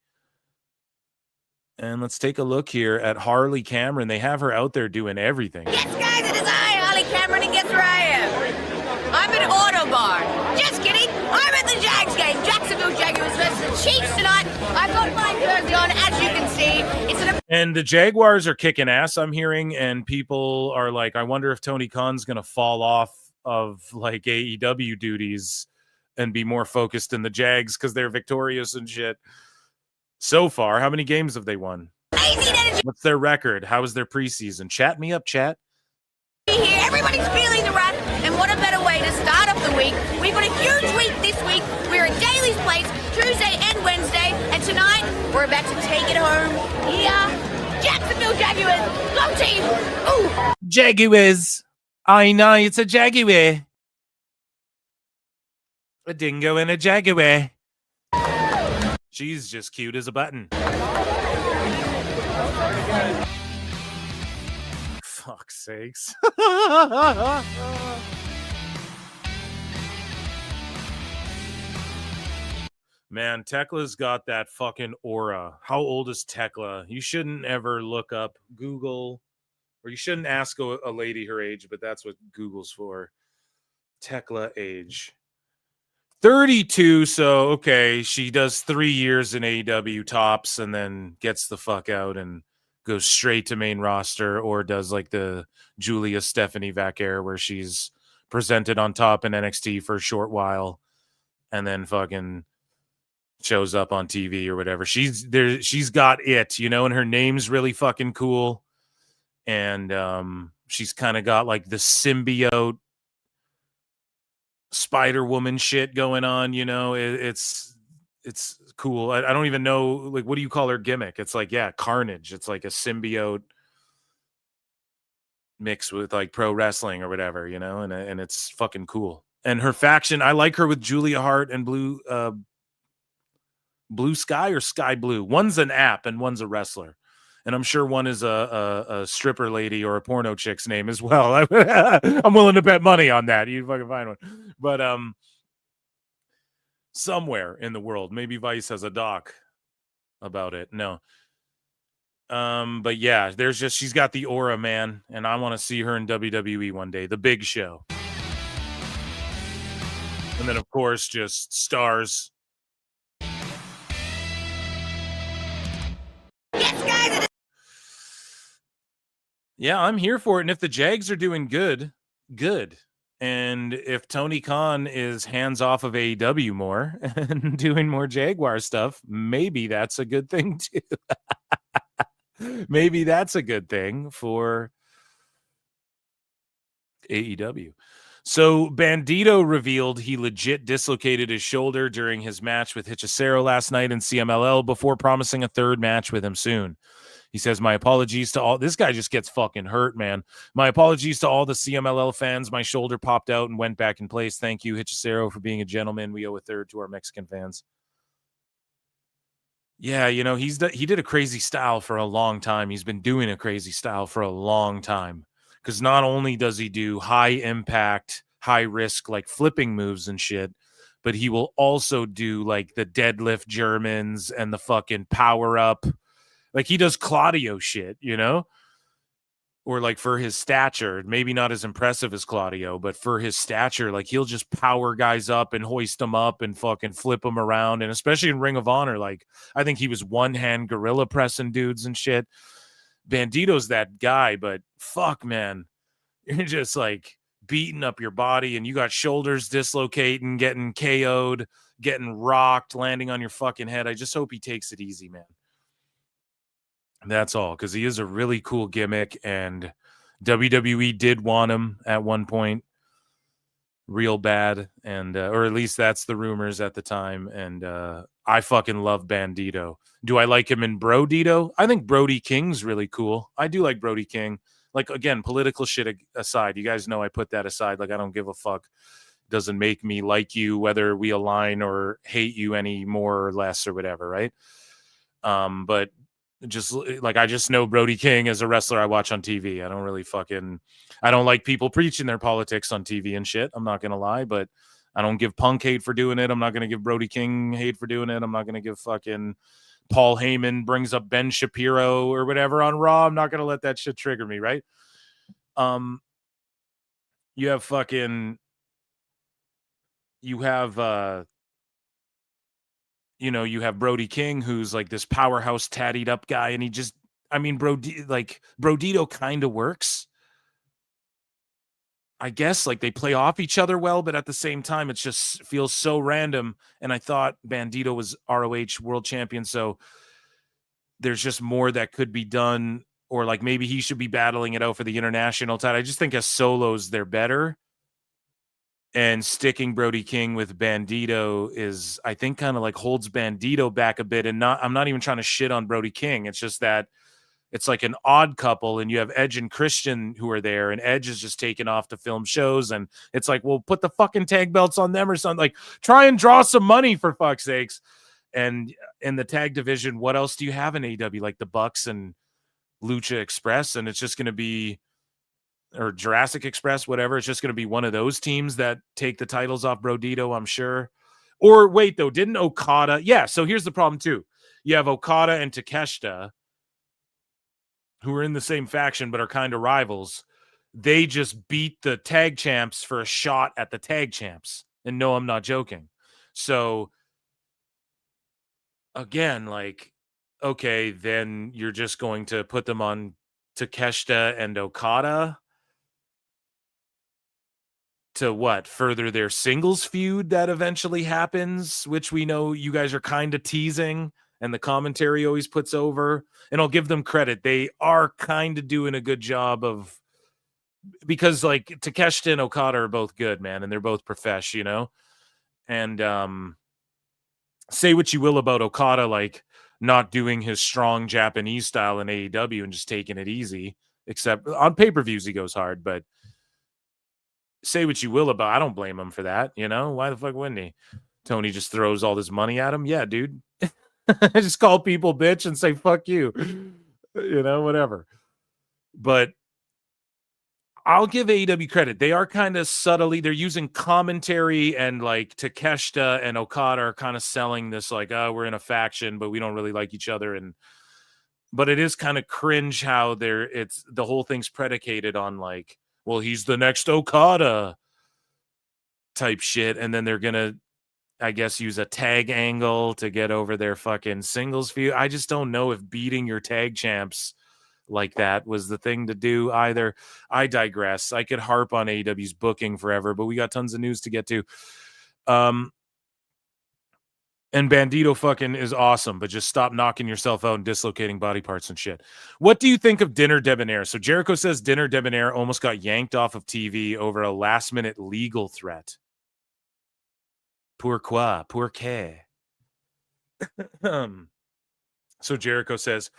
And let's take a look here at Harley Cameron. They have her out there doing everything. Yes, guys, it is I, Harley Cameron, and guess where I am? I'm at Autobar. Just kidding. I'm at the Jags game. Jacksonville Jaguars versus the Chiefs tonight. I've got my jersey on, as you can see. And the Jaguars are kicking ass, I'm hearing, and people are like, I wonder if Tony Khan's going to fall off of like AEW duties and be more focused in the Jags because they're victorious and shit. So far, how many games have they won? What's their record? How is their preseason? Chat me up, chat. Here, everybody's feeling the run, and what a better way to start off the week. We've got a huge week this week. We're at Daly's Place Tuesday and Wednesday, and tonight we're about to take it home here. Jacksonville Jaguars, go team! Ooh! Jaguars. I know, it's a Jaguar. A dingo and a Jaguar. She's just cute as a button. Fuck's sakes. Man, Tekla's got that fucking aura. How old is Tekla? You shouldn't ever look up Google, or you shouldn't ask a lady her age, but that's what Google's for. Tekla age. 32, so okay, she does 3 years in AEW tops and then gets the fuck out and goes straight to main roster, or does like the Julia Stephanie Vaquer where she's presented on top in NXT for a short while and then fucking shows up on TV or whatever. She's got it, you know, and her name's really fucking cool. And she's kind of got like the symbiote Spider-Woman shit going on, you know. It's cool. I don't even know, like, what do you call her gimmick? It's like, yeah, Carnage. It's like a symbiote mixed with like pro wrestling or whatever, you know, and it's fucking cool. And her faction, I like her with Julia Hart and Blue Sky or Sky Blue. One's an app and one's a wrestler. And I'm sure one is a stripper lady or a porno chick's name as well. I'm willing to bet money on that. You fucking find one. But somewhere in the world, maybe Vice has a doc about it. No. But yeah, she's got the aura, man. And I want to see her in WWE one day. The Big Show. And then, of course, just stars. Yeah, I'm here for it. And if the Jags are doing good. And if Tony Khan is hands off of AEW more and doing more Jaguar stuff, maybe that's a good thing too. Maybe that's a good thing for AEW. So Bandito revealed he legit dislocated his shoulder during his match with Hechicero last night in CMLL before promising a third match with him soon. He says, my apologies to all. This guy just gets fucking hurt, man. My apologies to all the CMLL fans. My shoulder popped out and went back in place. Thank you, Hechicero, for being a gentleman. We owe a third to our Mexican fans. Yeah, you know, he did a crazy style for a long time. He's been doing a crazy style for a long time. Because not only does he do high impact, high risk, like flipping moves and shit, but he will also do like the deadlift Germans and the fucking power up. Like he does Claudio shit, you know? or like for his stature, maybe not as impressive as Claudio, but for his stature, like he'll just power guys up and hoist them up and fucking flip them around. And especially in Ring of Honor, like I think he was one-hand gorilla pressing dudes and shit. Bandito's that guy, but fuck, man, you're just like beating up your body and you got shoulders dislocating, getting KO'd, getting rocked, landing on your fucking head. I just hope he takes it easy, man. That's all, because he is a really cool gimmick, and WWE did want him at one point real bad, and or at least that's the rumors at the time, and I fucking love Bandito. Do I like him in Brodito? I think Brody King's really cool. I do like Brody King. Like, again, political shit aside, you guys know I put that aside. Like, I don't give a fuck. Doesn't make me like you, whether we align or hate you any more or less or whatever, right? But just like, I just know Brody King as a wrestler I watch on TV. I don't like people preaching their politics on TV and shit. I'm not going to lie, but I don't give Punk hate for doing it. I'm not going to give Brody King hate for doing it. I'm not going to give fucking Paul Heyman brings up Ben Shapiro or whatever on Raw. I'm not going to let that shit trigger me, right? You have you have Brody King, who's like this powerhouse tattied up guy. And Brodito kind of works. I guess like they play off each other well, but at the same time, it just feels so random. And I thought Bandito was ROH world champion. So there's just more that could be done, or like maybe he should be battling it out for the international title. I just think as solos, they're better. And sticking Brody King with Bandito is, I think, kind of like holds Bandito back a bit. And I'm not even trying to shit on Brody King. It's just that it's like an odd couple, and you have Edge and Christian who are there, and Edge is just taken off to film shows. And it's like, well, put the fucking tag belts on them or something. Like, try and draw some money for fuck's sakes. And in the tag division, what else do you have in AEW? Like the Bucks and Lucha Express, and it's just going to be, or Jurassic Express, whatever. It's just going to be one of those teams that take the titles off Brodito, I'm sure. Or wait, though, didn't Okada? Yeah, so here's the problem, too. You have Okada and Takeshita, who are in the same faction but are kind of rivals. They just beat the tag champs for a shot at the tag champs. And no, I'm not joking. So, again, like, okay, then you're just going to put them on Takeshita and Okada to what? Further their singles feud that eventually happens, which we know you guys are kind of teasing and the commentary always puts over. And I'll give them credit. They are kind of doing a good job of, because like Takeshita and Okada are both good, man, and they're both profesh, you know? And say what you will about Okada, like not doing his strong Japanese style in AEW and just taking it easy, except on pay-per-views he goes hard, but say what you will about, I don't blame him for that, you know? Why the fuck wouldn't he? Tony just throws all this money at him. Yeah, dude. Just call people bitch and say fuck you. You know, whatever. But I'll give AEW credit. They are kind of subtly, they're using commentary, and like Takeshita and Okada are kind of selling this like, oh, we're in a faction, but we don't really like each other. But it is kind of cringe how it's the whole thing's predicated on like, well, he's the next Okada type shit. And then they're going to, I guess, use a tag angle to get over their fucking singles feud. I just don't know if beating your tag champs like that was the thing to do either. I digress. I could harp on AEW's booking forever, but we got tons of news to get to. And Bandito fucking is awesome, but just stop knocking yourself out and dislocating body parts and shit. What do you think of Dinner Debonair? So Jericho says Dinner Debonair almost got yanked off of TV over a last-minute legal threat. Pourquoi? Pourquoi? So Jericho says,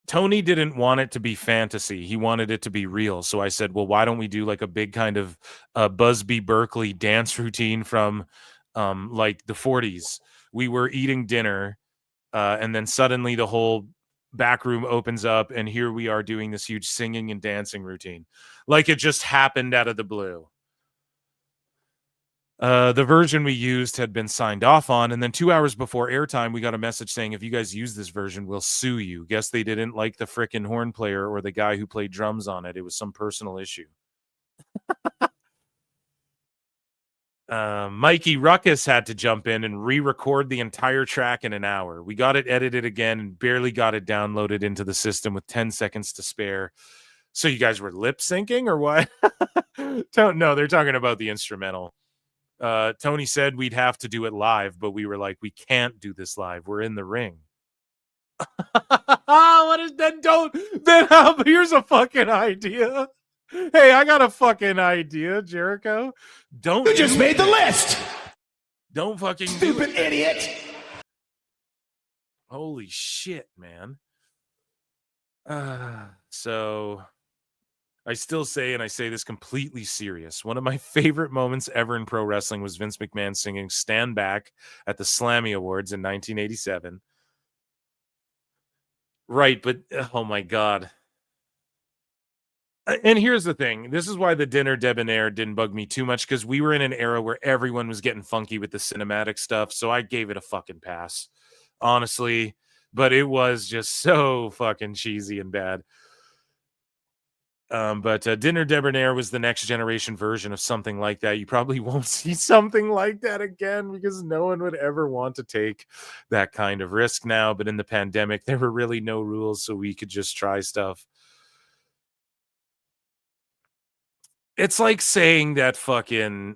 Tony didn't want it to be fantasy. He wanted it to be real. So I said, well, why don't we do like a big kind of Busby Berkeley dance routine from like the 40s? We were eating dinner, and then suddenly the whole back room opens up, and here we are doing this huge singing and dancing routine. Like it just happened out of the blue. The version we used had been signed off on, and then 2 hours before airtime, we got a message saying, if you guys use this version, we'll sue you. Guess they didn't like the frickin' horn player or the guy who played drums on it. It was some personal issue. Mikey Ruckus had to jump in and re-record the entire track in an hour. We got it edited again and barely got it downloaded into the system with 10 seconds to spare. So you guys were lip syncing or what? No, they're talking about the instrumental. Tony said we'd have to do it live, but we were like, we can't do this live. We're in the ring. What is that? Here's a fucking idea. Hey, I got a fucking idea, Jericho. You just made the list. Don't fucking stupid idiot. Holy shit, man. So I still say, and I say this completely serious, one of my favorite moments ever in pro wrestling was Vince McMahon singing Stand Back at the Slammy Awards in 1987. Right, but oh my God. And here's the thing. This is why the Dinner Debonair didn't bug me too much, because we were in an era where everyone was getting funky with the cinematic stuff, so I gave it a fucking pass, honestly. But it was just so fucking cheesy and bad. But Dinner Debonair was the next generation version of something like that. You probably won't see something like that again, because no one would ever want to take that kind of risk now. But in the pandemic, there were really no rules, so we could just try stuff. It's like saying that fucking...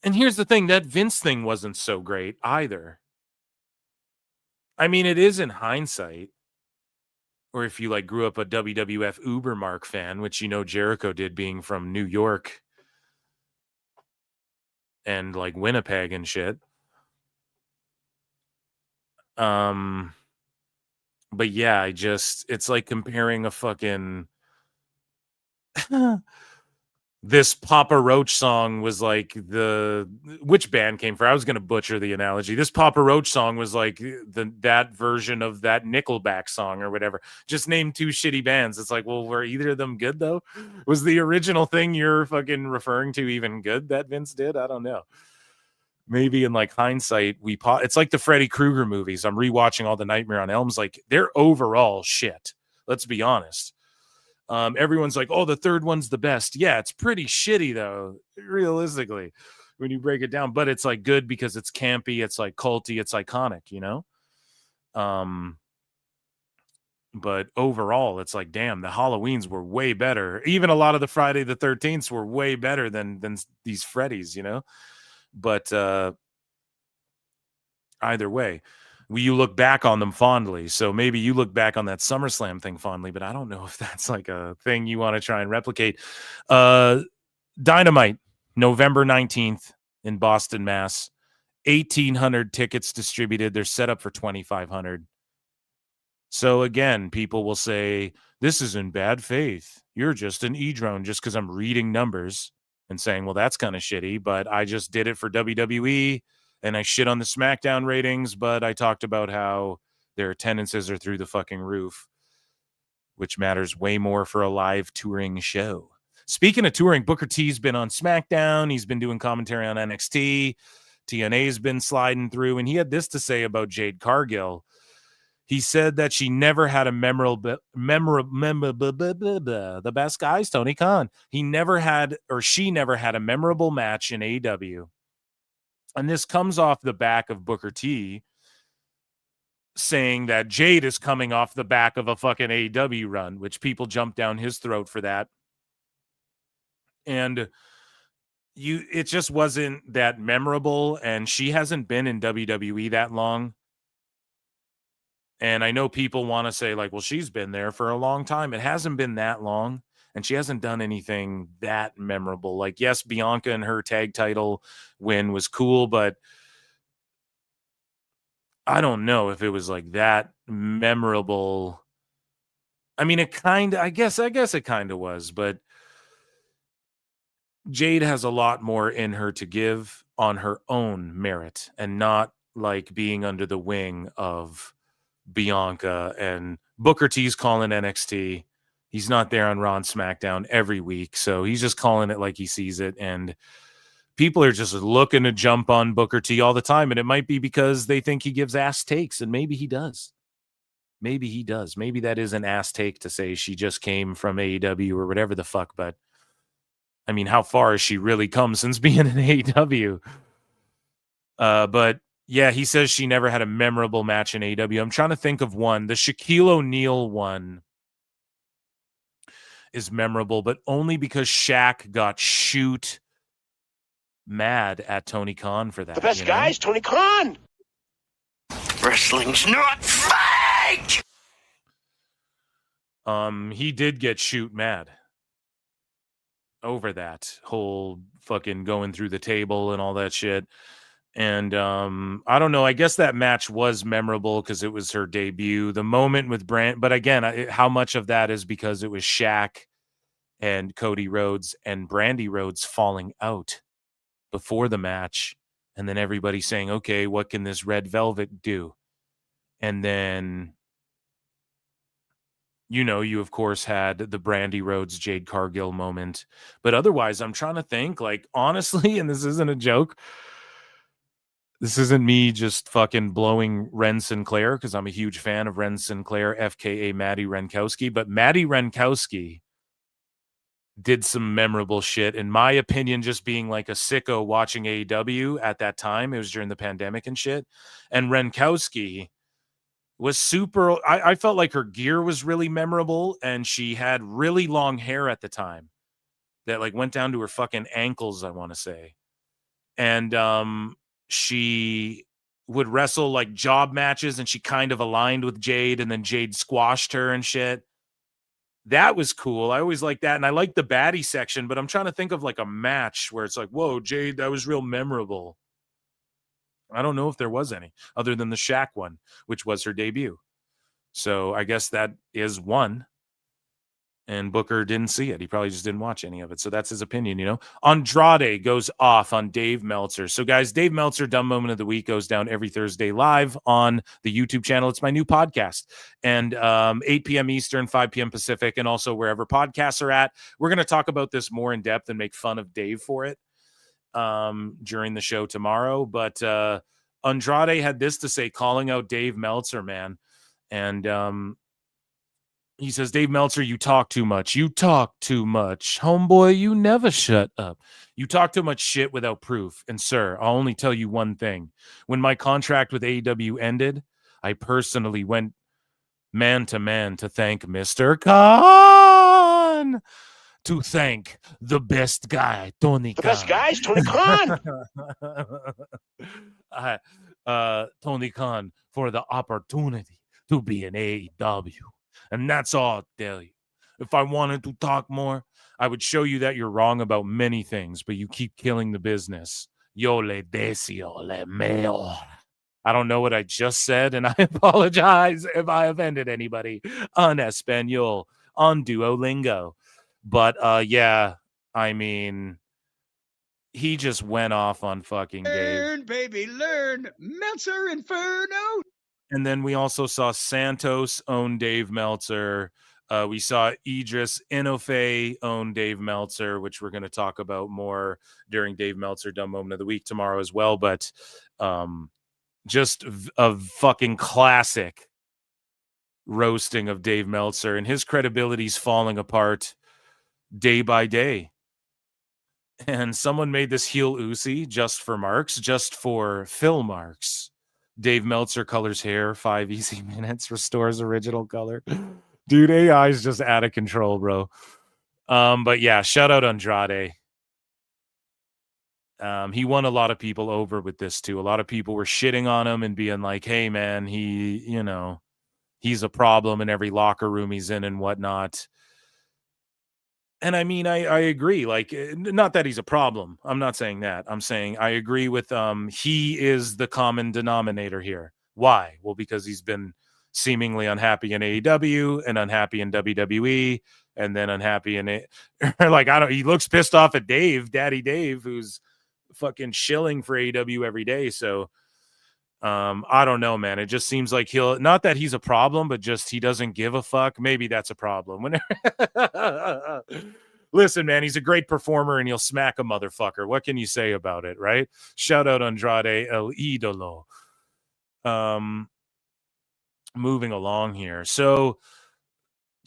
And here's the thing, that Vince thing wasn't so great either. I mean, it is in hindsight. Or if you like grew up a WWF Ubermark fan, which you know Jericho did, being from New York and like Winnipeg and shit. But yeah, it's like comparing a fucking this Papa Roach song was like which band came for? I was going to butcher the analogy. This Papa Roach song was like that version of that Nickelback song or whatever. Just name two shitty bands. It's like, well, were either of them good though? Was the original thing you're fucking referring to even good that Vince did? I don't know. Maybe in like hindsight, it's like the Freddy Krueger movies. I'm rewatching all the Nightmare on Elm's. Like, they're overall shit. Let's be honest. Everyone's like, oh, the third one's the best. Yeah, it's pretty shitty though, realistically, when you break it down. But it's like good because it's campy, it's like culty, it's iconic, you know? But overall, it's like, damn, the Halloweens were way better. Even a lot of the Friday the 13th were way better than these Freddys, you know? But either way, you look back on them fondly. So maybe you look back on that SummerSlam thing fondly, but I don't know if that's like a thing you want to try and replicate. Dynamite, November 19th in Boston, Mass. 1,800 tickets distributed. They're set up for 2,500. So again, people will say, this is in bad faith. You're just an e-drone just because I'm reading numbers and saying, well, that's kind of shitty, but I just did it for WWE. And I shit on the SmackDown ratings, but I talked about how their attendances are through the fucking roof, which matters way more for a live touring show. Speaking of touring, Booker T's been on SmackDown. He's been doing commentary on NXT. TNA's been sliding through, and he had this to say about Jade Cargill. He said that she never had a the best guys, Tony Khan. She never had a memorable match in AEW. And this comes off the back of Booker T saying that Jade is coming off the back of a fucking AEW run, which people jump down his throat for that. And it just wasn't that memorable. And she hasn't been in WWE that long. And I know people want to say like, well, she's been there for a long time. It hasn't been that long. And she hasn't done anything that memorable. Like, yes, Bianca and her tag title win was cool, but I don't know if it was like that memorable. I mean, I guess it kind of was, but Jade has a lot more in her to give on her own merit and not like being under the wing of Bianca. And Booker T's calling NXT. He's not there on Raw and SmackDown every week, so he's just calling it like he sees it. And people are just looking to jump on Booker T all the time, and it might be because they think he gives ass takes, and maybe he does. Maybe he does. Maybe that is an ass take to say she just came from AEW or whatever the fuck, but I mean, how far has she really come since being in AEW? But yeah, he says she never had a memorable match in AEW. I'm trying to think of one. The Shaquille O'Neal one is memorable, but only because Shaq got shoot mad at Tony Khan for that. The best guy's Tony Khan. Wrestling's not fake. He did get shoot mad over that whole fucking going through the table and all that shit. And I don't know. I guess that match was memorable because it was her debut. The moment with Brand, but again, how much of that is because it was Shaq and Cody Rhodes and Brandy Rhodes falling out before the match, and then everybody saying, "Okay, what can this Red Velvet do?" And then, you of course had the Brandy Rhodes Jade Cargill moment. But otherwise, I'm trying to think, like, honestly, and this isn't a joke. This isn't me just fucking blowing Ren Sinclair, because I'm a huge fan of Ren Sinclair, FKA Maddie Renkowski. But Maddie Renkowski did some memorable shit, in my opinion, just being like a sicko watching AEW at that time. It was during the pandemic and shit. And Renkowski was super. I felt like her gear was really memorable, and she had really long hair at the time that like went down to her fucking ankles, I want to say. And she would wrestle like job matches, and she kind of aligned with Jade, and then Jade squashed her and shit. That was cool. I always like that. And I like the baddie section, but I'm trying to think of like a match where it's like, whoa, Jade, that was real memorable. I don't know if there was any other than the Shaq one, which was her debut. So I guess that is one. And Booker didn't see it. He probably just didn't watch any of it. So that's his opinion, Andrade goes off on Dave Meltzer. So guys, Dave Meltzer, Dumb Moment of the Week, goes down every Thursday live on the YouTube channel. It's my new podcast. And 8 p.m. Eastern, 5 p.m. Pacific, and also wherever podcasts are at. We're going to talk about this more in depth and make fun of Dave for it during the show tomorrow. But Andrade had this to say, calling out Dave Meltzer, man. And he says, Dave Meltzer, you talk too much. You talk too much. Homeboy, you never shut up. You talk too much shit without proof. And sir, I'll only tell you one thing. When my contract with AEW ended, I personally went man to man to thank Mr. Khan. To thank the best guy, Tony Khan. The best guy's Tony Khan. Tony Khan, for the opportunity to be in AEW. And that's all I'll tell you. If I wanted to talk more, I would show you that you're wrong about many things, but you keep killing the business. Yo le deseo le mejor. I don't know what I just said, and I apologize if I offended anybody on Espanol, on Duolingo. But yeah, I mean, he just went off on fucking Dave. Learn, baby, learn. Meltzer Inferno. And then we also saw Santos own Dave Meltzer. We saw Idris Inofe own Dave Meltzer, which we're going to talk about more during Dave Meltzer Dumb Moment of the Week tomorrow as well. But just a fucking classic roasting of Dave Meltzer, and his credibility's falling apart day by day. And someone made this heel Uzi just for Marks, just for Phil Marks. Dave Meltzer colors hair 5 easy minutes, restores original color. Dude, AI is just out of control, bro. But yeah, shout out Andrade. He won a lot of people over with this too. A lot of people were shitting on him and being like, hey man, he's a problem in every locker room he's in and whatnot. And I mean, I agree. Like, not that he's a problem. I'm not saying that. I'm saying I agree with he is the common denominator here. Why? Well, because he's been seemingly unhappy in AEW and unhappy in WWE and then unhappy in it. Like, he looks pissed off at Dave, Daddy Dave, who's fucking shilling for AEW every day. So I don't know, man. It just seems like not that he's a problem, but just he doesn't give a fuck. Maybe that's a problem. Listen, man, he's a great performer and he'll smack a motherfucker. What can you say about it, right? Shout out Andrade El Idolo. Moving along here. So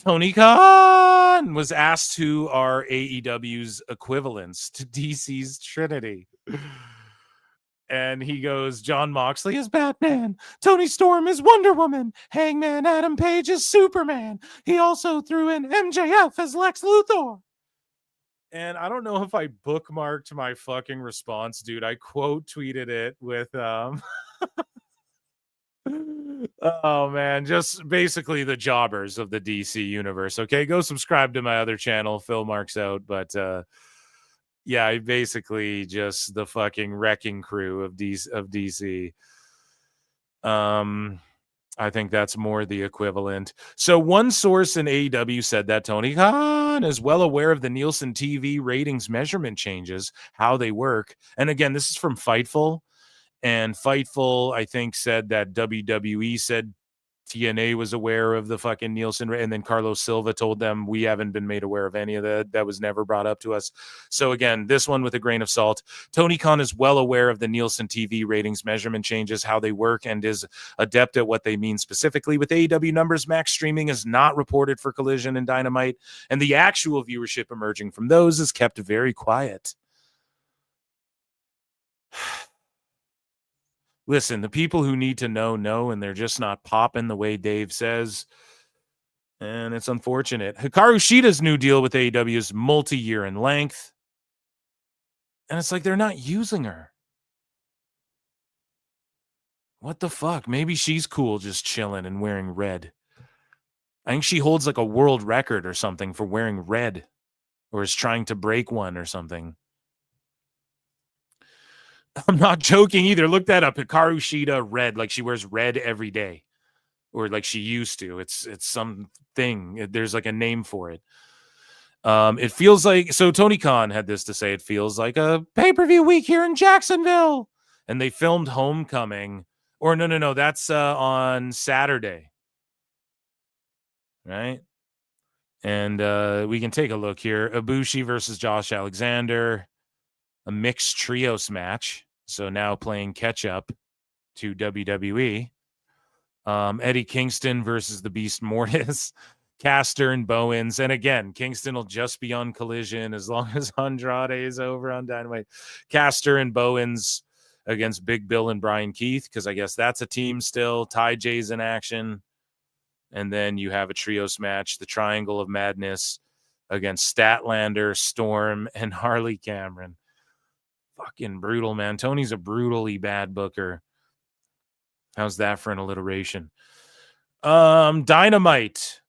Tony Khan was asked who are AEW's equivalents to DC's Trinity. And he goes, John Moxley is Batman. Tony Storm is Wonder Woman. Hangman Adam Page is Superman. He also threw in MJF as Lex Luthor. And I don't know if I bookmarked my fucking response, dude. I quote tweeted it with oh man, just basically the jobbers of the DC universe. Okay, go subscribe to my other channel, Phil Marks Out. But yeah, I basically just the fucking wrecking crew of DC. I think that's more the equivalent. So one source in AEW said that Tony Khan is well aware of the Nielsen TV ratings measurement changes, how they work. And again, this is from Fightful. And Fightful, I think, said that WWE said TNA was aware of the fucking Nielsen, and then Carlos Silva told them we haven't been made aware of any of that. That was never brought up to us. So again, this one with a grain of salt. Tony Khan is well aware of the Nielsen TV ratings measurement changes, how they work, and is adept at what they mean specifically. With AEW numbers, Max streaming is not reported for Collision and Dynamite, and the actual viewership emerging from those is kept very quiet. Listen, the people who need to know, and they're just not popping the way Dave says. And it's unfortunate. Hikaru Shida's new deal with AEW is multi-year in length. And it's like they're not using her. What the fuck? Maybe she's cool just chilling and wearing red. I think she holds like a world record or something for wearing red. Or is trying to break one or something. I'm not joking either. Look that up. Hikaru Shida red, like she wears red every day, or like she used to. It's something. There's like a name for it. It feels like, so Tony Khan had this to say. It feels like a pay-per-view week here in Jacksonville, and they filmed Homecoming. Or no, that's on Saturday, right? And we can take a look here. Ibushi versus Josh Alexander, a mixed trios match. So now playing catch-up to WWE. Eddie Kingston versus the Beast Mortis. Caster and Bowens. And again, Kingston will just be on Collision as long as Andrade is over on Dynamite. Caster and Bowens against Big Bill and Brian Keith, because I guess that's a team still. Ty J's in action. And then you have a trios match, the Triangle of Madness against Statlander, Storm, and Harley Cameron. Fucking brutal, man. Tony's a brutally bad booker. How's that for an alliteration? Dynamite,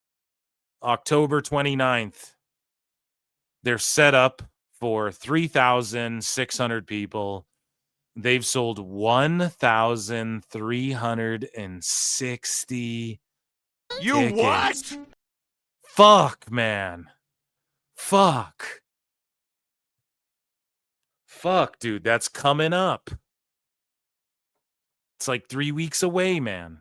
October 29th. They're set up for 3,600 people. They've sold 1,360 You tickets. what? Fuck, man. Fuck, dude, that's coming up. It's like 3 weeks away, man.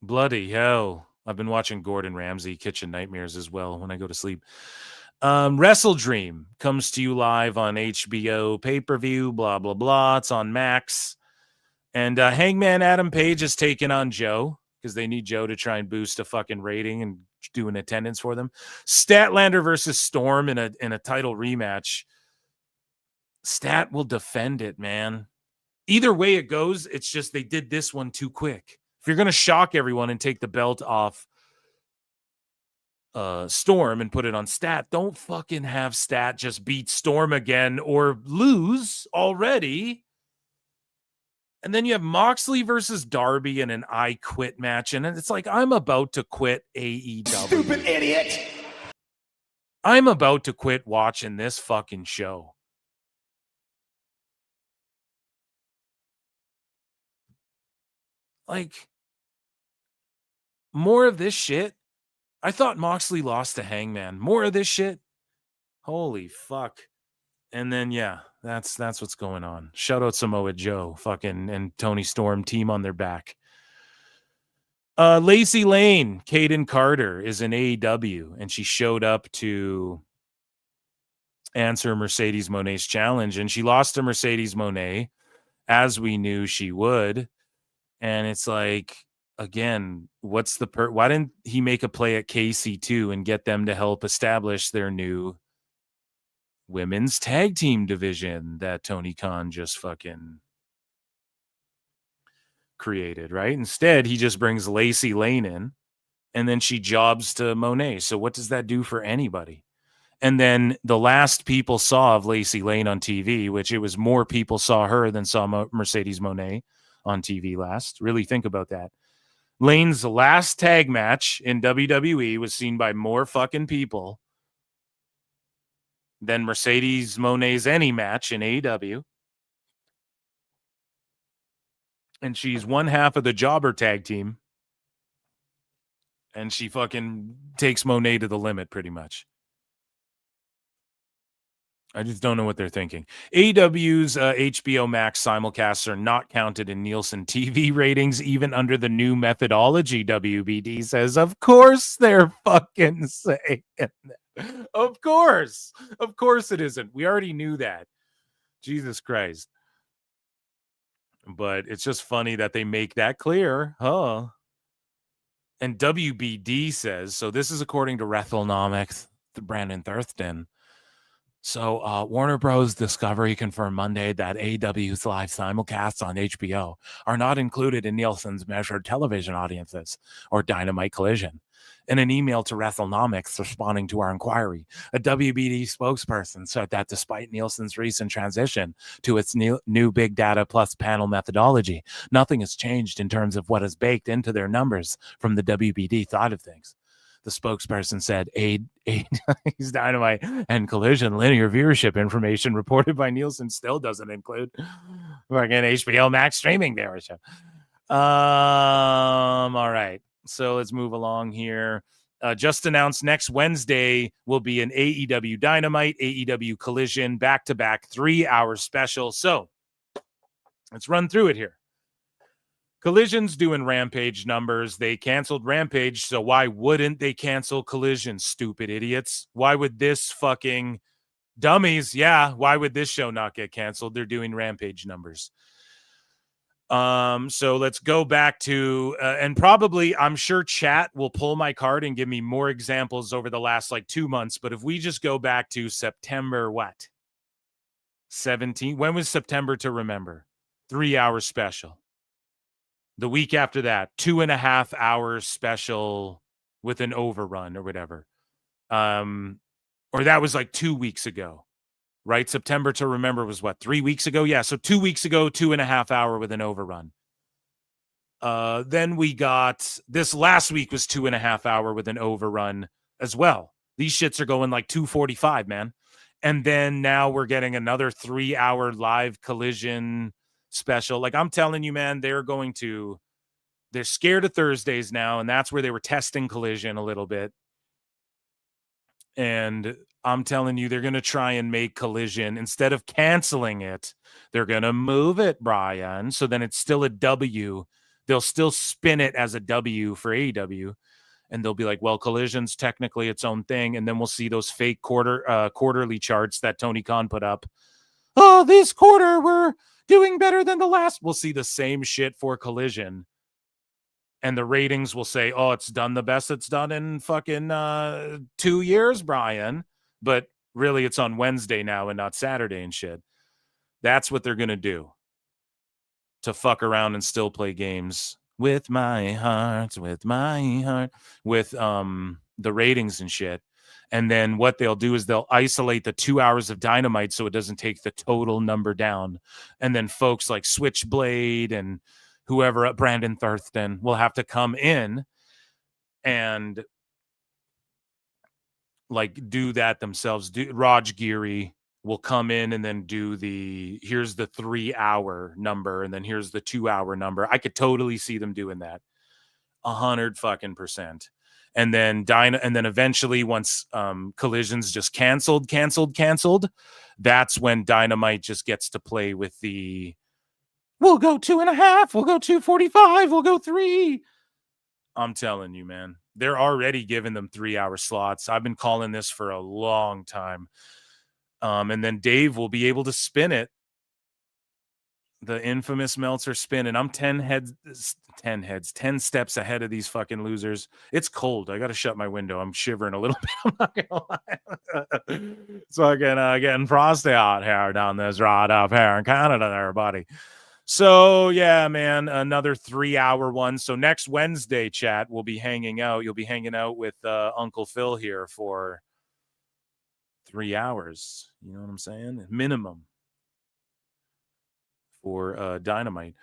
Bloody hell. I've been watching Gordon Ramsay Kitchen Nightmares as well when I go to sleep. Wrestle Dream comes to you live on HBO pay-per-view, blah, blah, blah. It's on Max. And Hangman Adam Page is taking on Joe because they need Joe to try and boost a fucking rating and do an attendance for them. Statlander versus Storm in a title rematch. Stat will defend it, man. Either way it goes, it's just they did this one too quick. If you're going to shock everyone and take the belt off Storm and put it on Stat, don't fucking have Stat just beat Storm again or lose already. And then you have Moxley versus Darby in an I Quit match. And it's like, I'm about to quit AEW. Stupid idiot. I'm about to quit watching this fucking show. Like, more of this shit. I thought Moxley lost to Hangman. More of this shit. Holy fuck. And then, yeah, that's what's going on. Shout out Samoa Joe, fucking, and Tony Storm, team on their back. Lacey Lane, Kaden Carter, is in AEW, and she showed up to answer Mercedes Moné's challenge, and she lost to Mercedes Moné, as we knew she would. And it's like, again, what's the why didn't he make a play at KC2 and get them to help establish their new women's tag team division that Tony Khan just fucking created, right? Instead, he just brings Lacey Lane in, and then she jobs to Moné. So what does that do for anybody? And then the last people saw of Lacey Lane on TV, which it was more people saw her than saw Mercedes Moné on TV last. Really think about that. Lane's last tag match in WWE was seen by more fucking people than Mercedes Moné's any match in AEW. And she's one half of the Jobber tag team. And she fucking takes Moné to the limit pretty much. I just don't know what they're thinking. AEW's HBO Max simulcasts are not counted in Nielsen TV ratings, even under the new methodology, WBD says. Of course they're fucking saying that. Of course. Of course it isn't. We already knew that. Jesus Christ. But it's just funny that they make that clear. Huh? And WBD says, so this is according to WrestleNomics, Brandon Thurston. So Warner Bros. Discovery confirmed Monday that AEW's live simulcasts on HBO are not included in Nielsen's measured television audiences or Dynamite Collision. In an email to WrestleNomics responding to our inquiry, a WBD spokesperson said that despite Nielsen's recent transition to its new big data plus panel methodology, nothing has changed in terms of what is baked into their numbers from the WBD side of things. The spokesperson said, AEW's Dynamite and Collision linear viewership information reported by Nielsen still doesn't include fucking HBO Max streaming viewership. All right. So let's move along here. Just announced next Wednesday will be an AEW Dynamite, AEW Collision, back-to-back 3-hour special. So let's run through it here. Collision's doing Rampage numbers. They canceled Rampage, so why wouldn't they cancel Collision, stupid idiots? Why would this fucking dummies? Yeah, why would this show not get canceled? They're doing Rampage numbers. So let's go back to, and probably I'm sure chat will pull my card and give me more examples over the last 2 months. But if we just go back to September, 17? When was September to Remember? 3-hour special. The week after that, 2.5 hours special with an overrun or whatever. Or that was 2 weeks ago, right? September to Remember was 3 weeks ago? Yeah, so 2 weeks ago, 2.5 hour with an overrun. Then we got, this last week was 2.5 hour with an overrun as well. These shits are going 2:45, man. And then now we're getting another 3-hour live Collision special. I'm telling you, man, they're scared of Thursdays now, and that's where they were testing Collision a little bit. And I'm telling you, they're going to try and make Collision, instead of canceling it, they're going to move it, Brian. So then it's still a W. They'll still spin it as a W for AEW. And they'll be like, well, Collision's technically its own thing. And then we'll see those fake quarterly charts that Tony Khan put up. Oh, this quarter we're doing better than the last. We'll see the same shit for Collision. And the ratings will say, oh, it's done the best it's done in fucking 2 years, Brian. But really, it's on Wednesday now and not Saturday and shit. That's what they're going to do. To fuck around and still play games with my heart, with the ratings and shit. And then what they'll do is they'll isolate the 2 hours of Dynamite so it doesn't take the total number down. And then folks like Switchblade and whoever, Brandon Thurston, will have to come in and do that themselves. Raj Giri will come in and then do here's the 3-hour number and then here's the 2-hour number. I could totally see them doing that. 100%. And then eventually once Collision's just canceled, that's when Dynamite just gets to play with we'll go 2.5, we'll go 2:45, we'll go 3. I'm telling you, man. They're already giving them 3-hour slots. I've been calling this for a long time. And then Dave will be able to spin it. The infamous Meltzer spin. And I'm 10 steps ahead of these fucking losers. It's cold. I got to shut my window. I'm shivering a little bit. I'm not gonna lie. It's fucking getting frosty out here down this road up here in Canada there, buddy. So, yeah, man, another 3-hour one. So next Wednesday, chat, we'll be hanging out. You'll be hanging out with Uncle Phil here for 3 hours. You know what I'm saying? Minimum for Dynamite.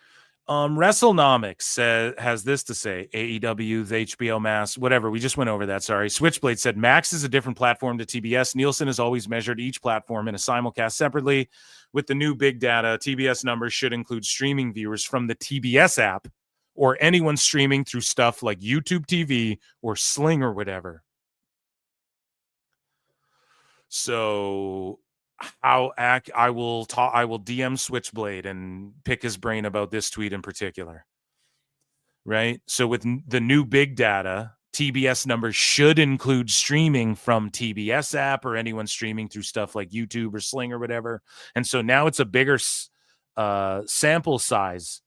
WrestleNomics has this to say. AEW's HBO Max, whatever. We just went over that. Sorry. Switchblade said Max is a different platform to TBS. Nielsen has always measured each platform in a simulcast separately. With the new big data, TBS numbers should include streaming viewers from the TBS app or anyone streaming through stuff like YouTube TV or Sling or whatever. So I will DM Switchblade and pick his brain about this tweet in particular. Right? So with the new big data, TBS numbers should include streaming from TBS app or anyone streaming through stuff like YouTube or Sling or whatever. And so now it's a bigger sample size.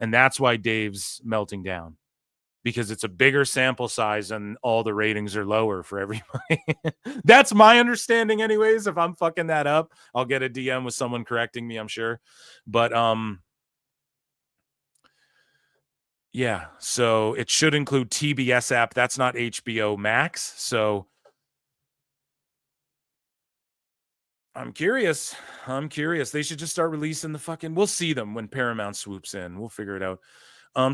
And that's why Dave's melting down. Because it's a bigger sample size and all the ratings are lower for everybody. That's my understanding anyways. If I'm fucking that up, I'll get a DM with someone correcting me, I'm sure. But yeah, so it should include TBS app. That's not HBO Max. So I'm curious. They should just start releasing the fucking, we'll see them when Paramount swoops in. We'll figure it out.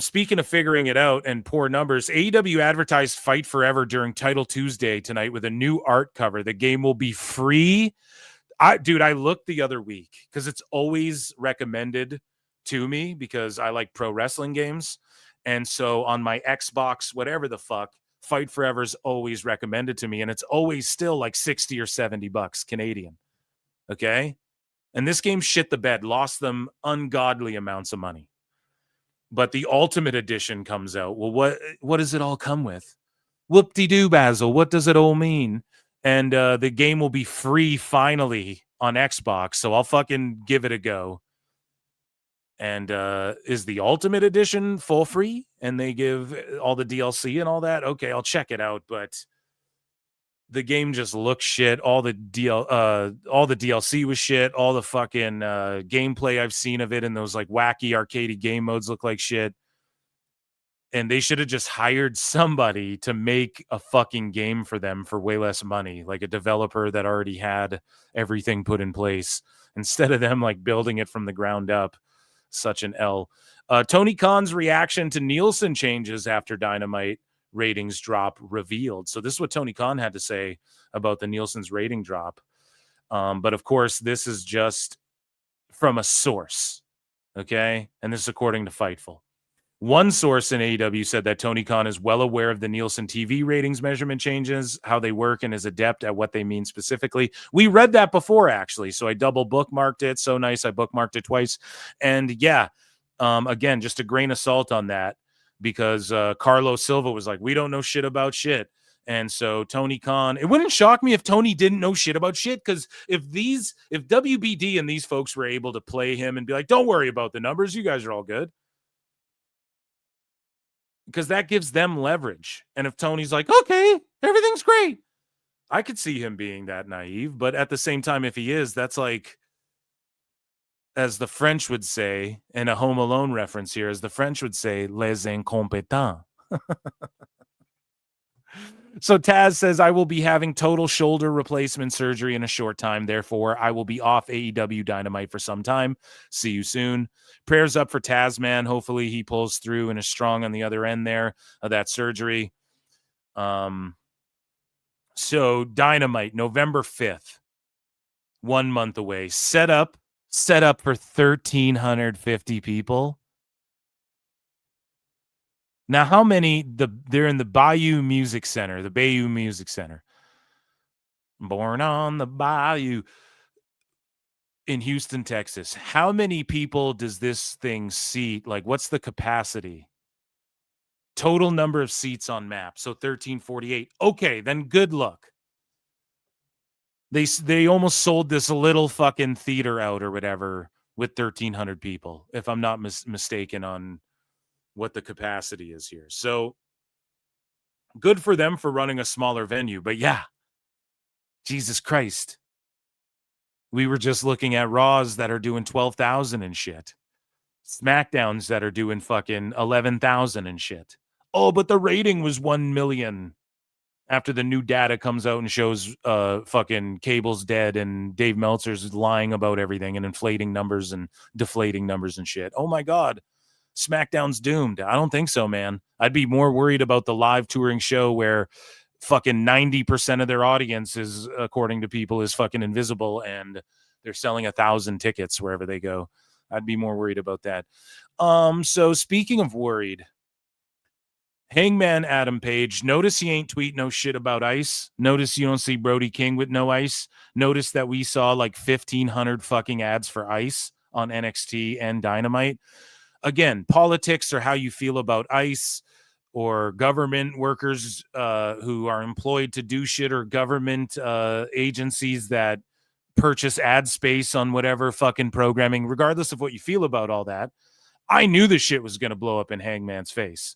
Speaking of figuring it out and poor numbers, AEW advertised Fight Forever during Title Tuesday tonight with a new art cover. The game will be free. I looked the other week because it's always recommended to me because I like pro wrestling games. And so on my Xbox, whatever the fuck, Fight Forever is always recommended to me. And it's always still like 60 or 70 bucks Canadian. Okay. And this game shit the bed, lost them ungodly amounts of money. But the Ultimate Edition comes out. Well, what does it all come with? Whoop-de-doo, Basil. What does it all mean? And the game will be free finally on Xbox, so I'll fucking give it a go. And is the Ultimate Edition full free? And they give all the DLC and all that? Okay, I'll check it out, but the game just looks shit. All the DLC was shit. All the fucking gameplay I've seen of it in those like wacky arcadey game modes look like shit. And they should have just hired somebody to make a fucking game for them for way less money, like a developer that already had everything put in place instead of them like building it from the ground up. Such an L. Tony Khan's reaction to Nielsen changes after Dynamite ratings drop revealed. So this is what Tony Khan had to say about the Nielsen's rating drop. But of course, this is just from a source. Okay. And this is according to Fightful. One source in AEW said that Tony Khan is well aware of the Nielsen TV ratings measurement changes, how they work, and is adept at what they mean specifically. We read that before, actually. So I double bookmarked it. So nice. I bookmarked it twice. And yeah, again, just a grain of salt on that. Because Carlos Silva was like, we don't know shit about shit. And so Tony Khan, it wouldn't shock me if Tony didn't know shit about shit. Because if WBD and these folks were able to play him and be like, don't worry about the numbers, you guys are all good. Because that gives them leverage. And if Tony's like, okay, everything's great, I could see him being that naive. But at the same time, if he is, that's like, as the French would say, in a Home Alone reference here, as the French would say, les incompetents. So Taz says, I will be having total shoulder replacement surgery in a short time. Therefore, I will be off AEW Dynamite for some time. See you soon. Prayers up for Taz, man. Hopefully he pulls through and is strong on the other end there of that surgery. So Dynamite, November 5th, 1 month away. Set up for 1,350 people. Now, how many? They're in the Bayou Music Center, Born on the Bayou in Houston, Texas. How many people does this thing seat? Like, what's the capacity Total number of seats on map. So 1348. Okay, then good luck. They almost sold this little fucking theater out or whatever with 1,300 people, if I'm not mistaken on what the capacity is here. So good for them for running a smaller venue. But yeah, Jesus Christ. We were just looking at Raws that are doing 12,000 and shit. SmackDowns that are doing fucking 11,000 and shit. Oh, but the rating was 1 million after the new data comes out and shows fucking Cable's dead and Dave Meltzer's lying about everything and inflating numbers and deflating numbers and shit. Oh my God. SmackDown's doomed. I don't think so, man. I'd be more worried about the live touring show where fucking 90% of their audience is, according to people, is fucking invisible and they're selling 1,000 tickets wherever they go. I'd be more worried about that. So speaking of worried, Hangman Adam Page, notice he ain't tweet no shit about ice. Notice you don't see Brody King with no ice. Notice that we saw like 1,500 fucking ads for ice on NXT and Dynamite. Again, politics or how you feel about ice or government workers who are employed to do shit, or government agencies that purchase ad space on whatever fucking programming. Regardless of what you feel about all that, I knew this shit was going to blow up in Hangman's face.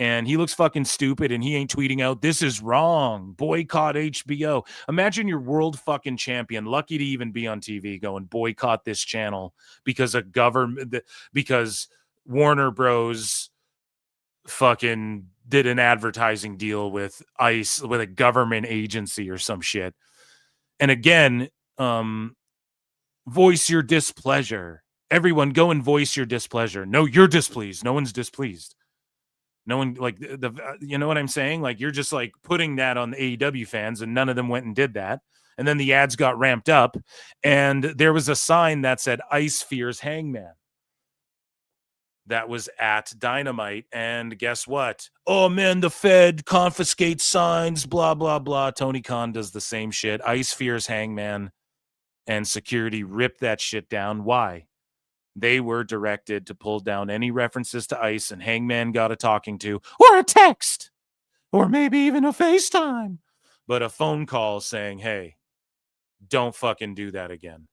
And he looks fucking stupid, and he ain't tweeting out, "This is wrong. Boycott HBO." Imagine you're world fucking champion, lucky to even be on TV, going, "Boycott this channel because a government, because Warner Bros. Fucking did an advertising deal with ICE, with a government agency or some shit." And again, voice your displeasure. Everyone, go and voice your displeasure. No, you're displeased. No one's displeased. No one, like, you know what I'm saying? Like, you're just like putting that on the AEW fans, and none of them went and did that. And then the ads got ramped up, and there was a sign that said "Ice fears Hangman." That was at Dynamite. And guess what? Oh man, the Fed confiscates signs, blah, blah, blah. Tony Khan does the same shit. Ice fears Hangman, and security ripped that shit down. Why? They were directed to pull down any references to ice, and Hangman got a talking to, or a text, or maybe even a FaceTime, but a phone call saying, "Hey, don't fucking do that again."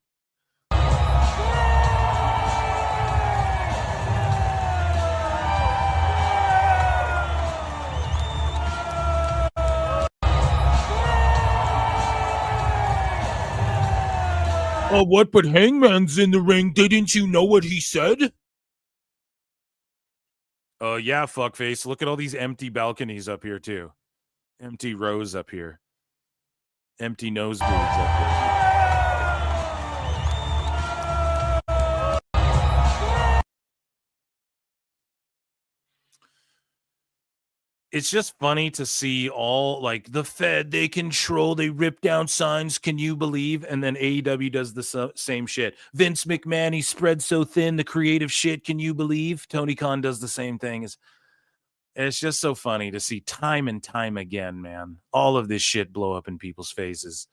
Oh, what? But Hangman's in the ring. Didn't you know what he said? Oh, yeah, fuckface. Look at all these empty balconies up here, too. Empty rows up here. Empty nosebleeds up here. It's just funny to see all, like, the Fed, they control, they rip down signs, can you believe? And then AEW does the same shit. Vince McMahon, he spread so thin, the creative shit, can you believe? Tony Khan does the same thing. It's just so funny to see time and time again, man. All of this shit blow up in people's faces.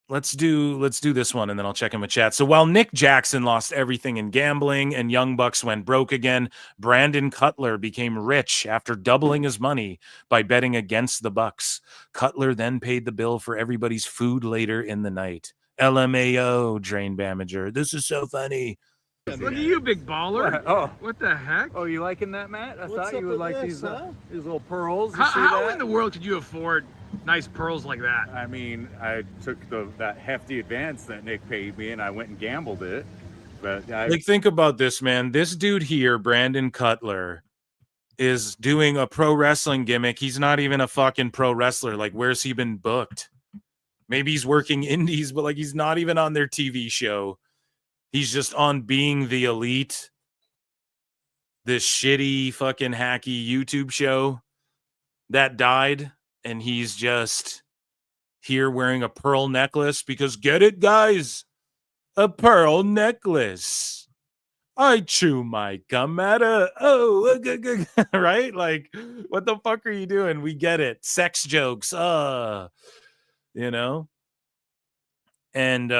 Let's do this one, and then I'll check in with chat. So while Nick Jackson lost everything in gambling and Young Bucks went broke again, Brandon Cutler became rich after doubling his money by betting against the Bucks. Cutler then paid the bill for everybody's food later in the night. LMAO, Drain Bamager. This is so funny. Look at you, big baller. What? Oh. What the heck? Oh, you liking that, Matt? I What's thought you up would with like this, these huh? these little pearls. You see How that? in the world could you afford nice pearls like that? I mean, I took that hefty advance that Nick paid me, and I went and gambled it. But Like, think about this, man. This dude here, Brandon Cutler, is doing a pro wrestling gimmick. He's not even a fucking pro wrestler. Like, where's he been booked? Maybe he's working indies, but like, he's not even on their TV show. He's just on Being the Elite, this shitty fucking hacky YouTube show that died, and he's just here wearing a pearl necklace because, get it, guys? A pearl necklace. I chew my gum at a, right? Like, what the fuck are you doing? We get it. Sex jokes. You know? And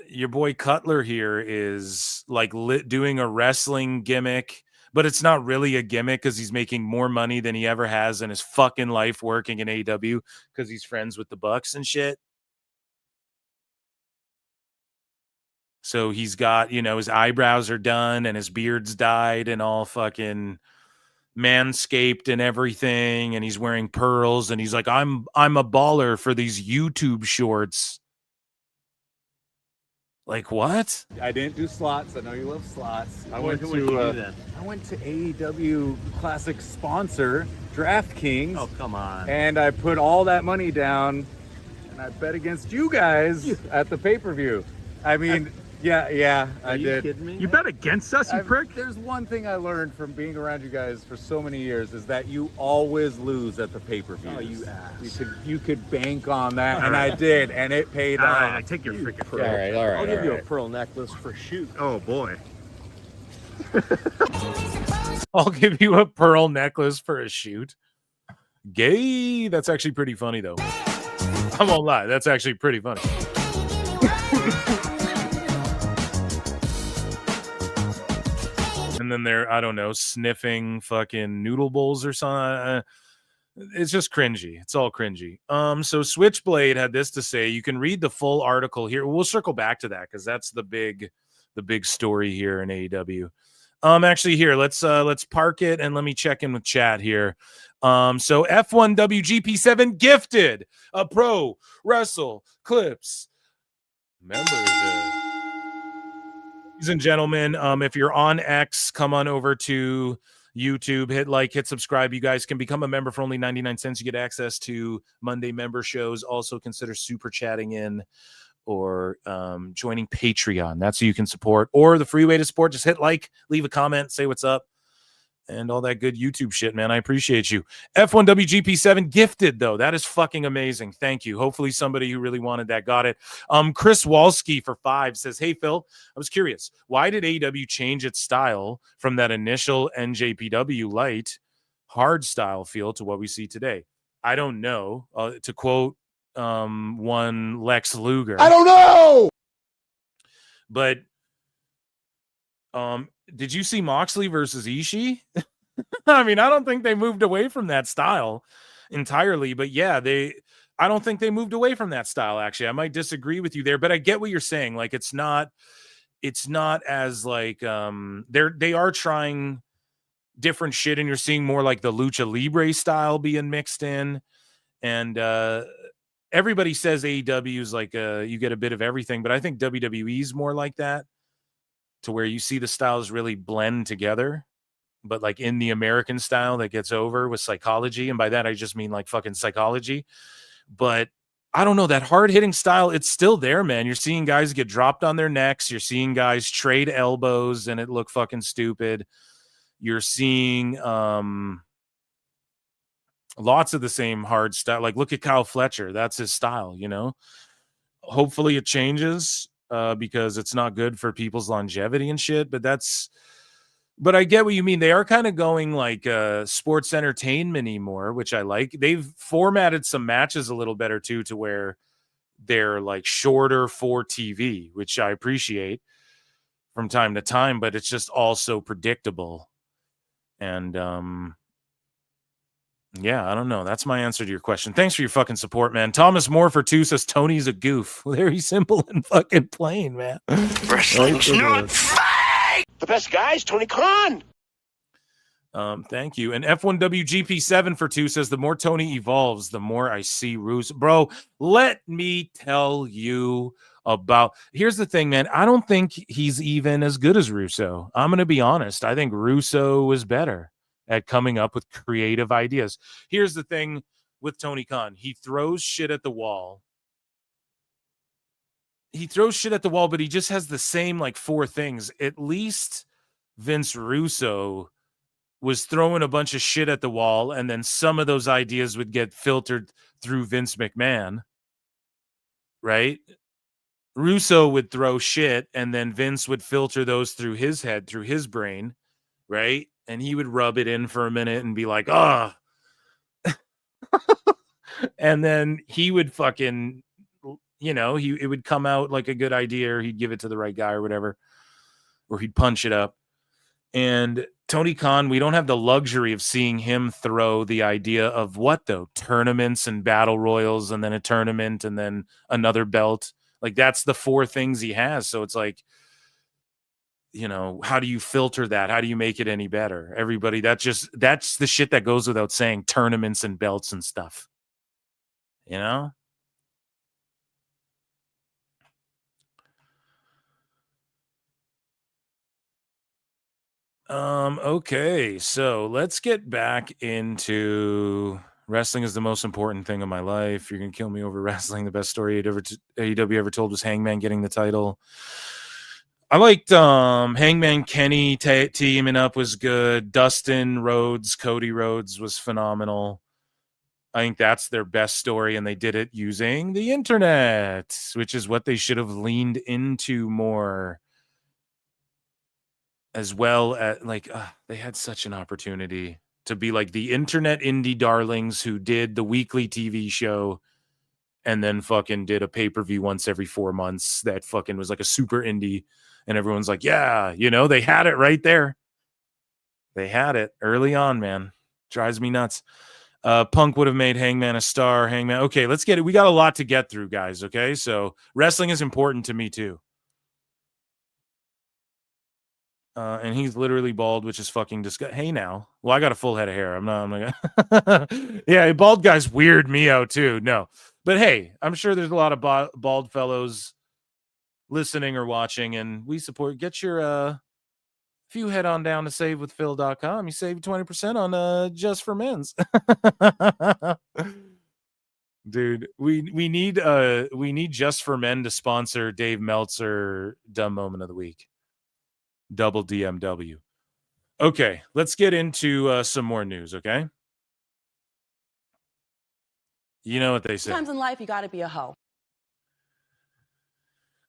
your boy Cutler here is like doing a wrestling gimmick, but it's not really a gimmick because he's making more money than he ever has in his fucking life working in AEW because he's friends with the Bucks and shit. So he's got, his eyebrows are done and his beard's dyed and all fucking manscaped and everything, and he's wearing pearls, and he's like, I'm a baller for these YouTube shorts. Like, what? I didn't do slots. I know you love slots. I What went did to you do then? I went to AEW Classic sponsor DraftKings. Oh, come on. And I put all that money down, and I bet against you guys at the pay-per-view. I mean, yeah, I you did. kidding me? You bet against us, you prick? There's one thing I learned from being around you guys for so many years is that you always lose at the pay-per-views. Oh, you ass. You could bank on that, and I did, and it paid off. All right, I take your freaking All right, all right. I'll give you all a right. pearl necklace for shoot. Oh boy. I'll give you a pearl necklace for a shoot. Gay. That's actually pretty funny, though. I won't lie. That's actually pretty funny. And then they're, I don't know, sniffing fucking noodle bowls or something. It's just cringy. It's all cringy. So Switchblade had this to say. You can read the full article here. We'll circle back to that because that's the big story here in AEW. Actually, here, let's park it and let me check in with chat here. So F1 WGP7 gifted a Pro Wrestle Clips membership. Ladies and gentlemen, if you're on X, come on over to YouTube, hit like, hit subscribe. You guys can become a member for only 99 cents. You get access to Monday member shows. Also consider super chatting in or joining Patreon. That's who you can support. Or the free way to support, just hit like, leave a comment, say what's up, and all that good YouTube shit, man. I appreciate you. F1 WGP7 gifted, though. That is fucking amazing. Thank you. Hopefully somebody who really wanted that got it. Chris Walski for 5 says, hey, Phil, I was curious. Why did AEW change its style from that initial NJPW light, hard style feel to what we see today? I don't know. To quote one Lex Luger. I don't know! But did you see Moxley versus Ishii? I mean, I don't think they moved away from that style entirely, but yeah, I don't think they moved away from that style, actually. I might disagree with you there, but I get what you're saying. Like, it's not as like they are trying different shit, and you're seeing more like the Lucha Libre style being mixed in. And everybody says AEW is like you get a bit of everything, but I think WWE is more like that, to where you see the styles really blend together, but like in the American style that gets over with psychology. And by that, I just mean like fucking psychology. But I don't know, that hard hitting style, it's still there, man. You're seeing guys get dropped on their necks. You're seeing guys trade elbows and it look fucking stupid. You're seeing lots of the same hard style. Like, look at Kyle Fletcher. That's his style, Hopefully it changes. Because it's not good for people's longevity and shit, but I get what you mean. They are kind of going like sports entertainment anymore, which I like. They've formatted some matches a little better too, to where they're like shorter for TV, which I appreciate from time to time, but it's just also predictable. And yeah, I don't know. That's my answer to your question. Thanks for your fucking support, man. Thomas Moore for 2 says Tony's a goof. Very simple and fucking plain, man. Wrestling's not fake! The best guy's Tony Khan. Thank you. And F1WGP7 for 2 says the more Tony evolves, the more I see Russo. Bro, let me tell you about. Here's the thing, man. I don't think he's even as good as Russo. I'm going to be honest. I think Russo was better at coming up with creative ideas. Here's the thing with Tony Khan. He throws shit at the wall. But he just has the same like 4 things. At least Vince Russo was throwing a bunch of shit at the wall, and then some of those ideas would get filtered through Vince McMahon, right? Russo would throw shit, and then Vince would filter those through his head, through his brain, right? And he would rub it in for a minute and be like, and then he would you know, it would come out like a good idea, or he'd give it to the right guy or whatever, or he'd punch it up. And Tony Khan, we don't have the luxury of seeing him throw the idea of what, though? Tournaments and battle royals, and then a tournament, and then another belt. Like, that's the 4 things he has. So it's like, you know, how do you filter that? How do you make it any better? Everybody, that's the shit that goes without saying, tournaments and belts and stuff. You know? Okay, so let's get back into wrestling is the most important thing in my life. You're gonna kill me over wrestling. The best story AEW ever told was Hangman getting the title. I liked Hangman Kenny teaming up was good. Dustin Rhodes, Cody Rhodes was phenomenal. I think that's their best story, and they did it using the internet, which is what they should have leaned into more. As well as they had such an opportunity to be like the internet indie darlings who did the weekly TV show and then fucking did a pay-per-view once every 4 months that fucking was like a super indie, and everyone's like, yeah, you know, they had it right there. They had it early on, man. Drives me nuts. Punk would have made Hangman a star. Hangman. Okay, let's get it. We got a lot to get through, guys. Okay, so wrestling is important to me too. And he's literally bald, which is fucking disgusting. Hey, now. Well, I got a full head of hair. I'm not. Yeah, bald guys weird me out too. No, but hey, I'm sure there's a lot of bald fellows listening or watching, and we support. Get your if you head on down to savewithphil.com, you save 20% on Just for Men's. Dude, we need Just for Men to sponsor Dave Meltzer Dumb Moment of the Week. Double DMW. Okay, let's get into some more news, okay? You know what they say. Sometimes in life, you got to be a hoe.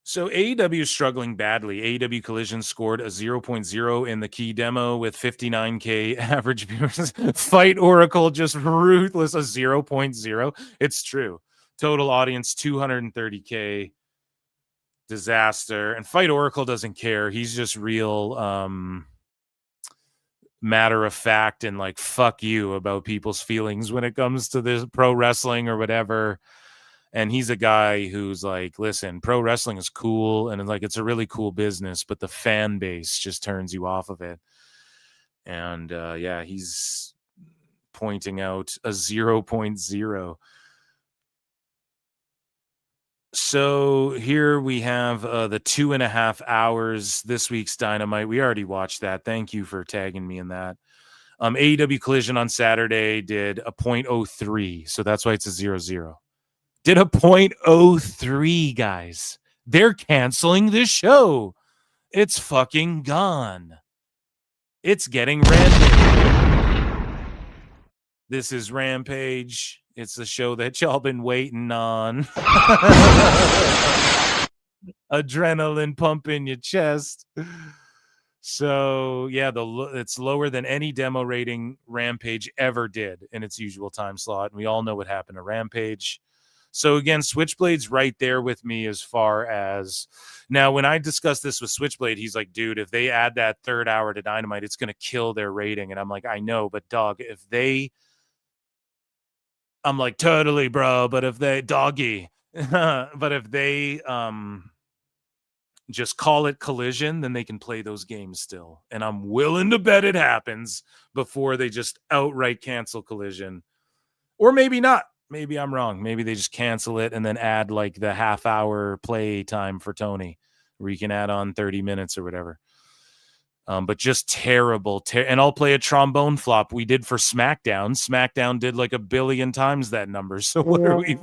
So AEW is struggling badly. AEW Collision scored a 0.0 in the key demo with 59K average viewers. Fight Oracle just ruthless, a 0.0. It's true. Total audience 230K. Disaster. And Fight Oracle doesn't care. He's just real matter of fact and like fuck you about people's feelings when it comes to this pro wrestling or whatever. And he's a guy who's like, listen, pro wrestling is cool and like it's a really cool business, but the fan base just turns you off of it. And yeah, he's pointing out a 0.0. So here we have the 2.5 hours this week's Dynamite. We already watched that. Thank you for tagging me in that. AEW Collision on Saturday did a 0.03, so that's why it's a 0.0. Did a 0.03, guys. They're canceling the show. It's fucking gone. It's getting Rampage. This is Rampage. It's the show that y'all been waiting on. Adrenaline pump in your chest. So, yeah, it's lower than any demo rating Rampage ever did in its usual time slot. And we all know what happened to Rampage. So, again, Switchblade's right there with me as far as... Now, when I discussed this with Switchblade, he's like, dude, if they add that 3rd hour to Dynamite, it's going to kill their rating. And I'm like, I know, but dog, if they... I'm like, totally, bro. But if they but if they just call it Collision, then they can play those games still. And I'm willing to bet it happens before they just outright cancel Collision. Or maybe not. Maybe I'm wrong. Maybe they just cancel it and then add like the half-hour play time for Tony, where you can add on 30 minutes or whatever. But just terrible. And I'll play a trombone flop. We did for SmackDown. SmackDown did like 1 billion times that number. So what are we?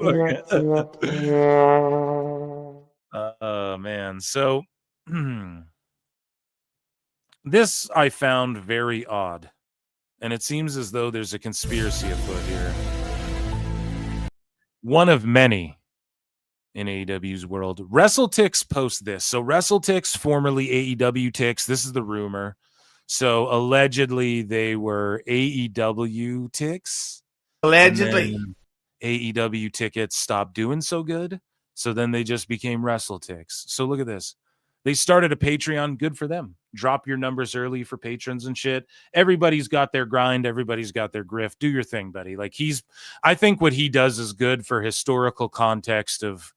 Oh, man. So this I found very odd. And it seems as though there's a conspiracy afoot here. One of many in AEW's world. WrestleTix post this. So WrestleTix, formerly AEW Tix, this is the rumor. So allegedly they were AEW Tix. Allegedly. AEW tickets stopped doing so good. So then they just became WrestleTix. So look at this. They started a Patreon. Good for them. Drop your numbers early for patrons and shit. Everybody's got their grind. Everybody's got their grift. Do your thing, buddy. Like I think what he does is good for historical context of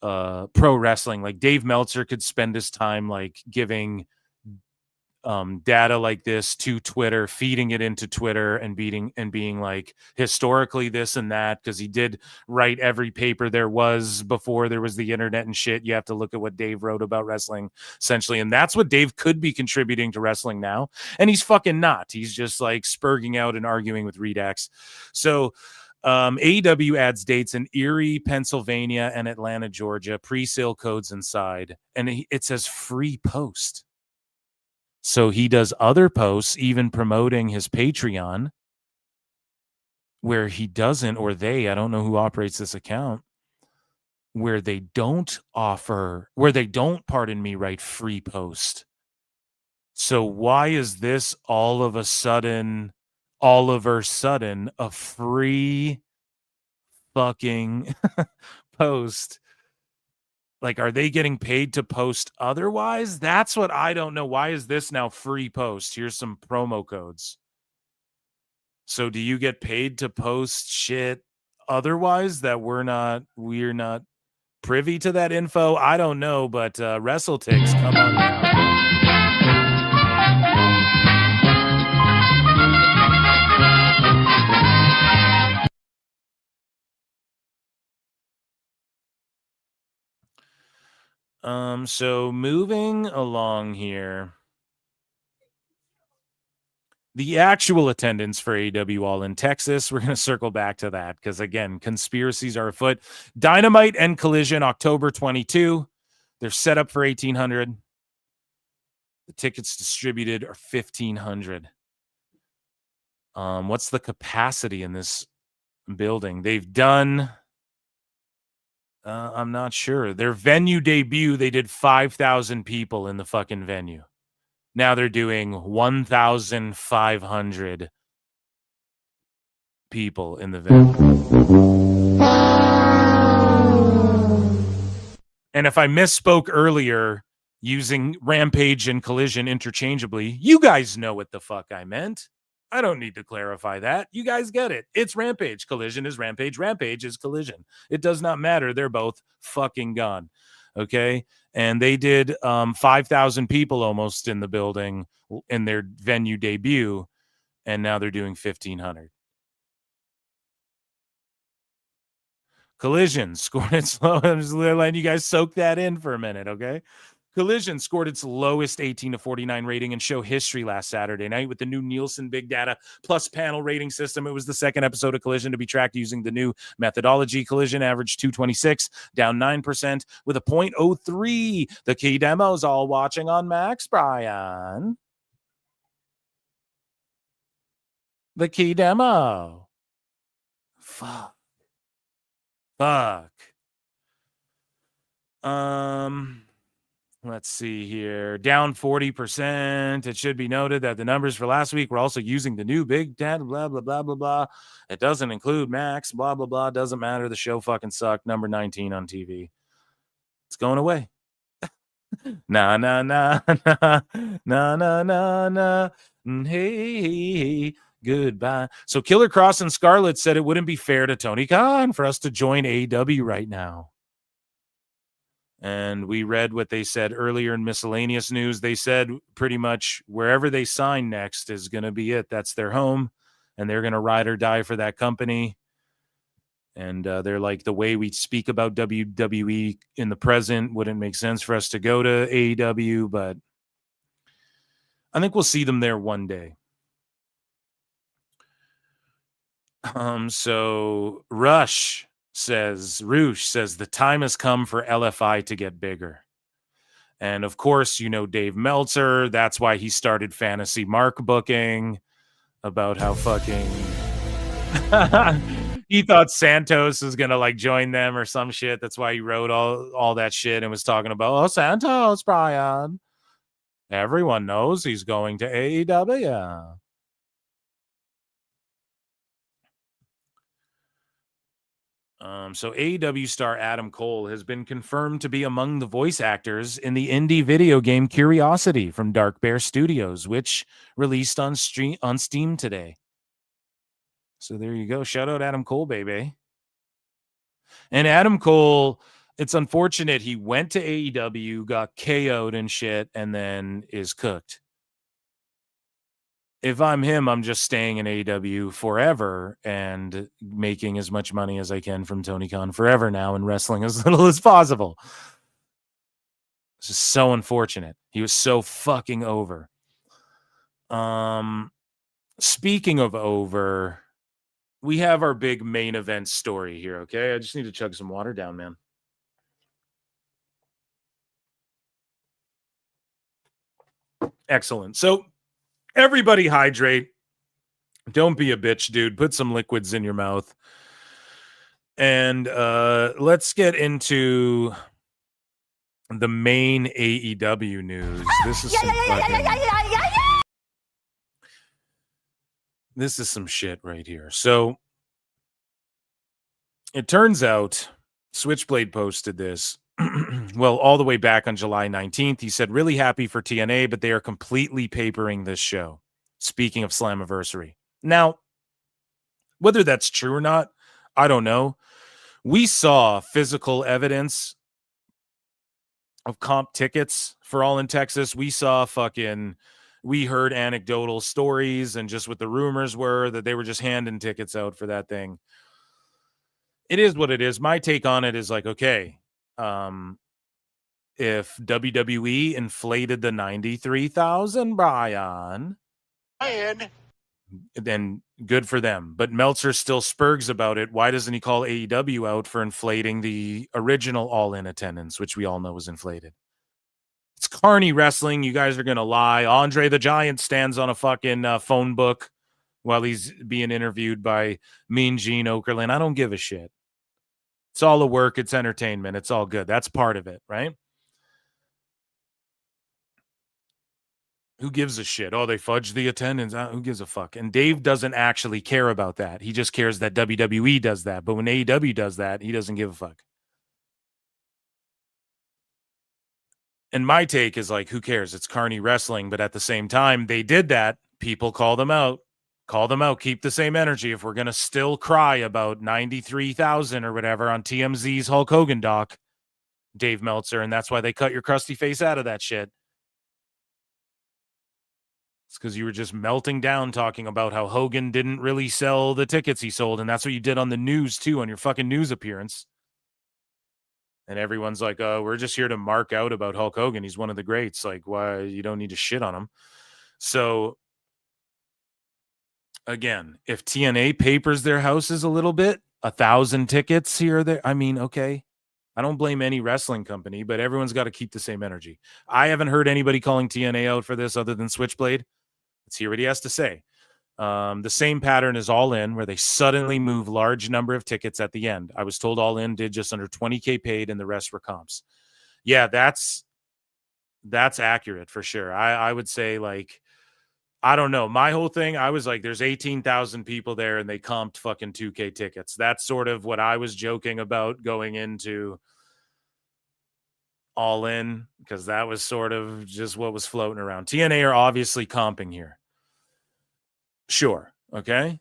pro wrestling. Like Dave Meltzer could spend his time like giving data like this to Twitter, feeding it into Twitter and being like historically this and that, because he did write every paper there was before there was the internet and shit. You have to look at what Dave wrote about wrestling essentially, and that's what Dave could be contributing to wrestling now, and he's fucking not. He's just like spurging out and arguing with Redax. So AEW adds dates in Erie, Pennsylvania and Atlanta, Georgia. Pre-sale codes inside, and it says free post. So he does other posts, even promoting his Patreon, where he doesn't, or they, I don't know who operates this account, where they don't, pardon me, write free post. So why is this all of a sudden a free fucking post? Like, are they getting paid to post otherwise? That's what I don't know. Why is this now free post? Here's some promo codes. So do you get paid to post shit otherwise that we're not privy to that info? I don't know, but WrestleTix, come on now. So moving along here, the actual attendance for AEW All in Texas, we're going to circle back to that because, again, conspiracies are afoot. Dynamite and Collision, October 22. They're set up for 1,800. The tickets distributed are 1,500. What's the capacity in this building? They've done... I'm not sure. Their venue debut, they did 5,000 people in the fucking venue. Now they're doing 1,500 people in the venue. And if I misspoke earlier using Rampage and Collision interchangeably, you guys know what the fuck I meant. I don't need to clarify that. You guys get it. It's Rampage. Collision is Rampage. Rampage is Collision. It does not matter. They're both fucking gone. Okay? And they did 5,000 people almost in the building in their venue debut, and now they're doing 1,500. Collision scored its low. I'm just letting you guys soak that in for a minute, okay? Collision scored its lowest 18-49 rating in show history last Saturday night with the new Nielsen Big Data Plus panel rating system. It was the second episode of Collision to be tracked using the new methodology. Collision averaged 226, down 9% with a 0.03. The key demos all watching on Max, Brian. The key demo. Fuck. Let's see here. Down 40%. It should be noted that the numbers for last week were also using the new Big Data, blah, blah, blah, blah, blah. It doesn't include Max, blah, blah, blah. Doesn't matter. The show fucking sucked. Number 19 on TV. It's going away. Nah, nah, nah, nah, nah, nah, nah, nah. Hey, goodbye. So Killer Cross and Scarlett said it wouldn't be fair to Tony Khan for us to join AEW right now. And we read what they said earlier in miscellaneous news. They said pretty much wherever they sign next is going to be it. That's their home, and they're going to ride or die for that company. And they're like, the way we speak about WWE in the present wouldn't make sense for us to go to AEW, but I think we'll see them there one day. So Roosh says the time has come for LFI to get bigger. And of course, you know, Dave Meltzer, that's why he started Fantasy Mark booking about how fucking he thought Santos was gonna like join them or some shit. That's why he wrote all that shit and was talking about, oh, Santos, Brian. Everyone knows he's going to AEW. So AEW star Adam Cole has been confirmed to be among the voice actors in the indie video game Curiosity from Dark Bear Studios, which released on Steam today. So there you go. Shout out Adam Cole, baby. And Adam Cole, it's unfortunate he went to AEW, got KO'd and shit, and then is cooked. If I'm him, I'm just staying in AEW forever and making as much money as I can from Tony Khan forever now and wrestling as little as possible. This is so unfortunate. He was so fucking over. Speaking of over, we have our big main event story here, okay? I just need to chug some water down, man. Excellent. So everybody hydrate. Don't be a bitch, dude. Put some liquids in your mouth. And let's get into the main AEW news. This is this is some shit right here. So it turns out Switchblade posted this. Well, all the way back on July 19th, he said, really happy for TNA, but they are completely papering this show. Speaking of Slammiversary. Now, whether that's true or not, I don't know. We saw physical evidence of comp tickets for All in Texas. We heard anecdotal stories, and just what the rumors were that they were just handing tickets out for that thing. It is what it is. My take on it is like, okay, if WWE inflated the 93,000, Brian, then good for them. But Meltzer still spurgs about it. Why doesn't he call AEW out for inflating the original all-in attendance, which we all know was inflated? It's carny wrestling. You guys are going to lie. Andre the Giant stands on a fucking phone book while he's being interviewed by Mean Gene Okerlund. I don't give a shit. It's all a work. It's entertainment. It's all good. That's part of it, right? Who gives a shit? Oh, they fudged the attendance. Who gives a fuck? And Dave doesn't actually care about that. He just cares that WWE does that. But when AEW does that, he doesn't give a fuck. And my take is like, who cares? It's carny wrestling. But at the same time, they did that. People call them out. Call them out. Keep the same energy. If we're going to still cry about 93,000 or whatever on TMZ's Hulk Hogan doc, Dave Meltzer, and that's why they cut your crusty face out of that shit. It's because you were just melting down talking about how Hogan didn't really sell the tickets he sold. And that's what you did on the news, too, on your fucking news appearance. And everyone's like, we're just here to mark out about Hulk Hogan. He's one of the greats. Like, why? You don't need to shit on him. So, again, if TNA papers their houses a little bit, 1,000 tickets here or there, I mean, okay. I don't blame any wrestling company, but everyone's got to keep the same energy. I haven't heard anybody calling TNA out for this other than Switchblade. Let's hear what he has to say. The same pattern is All In, where they suddenly move large number of tickets at the end. I was told All In did just under 20K paid and the rest were comps. Yeah, that's accurate for sure. I would say, like, I don't know. My whole thing, I was like, there's 18,000 people there and they comped fucking 2K tickets. That's sort of what I was joking about going into All In, because that was sort of just what was floating around. TNA are obviously comping here. Sure. Okay.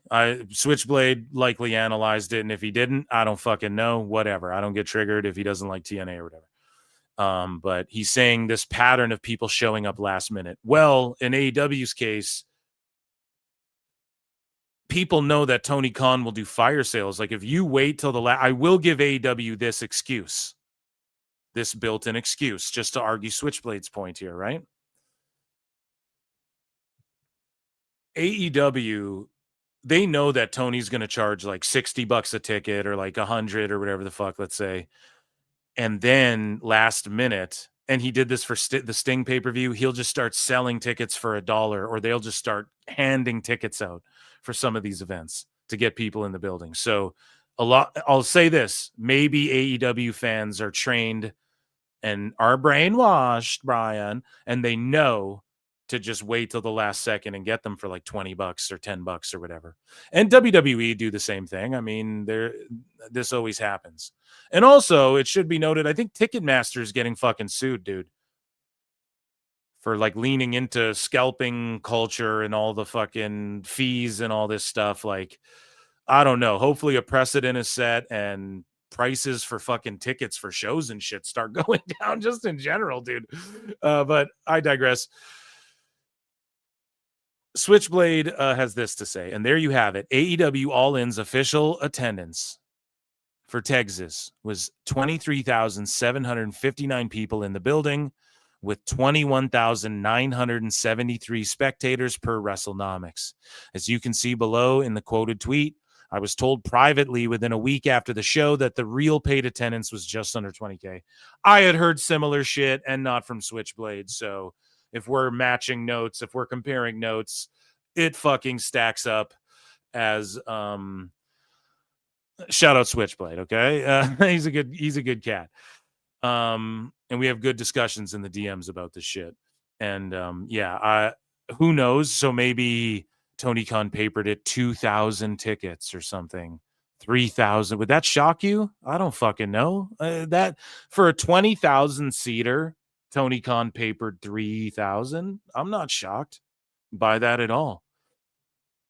Switchblade likely analyzed it. And if he didn't, I don't fucking know. Whatever. I don't get triggered if he doesn't like TNA or whatever. But he's saying this pattern of people showing up last minute. Well, in AEW's case, people know that Tony Khan will do fire sales. Like, if you wait till the last, I will give AEW this excuse, this built-in excuse, just to argue Switchblade's point here, right? AEW, they know that Tony's going to charge like $60 a ticket or like 100 or whatever the fuck, let's say. And then last minute, and he did this for the Sting pay-per-view, he'll just start selling tickets for $1, or they'll just start handing tickets out for some of these events to get people in the building. So I'll say this, maybe AEW fans are trained and are brainwashed, Brian, and they know to just wait till the last second and get them for like $20 or $10 or whatever. And WWE do the same thing. I mean, this always happens. And also, it should be noted, I think Ticketmaster is getting fucking sued, dude, for like leaning into scalping culture and all the fucking fees and all this stuff. Like, I don't know. Hopefully a precedent is set and prices for fucking tickets for shows and shit start going down just in general, dude. But I digress. Switchblade has this to say, and there you have it. AEW All In's official attendance for Texas was 23,759 people in the building, with 21,973 spectators per WrestleNomics. As you can see below in the quoted tweet, I was told privately within a week after the show that the real paid attendance was just under 20K. I had heard similar shit, and not from Switchblade. So if we're matching notes, if we're comparing notes, it fucking stacks up as shout out Switchblade. Okay. He's a good cat. And we have good discussions in the DMs about this shit. And who knows? So maybe Tony Khan papered it 2,000 tickets or something. 3,000. Would that shock you? I don't fucking know. That for a 20,000 seater, Tony Khan papered 3,000. I'm not shocked by that at all.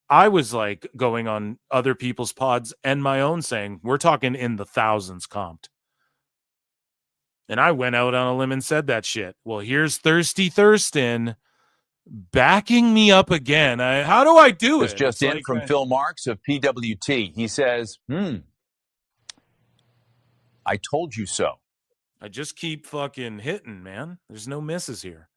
I was like going on other people's pods and my own saying, we're talking in the thousands comped. And I went out on a limb and said that shit. Well, here's Thirsty Thurston backing me up again. How do I do This it? just in from Phil Marks of PWT. He says, I told you so. I just keep fucking hitting, man. There's no misses here.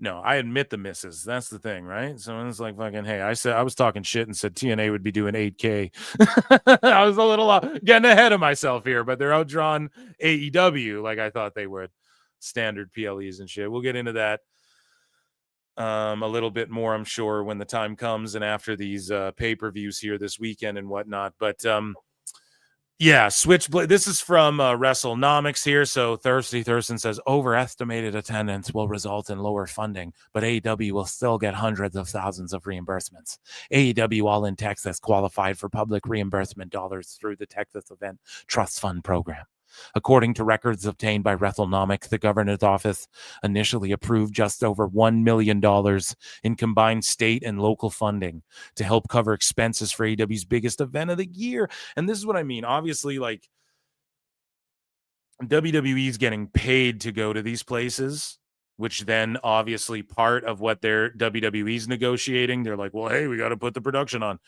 No, I admit the misses. That's the thing, right? So it's like fucking, hey, I was talking shit and said TNA would be doing 8K. I was a little getting ahead of myself here, but they're outdrawn AEW like I thought they would. Standard PLEs and shit. We'll get into that a little bit more, I'm sure, when the time comes and after these pay-per-views here this weekend and whatnot. But yeah, Switchblade. This is from WrestleNomics here. So Thirsty Thurston says overestimated attendance will result in lower funding, but AEW will still get hundreds of thousands of reimbursements. AEW All in Texas qualified for public reimbursement dollars through the Texas Event Trust Fund program. According to records obtained by WrestleNomics, the governor's office initially approved just over $1 million in combined state and local funding to help cover expenses for AEW's biggest event of the year. And this is what I mean. Obviously, like, WWE is getting paid to go to these places, which then obviously part of what their WWE's negotiating. They're like, well, hey, we got to put the production on.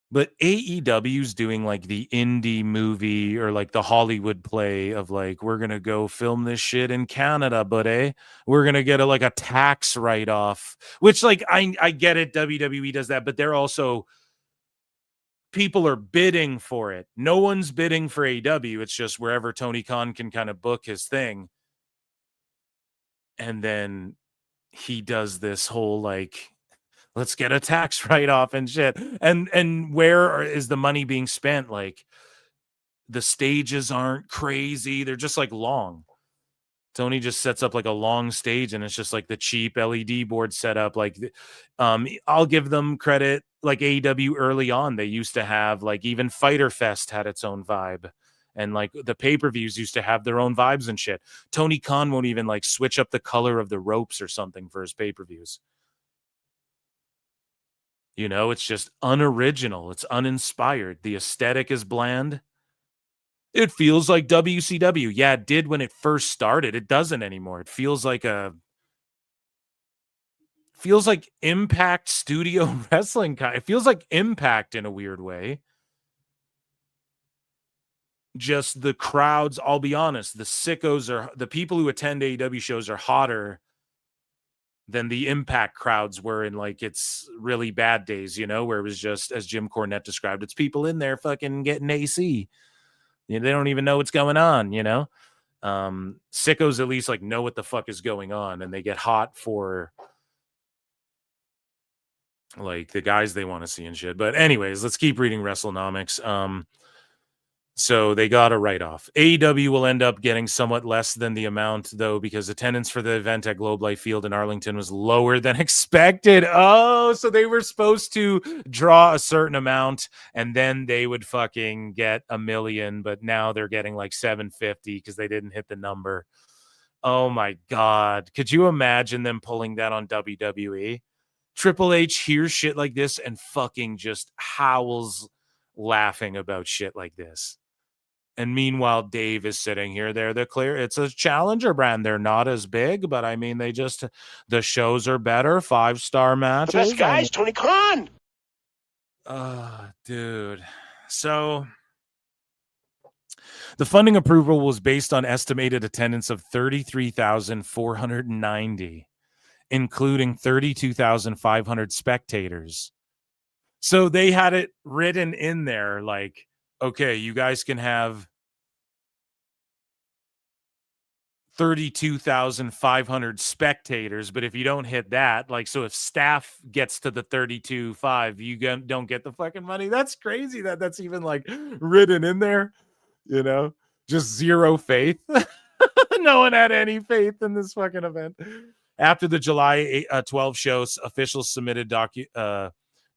But AEW's doing like the indie movie or like the Hollywood play of like, we're going to go film this shit in Canada, but we're going to get a tax write-off, which like, I get it. WWE does that, but they're also, people are bidding for it. No one's bidding for AEW. It's just wherever Tony Khan can kind of book his thing. And then he does this whole like, let's get a tax write-off and shit. And where is the money being spent? Like, the stages aren't crazy. They're just like long. Tony just sets up like a long stage and it's just like the cheap LED board setup. Like, I'll give them credit. Like AEW early on, they used to have like even Fyter Fest had its own vibe. And like the pay-per-views used to have their own vibes and shit. Tony Khan won't even like switch up the color of the ropes or something for his pay-per-views. You know, it's just unoriginal. It's uninspired. The aesthetic is bland. It feels like WCW. Yeah, it did when it first started. It doesn't anymore. It feels like Impact Studio Wrestling. It feels like Impact in a weird way. Just the crowds, I'll be honest, the sickos are, the people who attend AEW shows are hotter than the Impact crowds were in like its really bad days, you know, where it was just, as Jim Cornette described, it's people in there fucking getting AC. You know, they don't even know what's going on, you know. Sickos at least like know what the fuck is going on, and they get hot for like the guys they want to see and shit. But anyways, let's keep reading WrestleNomics. So they got a write-off. AEW will end up getting somewhat less than the amount, though, because attendance for the event at Globe Life Field in Arlington was lower than expected. Oh, so they were supposed to draw a certain amount, and then they would fucking get $1 million, but now they're getting like 750 because they didn't hit the number. Oh my God. Could you imagine them pulling that on WWE? Triple H hears shit like this and fucking just howls laughing about shit like this. And meanwhile, Dave is sitting here. They're clear. It's a challenger brand. They're not as big, but I mean, the shows are better. 5-star matches. The best guys, Tony Khan. Dude. So the funding approval was based on estimated attendance of 33,490, including 32,500 spectators. So they had it written in there like, okay, you guys can have 32,500 spectators, but if you don't hit that, like, so if staff gets to the 32.5, you don't get the fucking money. That's crazy that that's even like written in there, you know, just zero faith. No one had any faith in this fucking event. After the July 12 shows, officials submitted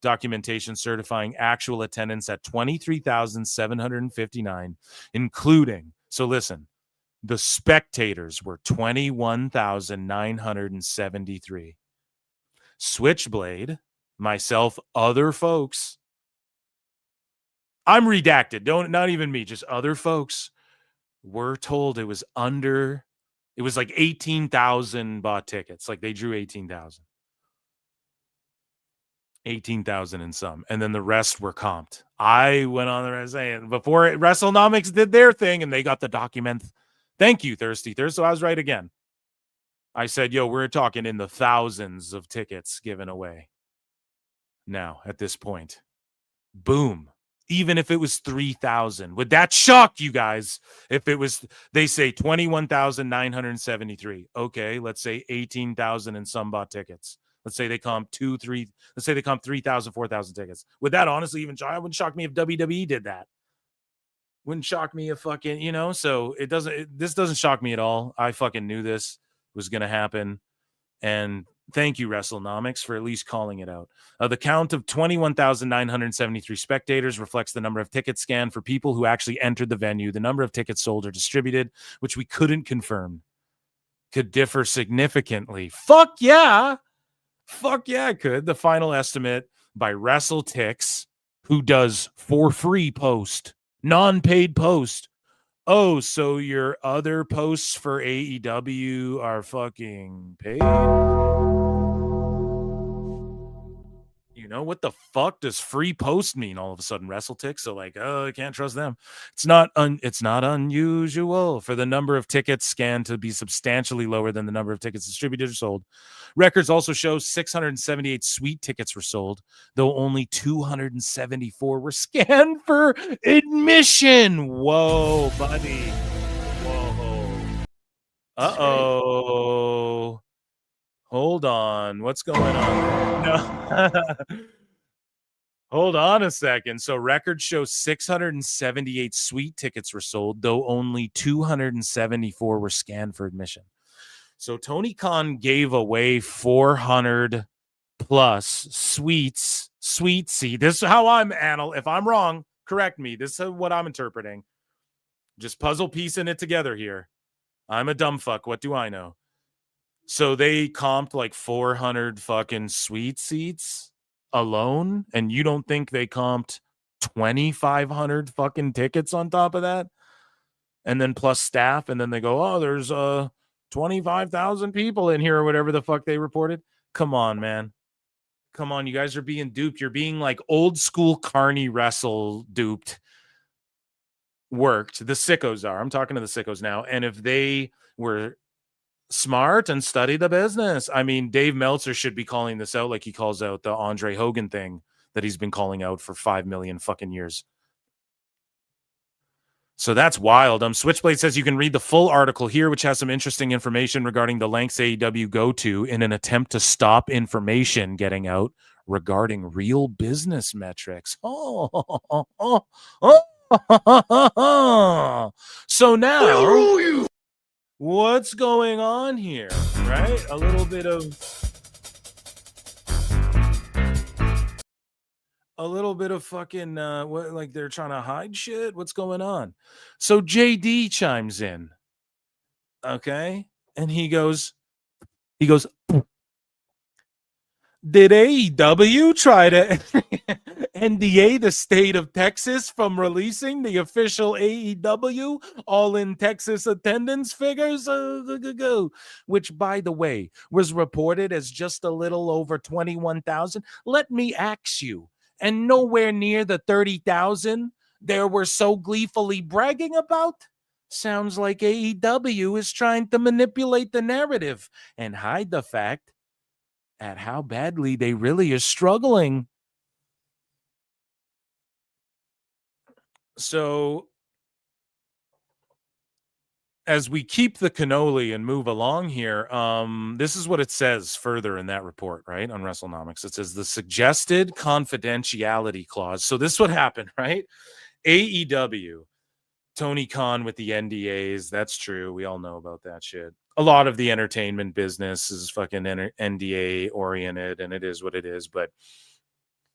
documentation certifying actual attendance at 23,759, including, so listen, the spectators were 21,973. Switchblade, myself, other folks, I'm redacted, not even me, just other folks were told it was like 18,000 bought tickets. Like they drew 18,000 and some, and then the rest were comped. I went on there saying before WrestleNomics did their thing and they got the document. Thank you, Thirsty Thirst. So I was right again. I said, yo, we're talking in the thousands of tickets given away now at this point. Boom. Even if it was 3,000, would that shock you guys? If it was, they say 21,973. Okay, let's say 18,000 and some bought tickets. Let's say they comp 3,000, 4,000 tickets. Would that honestly even shock? It wouldn't shock me if WWE did that. Wouldn't shock me if fucking, you know, so this doesn't shock me at all. I fucking knew this was going to happen. And thank you, WrestleNomics, for at least calling it out. The count of 21,973 spectators reflects the number of tickets scanned for people who actually entered the venue. The number of tickets sold or distributed, which we couldn't confirm, could differ significantly. Fuck yeah, it could. The final estimate by WrestleTix, who does for free post, non-paid post. Oh, so your other posts for AEW are fucking paid? You know, what the fuck does free post mean all of a sudden, WrestleTix? So like, oh, I can't trust them. It's not unusual for the number of tickets scanned to be substantially lower than the number of tickets distributed or sold. Records also show 678 suite tickets were sold, though only 274 were scanned for admission. Whoa, buddy. Whoa. Uh-oh. Hold on. What's going on? No. Hold on a second. So records show 678 suite tickets were sold, though only 274 were scanned for admission. So Tony Khan gave away 400 plus suites. See, this is how I'm if I'm wrong, correct me. This is what I'm interpreting. Just puzzle piecing it together here. I'm a dumb fuck. What do I know? So they comped like 400 fucking suite seats alone, and you don't think they comped 2,500 fucking tickets on top of that? And then plus staff, and then they go, oh, there's 25,000 people in here or whatever the fuck they reported. Come on, man. Come on, you guys are being duped. You're being like old school Carney Wrestle duped. Worked. The sickos are. I'm talking to the sickos now. And if they were smart and study the business. I mean, Dave Meltzer should be calling this out like he calls out the Andre Hogan thing that he's been calling out for 5 million fucking years. So that's wild. Switchblade says you can read the full article here, which has some interesting information regarding the lengths AEW go to in an attempt to stop information getting out regarding real business metrics. So now, what's going on here, right? A little bit of fucking what, like they're trying to hide shit. What's going on? So JD chimes in, okay, and he goes, did AEW try to NDA the state of Texas from releasing the official AEW All in Texas attendance figures? Which, by the way, was reported as just a little over 21,000. Let me ask you, and nowhere near the 30,000 they were so gleefully bragging about? Sounds like AEW is trying to manipulate the narrative and hide the fact at how badly they really are struggling. So as we keep the cannoli and move along here, this is what it says further in that report, right, on WrestleNomics. It says the suggested confidentiality clause. So this would happen, right? AEW, Tony Khan with the NDAs. That's true. We all know about that shit. A lot of the entertainment business is fucking NDA oriented, and it is what it is. But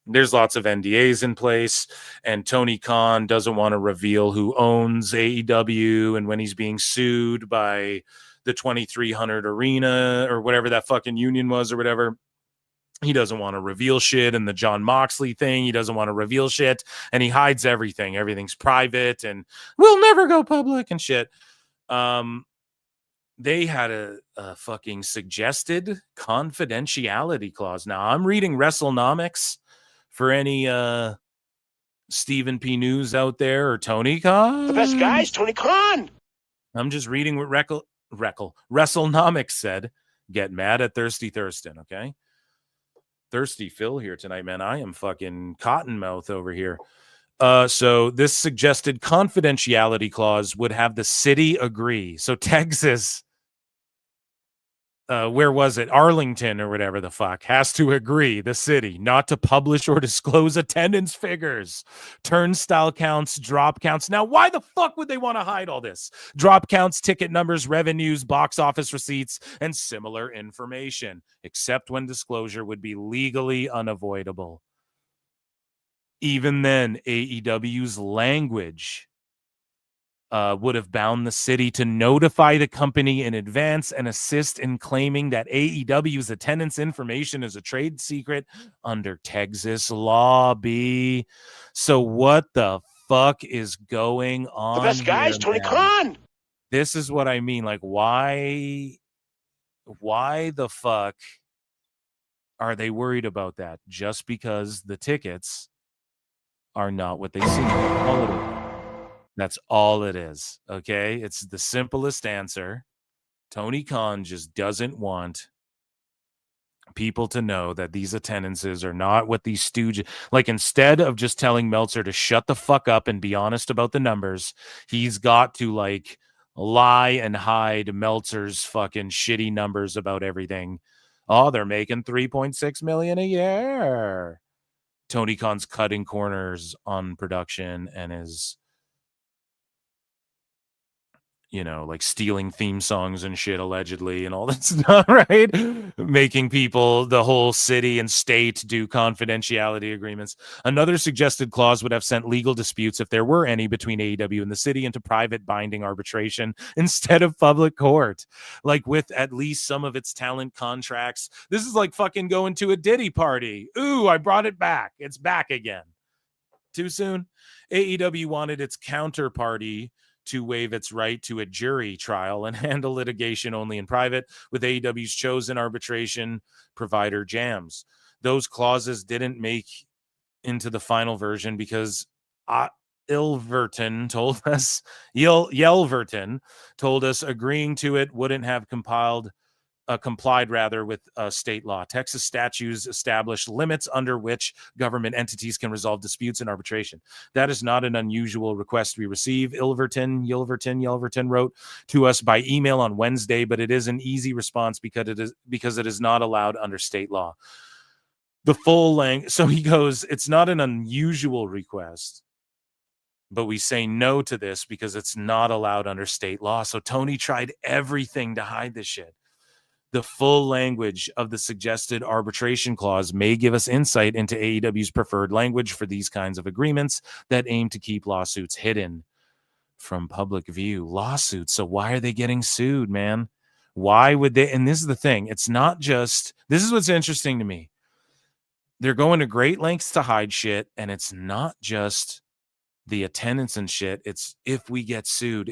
there's lots of NDAs in place, and Tony Khan doesn't want to reveal who owns AEW, and when he's being sued by the 2300 Arena or whatever that fucking union was or whatever, he doesn't want to reveal shit. And the John Moxley thing, he doesn't want to reveal shit, and he hides everything. Everything's private, and we'll never go public and shit. They had a fucking suggested confidentiality clause. Now, I'm reading WrestleNomics for any Stephen P. News out there or Tony Khan. The best guys, Tony Khan. I'm just reading what WrestleNomics said. Get mad at Thirsty Thurston, okay? Thirsty Phil here tonight, man. I am fucking cottonmouth over here. So this suggested confidentiality clause would have the city agree. So Texas, where was it? Arlington or whatever the fuck has to agree, the city, not to publish or disclose attendance figures, turnstile counts, drop counts. Now, why the fuck would they want to hide all this? Drop counts, ticket numbers, revenues, box office receipts, and similar information, except when disclosure would be legally unavoidable. Even then, AEW's language would have bound the city to notify the company in advance and assist in claiming that AEW's attendance information is a trade secret under Texas law. B. So what the fuck is going on? The best guys, Tony Khan. This is what I mean. Like, why the fuck are they worried about that? Just because the tickets are not what they seem. That's all it is, okay? It's the simplest answer. Tony Khan just doesn't want people to know that these attendances are not what these stooges... Like, instead of just telling Meltzer to shut the fuck up and be honest about the numbers, he's got to, like, lie and hide Meltzer's fucking shitty numbers about everything. Oh, they're making $3.6 million a year. Tony Khan's cutting corners on production and is... you know, like stealing theme songs and shit allegedly and all that stuff, right? Making people, the whole city and state, do confidentiality agreements. Another suggested clause would have sent legal disputes, if there were any, between AEW and the city into private binding arbitration instead of public court. Like with at least some of its talent contracts. This is like fucking going to a Diddy party. Ooh, I brought it back. It's back again. Too soon? AEW wanted its counterparty to waive its right to a jury trial and handle litigation only in private with AEW's chosen arbitration provider, Jams. Those clauses didn't make into the final version because Yelverton told us agreeing to it wouldn't have complied with state law. Texas statutes establish limits under which government entities can resolve disputes in arbitration. That is not an unusual request we receive. Yelverton wrote to us by email on Wednesday, but it is an easy response because it is not allowed under state law. The full length. So he goes, it's not an unusual request. but we say no to this because it's not allowed under state law. So Tony tried everything to hide this shit. The full language of the suggested arbitration clause may give us insight into AEW's preferred language for these kinds of agreements that aim to keep lawsuits hidden from public view. Lawsuits. So why are they getting sued, man? Why would they? And this is the thing. It's not just, this is what's interesting to me. They're going to great lengths to hide shit, and it's not just the attendance and shit. It's if we get sued.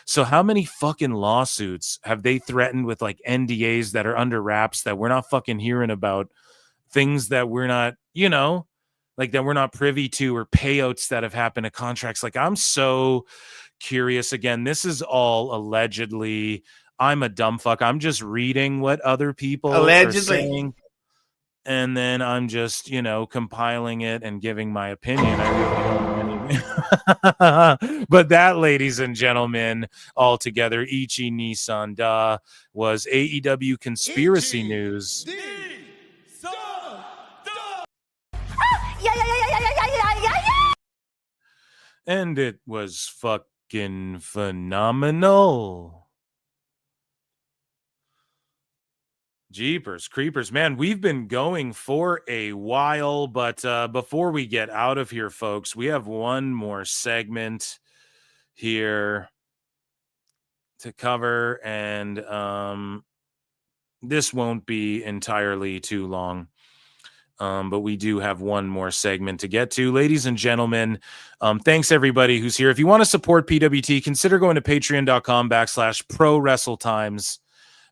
So how many fucking lawsuits have they threatened with like NDAs that are under wraps that we're not fucking hearing about, things that we're not, like that we're not privy to, or payouts that have happened to contracts? Like, I'm so curious. Again, this is all allegedly. I'm a dumb fuck. I'm just reading what other people are saying, and then I'm just, compiling it and giving my opinion. I really don't know anything. But that, ladies and gentlemen, altogether, Ichi Nissan Da was AEW conspiracy news. And it was fucking phenomenal. Jeepers creepers, man, we've been going for a while, but before we get out of here, folks, we have one more segment here to cover, and this won't be entirely too long. But we do have one more segment to get to. Ladies and gentlemen, thanks everybody who's here. If you want to support PWT, consider going to patreon.com/prowrestletimes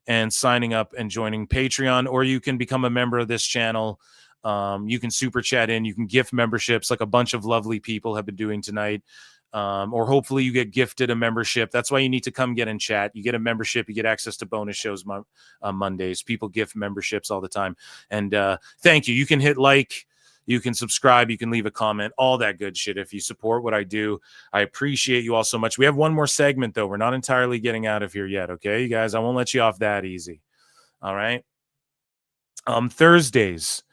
and signing up and joining Patreon, or you can become a member of this channel. You can super chat in, you can gift memberships like a bunch of lovely people have been doing tonight. Or hopefully you get gifted a membership. That's why you need to come get in chat. You get a membership, you get access to bonus shows Mondays. People gift memberships all the time. And thank you. You can hit like, you can subscribe, you can leave a comment, all that good shit. If you support what I do, I appreciate you all so much. We have one more segment, though. We're not entirely getting out of here yet, okay, you guys? I won't let you off that easy. All right? Thursdays,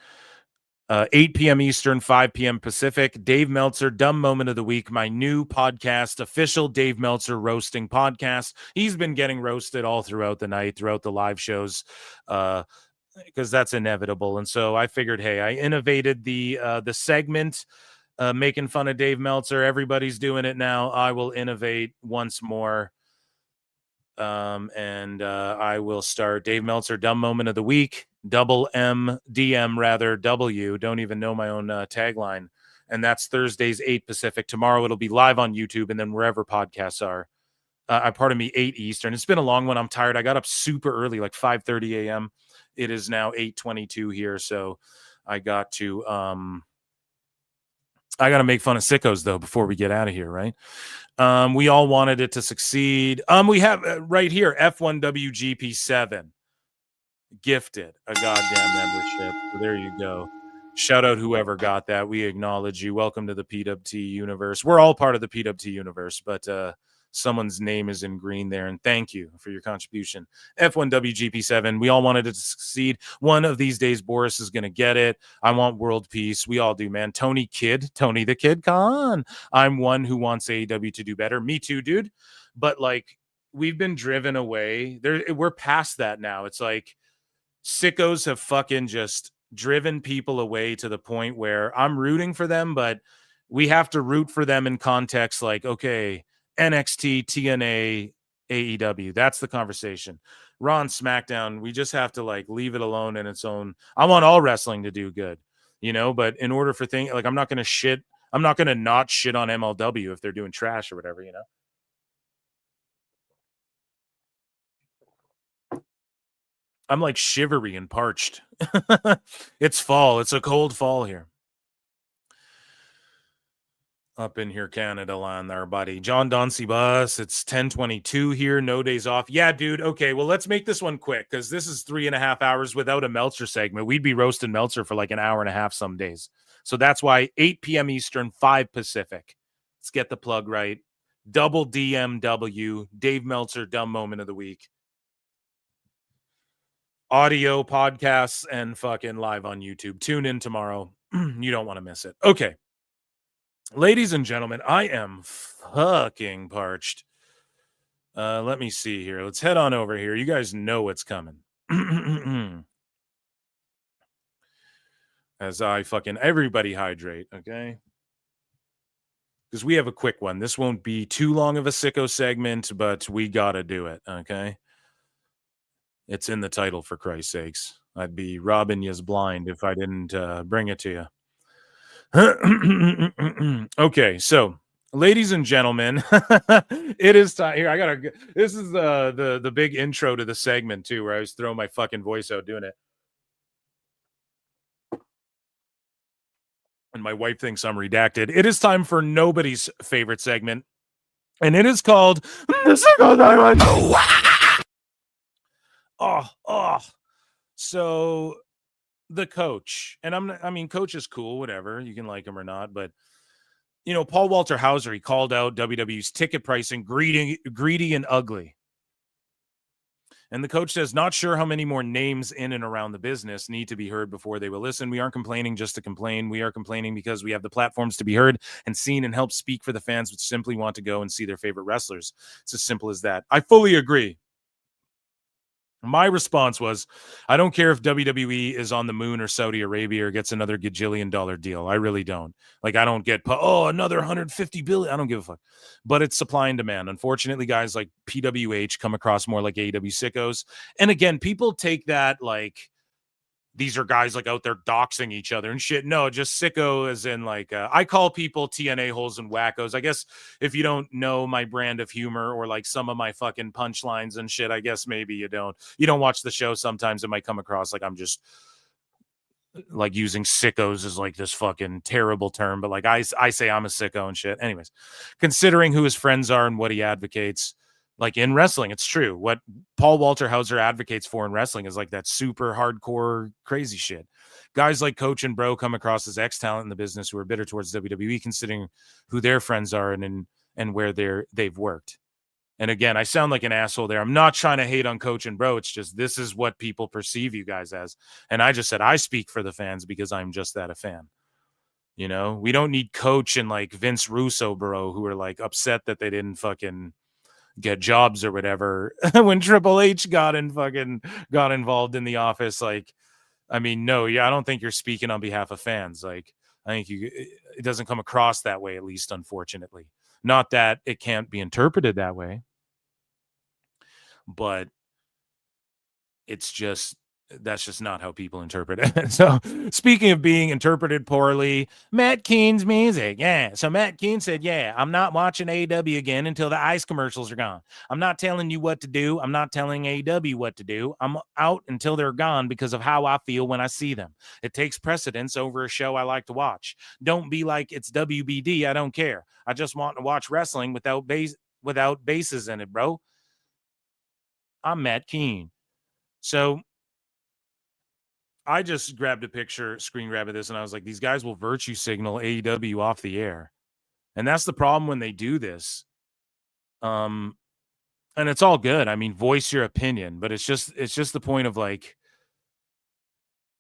8 p.m. Eastern, 5 p.m. Pacific. Dave Meltzer, Dumb Moment of the Week, my new podcast, official Dave Meltzer roasting podcast. He's been getting roasted all throughout the night, throughout the live shows, because that's inevitable. And so I figured, hey, I innovated the segment, making fun of Dave Meltzer. Everybody's doing it now. I will innovate once more. And I will start Dave Meltzer, Dumb Moment of the Week, double M, DM rather, W. Don't even know my own tagline. And that's Thursdays, 8 Pacific. Tomorrow it'll be live on YouTube and then wherever podcasts are. Pardon me, 8 Eastern. It's been a long one. I'm tired. I got up super early, like 5:30 a.m. It is now 8:22 here, so I got to make fun of Sickos though before we get out of here, right? We all wanted it to succeed. We have right here F1WGP7 gifted a goddamn membership. So there you go. Shout out whoever got that. We acknowledge you. Welcome to the PWT universe. We're all part of the PWT universe, but someone's name is in green there, and thank you for your contribution. F1WGP7, we all wanted it to succeed. One of these days, Boris is going to get it. I want world peace. We all do, man. Tony the Kid Khan. I'm one who wants AEW to do better. Me too, dude. But like, we've been driven away. We're past that now. It's like sickos have fucking just driven people away to the point where I'm rooting for them, but we have to root for them in context like, okay, NXT, TNA, AEW. That's the conversation. Raw and SmackDown, we just have to like leave it alone in its own. I want all wrestling to do good, but in order for things like, I'm not going to not shit on MLW if they're doing trash or whatever, I'm like shivery and parched. It's fall. It's a cold fall here. Up in here, Canada land there, buddy. John Dauncey Bus. It's 10:22 here. No days off. Yeah, dude. Okay, well, let's make this one quick because this is 3.5 hours without a Meltzer segment. We'd be roasting Meltzer for like an hour and a half some days. So that's why 8 p.m. Eastern, 5 Pacific. Let's get the plug right. Double DMW, Dave Meltzer, Dumb Moment of the Week. Audio podcasts and fucking live on YouTube. Tune in tomorrow. You don't want to miss it. Okay. Ladies and gentlemen, I am fucking parched. Let me see here. Let's head on over here. You guys know what's coming. As I fucking everybody hydrate, okay? Because we have a quick one. This won't be too long of a sicko segment, but we gotta do it, okay? It's in the title, for Christ's sakes. I'd be robbing yous blind if I didn't bring it to you. Okay, so ladies and gentlemen, it is time. Here, I gotta. This is the big intro to the segment too, where I was throwing my fucking voice out doing it, and my wife thinks I'm redacted. It is time for nobody's favorite segment, and it is called the Sicko Diamond. Oh. So the coach, and I mean, coach is cool, whatever. You can like him or not, but you know, Paul Walter Hauser, he called out WWE's ticket pricing greedy and ugly. And the coach says, not sure how many more names in and around the business need to be heard before they will listen. We aren't complaining just to complain. We are complaining because we have the platforms to be heard and seen and help speak for the fans which simply want to go and see their favorite wrestlers. It's as simple as that. I fully agree. My response was, I don't care if WWE is on the moon or Saudi Arabia or gets another gajillion dollar deal. I really don't. Like, I don't get, another 150 billion. I don't give a fuck. But it's supply and demand. Unfortunately, guys like PWH come across more like AEW sickos. And again, people take that like, these are guys like out there doxing each other and shit. No, just sicko as in like, I call people TNA holes and wackos. I guess if you don't know my brand of humor or like some of my fucking punchlines and shit, I guess maybe you don't watch the show. Sometimes it might come across like I'm just like using sickos as like this fucking terrible term, but like I say I'm a sicko and shit. Anyways, considering who his friends are and what he advocates, like in wrestling, it's true. What Paul Walter Hauser advocates for in wrestling is like that super hardcore crazy shit. Guys like Coach and Bro come across as ex-talent in the business who are bitter towards WWE, considering who their friends are and where they've worked. And again, I sound like an asshole there. I'm not trying to hate on Coach and Bro. It's just this is what people perceive you guys as. And I just said I speak for the fans because I'm just that a fan. You know, we don't need Coach and like Vince Russo, bro, who are like upset that they didn't fucking get jobs or whatever when Triple H got involved in the office. Like, I mean, no, I don't think you're speaking on behalf of fans. Like, I think it doesn't come across that way, at least, unfortunately. Not that it can't be interpreted that way, but that's just not how people interpret it. So speaking of being interpreted poorly, Matt Keen's music. Yeah. So Matt Keen said, yeah, I'm not watching AEW again until the ice commercials are gone. I'm not telling you what to do. I'm not telling AEW what to do. I'm out until they're gone because of how I feel when I see them. It takes precedence over a show I like to watch. Don't be like it's WBD. I don't care. I just want to watch wrestling without bases in it, bro. I'm Matt Keen. So I just grabbed a screen grab of this, and I was like, these guys will virtue signal AEW off the air. And that's the problem when they do this. And it's all good. I mean, voice your opinion, but it's just the point of like,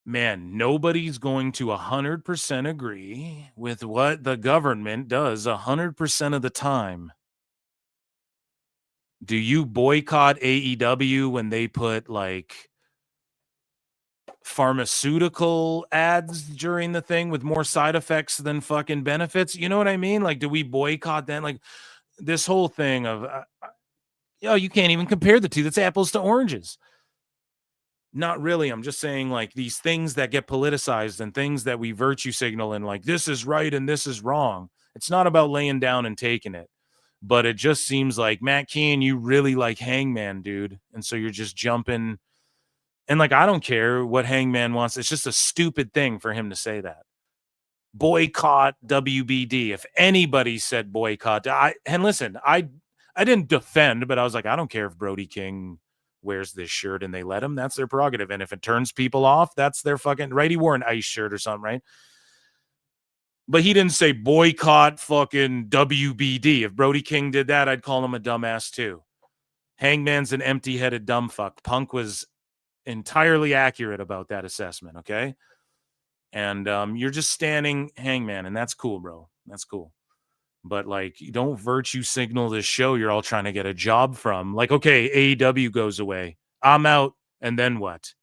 man, nobody's going to 100% agree with what the government does 100% of the time. Do you boycott AEW when they put like pharmaceutical ads during the thing with more side effects than fucking benefits? You know what I mean? Like, do we boycott that? Like this whole thing of, you can't even compare the two. That's apples to oranges. Not really. I'm just saying like these things that get politicized and things that we virtue signal and like, this is right and this is wrong. It's not about laying down and taking it, but it just seems like, Matt Keen, you really like Hangman, dude. And so you're just jumping. And like, I don't care what Hangman wants. It's just a stupid thing for him to say that. Boycott WBD. If anybody said boycott, and listen, I didn't defend, but I was like, I don't care if Brody King wears this shirt and they let him. That's their prerogative. And if it turns people off, that's their fucking right. He wore an ice shirt or something, right? But he didn't say boycott fucking WBD. If Brody King did that, I'd call him a dumbass too. Hangman's an empty-headed dumb fuck. Punk was entirely accurate about that assessment, okay? And you're just standing Hangman, and that's cool, bro. That's cool. But like, you don't virtue signal this show you're all trying to get a job from. Like, okay, AEW goes away. I'm out. And then what?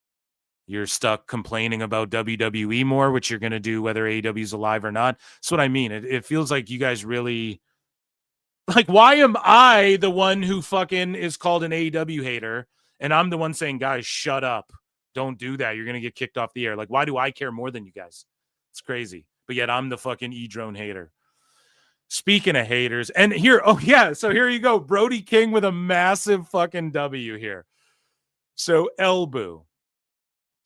You're stuck complaining about WWE more, which you're going to do whether AEW is alive or not. That's what I mean. It feels like you guys really... Like, why am I the one who fucking is called an AEW hater? And I'm the one saying, guys, shut up. Don't do that. You're going to get kicked off the air. Like, why do I care more than you guys? It's crazy. But yet I'm the fucking E-drone hater. Speaking of haters, and here, oh yeah, so here you go. Brody King with a massive fucking W here. So Elbu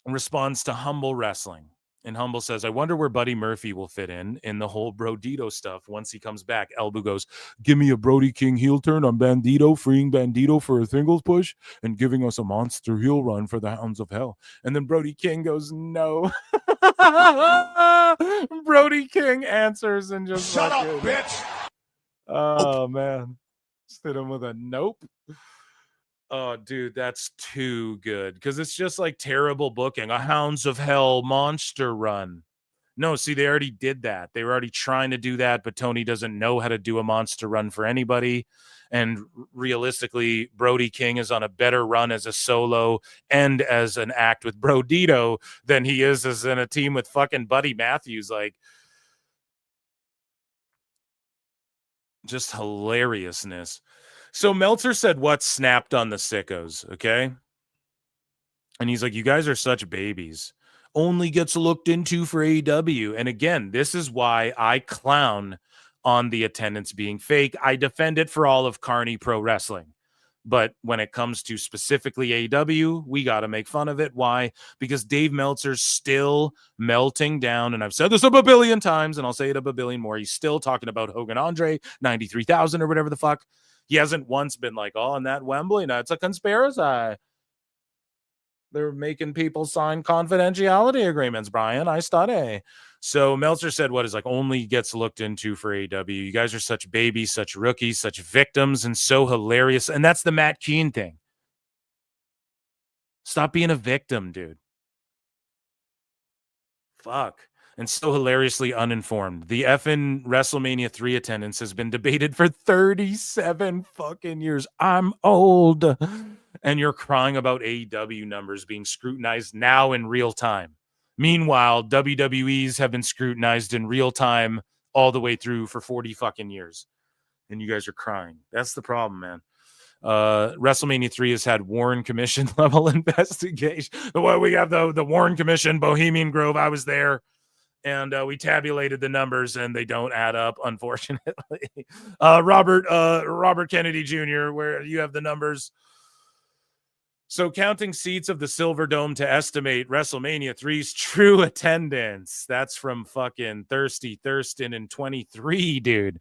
responds to Humble Wrestling. And Humble says, I wonder where Buddy Murphy will fit in the whole Brodito stuff once he comes back. Elbu goes, give me a Brody King heel turn on Bandito, freeing Bandito for a singles push and giving us a monster heel run for the Hounds of Hell. And then Brody King goes, no. Brody King answers and just Shut up, fucking... bitch. Oh, man. Just hit him with a nope. Oh, dude, that's too good because it's just like terrible booking. A Hounds of Hell monster run. No, see, they already did that. They were already trying to do that, but Tony doesn't know how to do a monster run for anybody. And realistically, Brody King is on a better run as a solo and as an act with Brodito than he is as in a team with fucking Buddy Matthews. Like, just hilariousness. So Meltzer said what snapped on the Sickos, okay? And he's like, you guys are such babies. Only gets looked into for AEW. And again, this is why I clown on the attendance being fake. I defend it for all of Carney Pro Wrestling. But when it comes to specifically AEW, we got to make fun of it. Why? Because Dave Meltzer's still melting down. And I've said this a billion times, and I'll say it a billion more. He's still talking about Hogan Andre, 93,000 or whatever the fuck. He hasn't once been like, oh, and that Wembley, no, it's a conspiracy. They're making people sign confidentiality agreements, Brian. I study. So Meltzer said what is like only gets looked into for AEW. You guys are such babies, such rookies, such victims, and so hilarious. And that's the Matt Keane thing. Stop being a victim, dude. Fuck. And so hilariously uninformed. The effing WrestleMania 3 attendance has been debated for 37 fucking years. I'm old. And you're crying about AEW numbers being scrutinized now in real time. Meanwhile, WWE's have been scrutinized in real time all the way through for 40 fucking years. And you guys are crying. That's the problem, man. WrestleMania 3 has had Warren Commission level investigation. Well, we have the Warren Commission, Bohemian Grove. I was there. And we tabulated the numbers, and they don't add up, unfortunately. Robert Kennedy Jr., where you have the numbers. So counting seats of the Silver Dome to estimate WrestleMania 3's true attendance. That's from fucking Thirsty Thurston in 23, dude.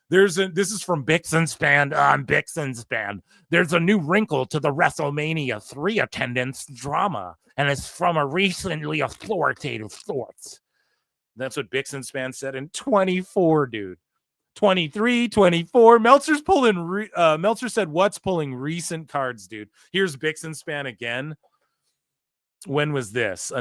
This is from Bixenspan on Bixenspan. There's a new wrinkle to the WrestleMania 3 attendance drama, and it's from a recently authoritative source. That's what Bixenspan said in 24, dude. 23, 24. Meltzer said, what's pulling recent cards, dude? Here's Bixenspan again. When was this?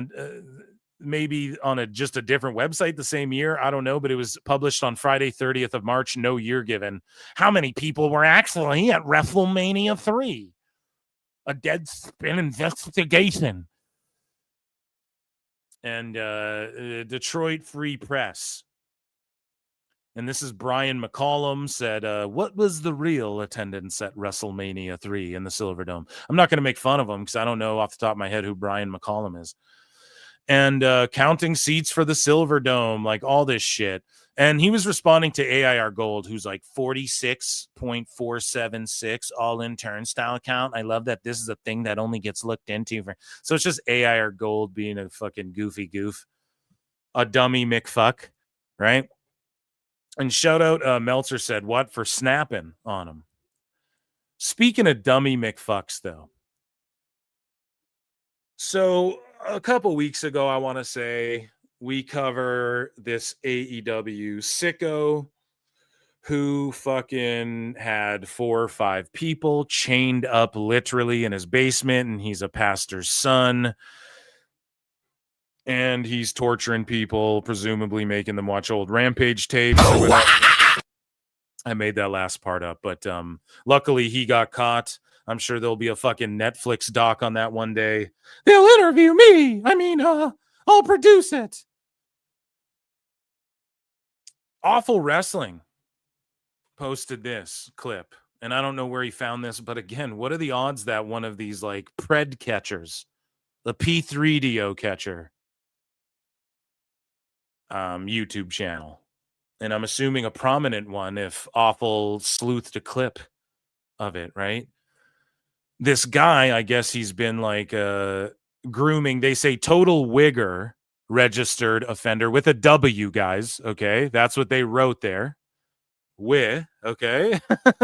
Maybe on just a different website the same year. I don't know, but it was published on Friday, 30th of March. No year given. How many people were actually at WrestleMania 3? A dead spin investigation. And Detroit Free Press. And this is Brian McCollum said, what was the real attendance at WrestleMania 3 in the Silverdome? I'm not going to make fun of him because I don't know off the top of my head who Brian McCollum is. And counting seats for the Silverdome, like all this shit. And he was responding to AIR Gold, who's like 46.476 all-in turnstile count. I love that this is a thing that only gets looked into. So it's just AIR Gold being a fucking goofy goof. A dummy McFuck, right? And shout out, Meltzer said, what for snapping on him. Speaking of dummy McFucks, though. So a couple weeks ago, I want to say, we cover this AEW Sicko who fucking had 4 or 5 people chained up literally in his basement, and he's a pastor's son. And he's torturing people, presumably making them watch old Rampage tapes. I made that last part up, but luckily he got caught. I'm sure there'll be a fucking Netflix doc on that one day. They'll interview me. I mean, I'll produce it. Awful Wrestling posted this clip, and I don't know where he found this, but again, what are the odds that one of these like pred catchers, the P3DO catcher, YouTube channel, and I'm assuming a prominent one if Awful sleuthed a clip of it, right? This guy, I guess he's been like grooming. They say total wigger registered offender with a W, guys. Okay, that's what they wrote there. Okay,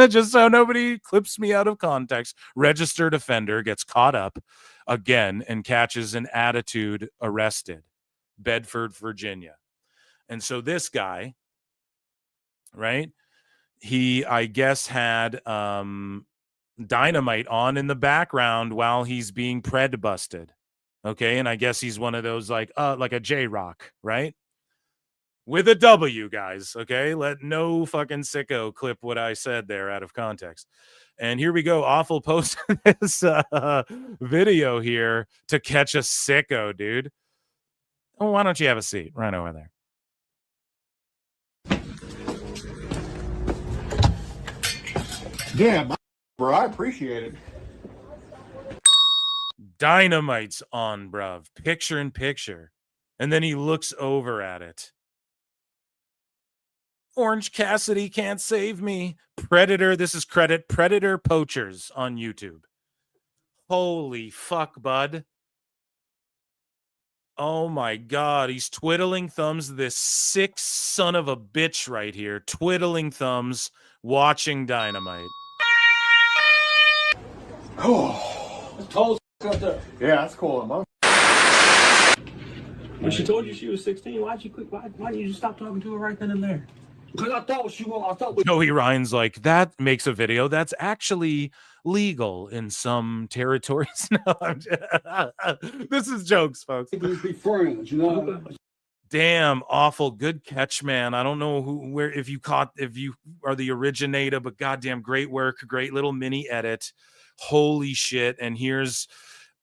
just so nobody clips me out of context. Registered offender gets caught up again and catches an attitude arrested, Bedford, Virginia. And so this guy, right? He, I guess, had dynamite on in the background while he's being pred busted. Okay, and I guess he's one of those like a J-Rock, right? With a W, guys. Okay, let no fucking sicko clip what I said there out of context. And here we go. Awful post this video here to catch a sicko, dude. Oh, why don't you have a seat right over there? Yeah, bro, I appreciate it. Dynamite's on, bruv. Picture in picture. And then he looks over at it. Orange Cassidy can't save me. Predator, this is credit. Predator Poachers on YouTube. Holy fuck, bud. Oh my God. He's twiddling thumbs. This sick son of a bitch right here. Twiddling thumbs, watching Dynamite. Oh, It's tall as up there. yeah, that's cool. When she told you she was 16, why'd you quit? Why didn't you just stop talking to her right then and there? Because I thought she was. I thought. Joey Ryan's like, that makes a video that's actually legal in some territories. No, this is jokes, folks. Be friends, you know. Damn, awful. Good catch, man. I don't know if you are the originator, but goddamn, great work. Great little mini edit. Holy shit. And here's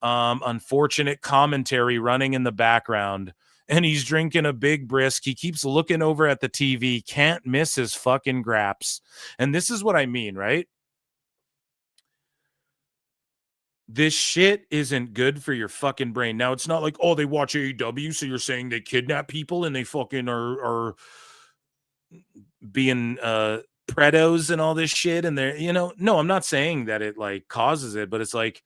unfortunate commentary running in the background. And he's drinking a big brisk. He keeps looking over at the TV. Can't miss his fucking graps. And this is what I mean, right? This shit isn't good for your fucking brain. Now, it's not like, oh, they watch AEW, so you're saying they kidnap people and they fucking are being predos and all this shit. And they're, no, I'm not saying that it like causes it, but it's like,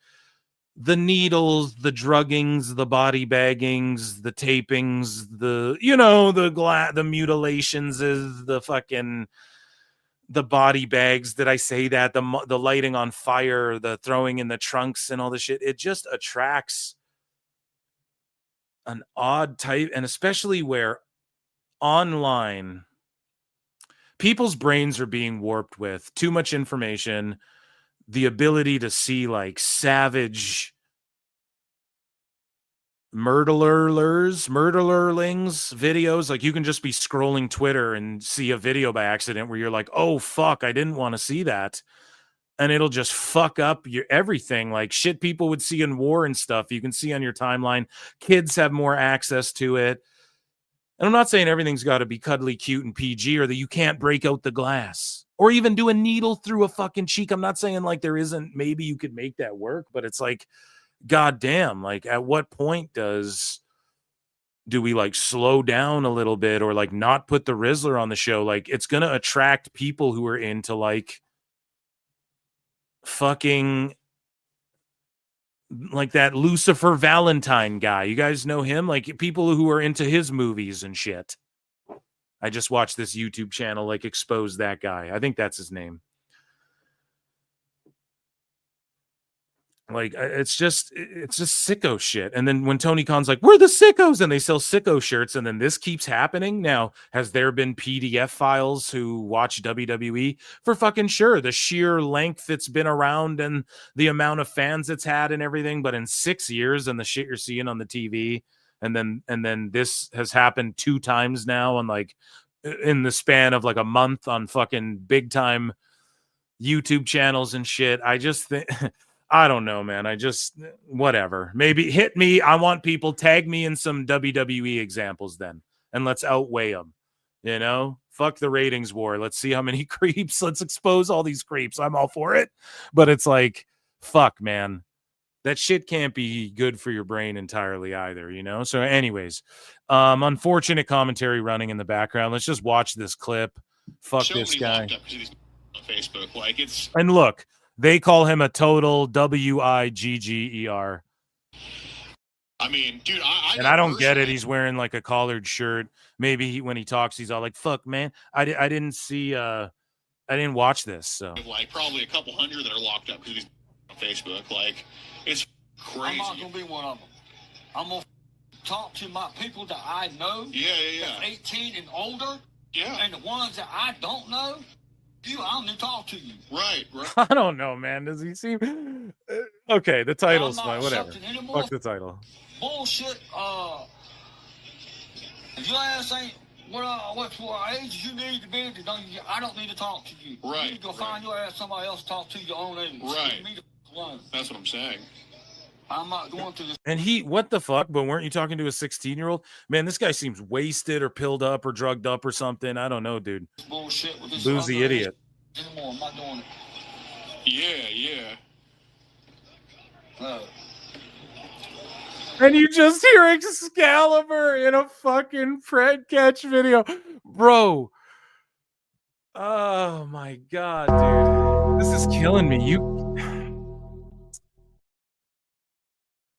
the needles, the druggings, the body baggings, the tapings, the mutilations is the fucking, the body bags. Did I say that? The lighting on fire, the throwing in the trunks and all the shit. It just attracts an odd type, and especially where online people's brains are being warped with too much information, the ability to see like savage murderlings videos. Like you can just be scrolling Twitter and see a video by accident where you're like, oh fuck, I didn't want to see that. And it'll just fuck up your everything. Like shit people would see in war and stuff. You can see on your timeline. Kids have more access to it. And I'm not saying everything's got to be cuddly, cute, and PG, or that you can't break out the glass or even do a needle through a fucking cheek. I'm not saying like there isn't, maybe you could make that work, but it's like, goddamn, like at what point do we like slow down a little bit or like not put the Rizzler on the show? Like it's going to attract people who are into like fucking like that Lucifer Valentine guy. You guys know him? Like people who are into his movies and shit. I just watched this YouTube channel like expose that guy. I think that's his name. Like it's just sicko shit. And then when Tony Khan's like, we're the sickos, and they sell sicko shirts, and then this keeps happening. Now, has there been PDF files who watch WWE? For fucking sure. The sheer length it's been around and the amount of fans it's had and everything. But in 6 years and the shit you're seeing on the TV, and then this has happened 2 times now on like in the span of like a month on fucking big time YouTube channels and shit. I just think, I don't know, man. I just, whatever. Maybe hit me. I want people, tag me in some WWE examples then, and let's outweigh them. You know, fuck the ratings war. Let's see how many creeps. Let's expose all these creeps. I'm all for it. But it's like, fuck, man. That shit can't be good for your brain entirely either, you know? So anyways, unfortunate commentary running in the background. Let's just watch this clip. Fuck this guy. On Facebook, like it's. And look, they call him a total WIGGER. I mean, dude, I don't get it. He's wearing like a collared shirt. Maybe when he talks, he's all like, "Fuck, man, I didn't see, I didn't watch this." So like probably a couple hundred that are locked up because he's on Facebook. Like it's crazy. I'm not gonna be one of them. I'm gonna talk to my people that I know. Yeah. That's 18 and older. Yeah. And the ones that I don't know. I'm to talk to you. Right. I don't know, man. Does he seem okay? The title's fine. Whatever. Fuck the title. Bullshit. If your ass ain't what for age you need to be, I don't need to talk to you. Right. You need to go find your ass somebody else to talk to your own age. Right. Leave me the alone. That's what I'm saying. I'm not going to this. And what the fuck? But weren't you talking to a 16-year-old? Man, this guy seems wasted or pilled up or drugged up or something. I don't know, dude. Bullshit with this boozy idiot. Anymore. I'm not doing it. Yeah. And you just hear Excalibur in a fucking Fred Catch video. Bro. Oh my God, dude. This is killing me.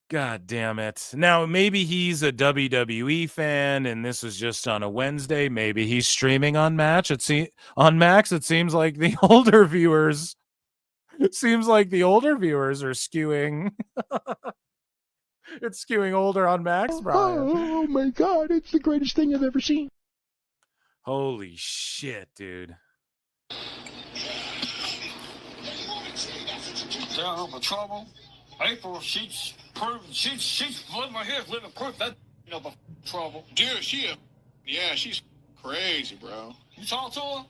God damn it. Now, maybe he's a WWE fan and this is just on a Wednesday. Maybe he's streaming on Max. It seems like the older viewers. It seems like the older viewers are skewing. It's skewing older on Max, Brian. Oh my God, it's the greatest thing I've ever seen. Holy shit, dude. Down for trouble. April, she's living right here, living proof that trouble. Dude, she's crazy, bro. You talk to her?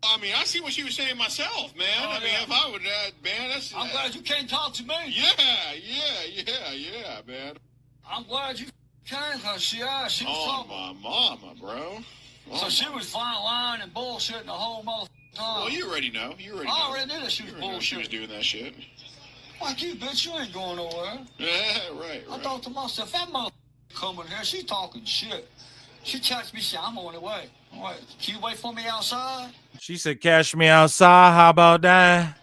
I mean, I see what she was saying myself, man. I mean, if I would, man, that's. I'm glad you can't talk to me. Yeah, man. I'm glad you can, cause she was Oh, talking. my mama, bro. So she was flying lying and bullshitting the whole motherfucking time. Well, you already know. I already knew that she was bullshitting. She was doing that shit. Like you, bitch, you ain't going nowhere. Yeah, right. I thought to myself, that motherfucker coming here, she talking shit. She texted me, said, I'm on the way. I'm like, can you wait for me outside? She said, "Cash me outside. How about that?"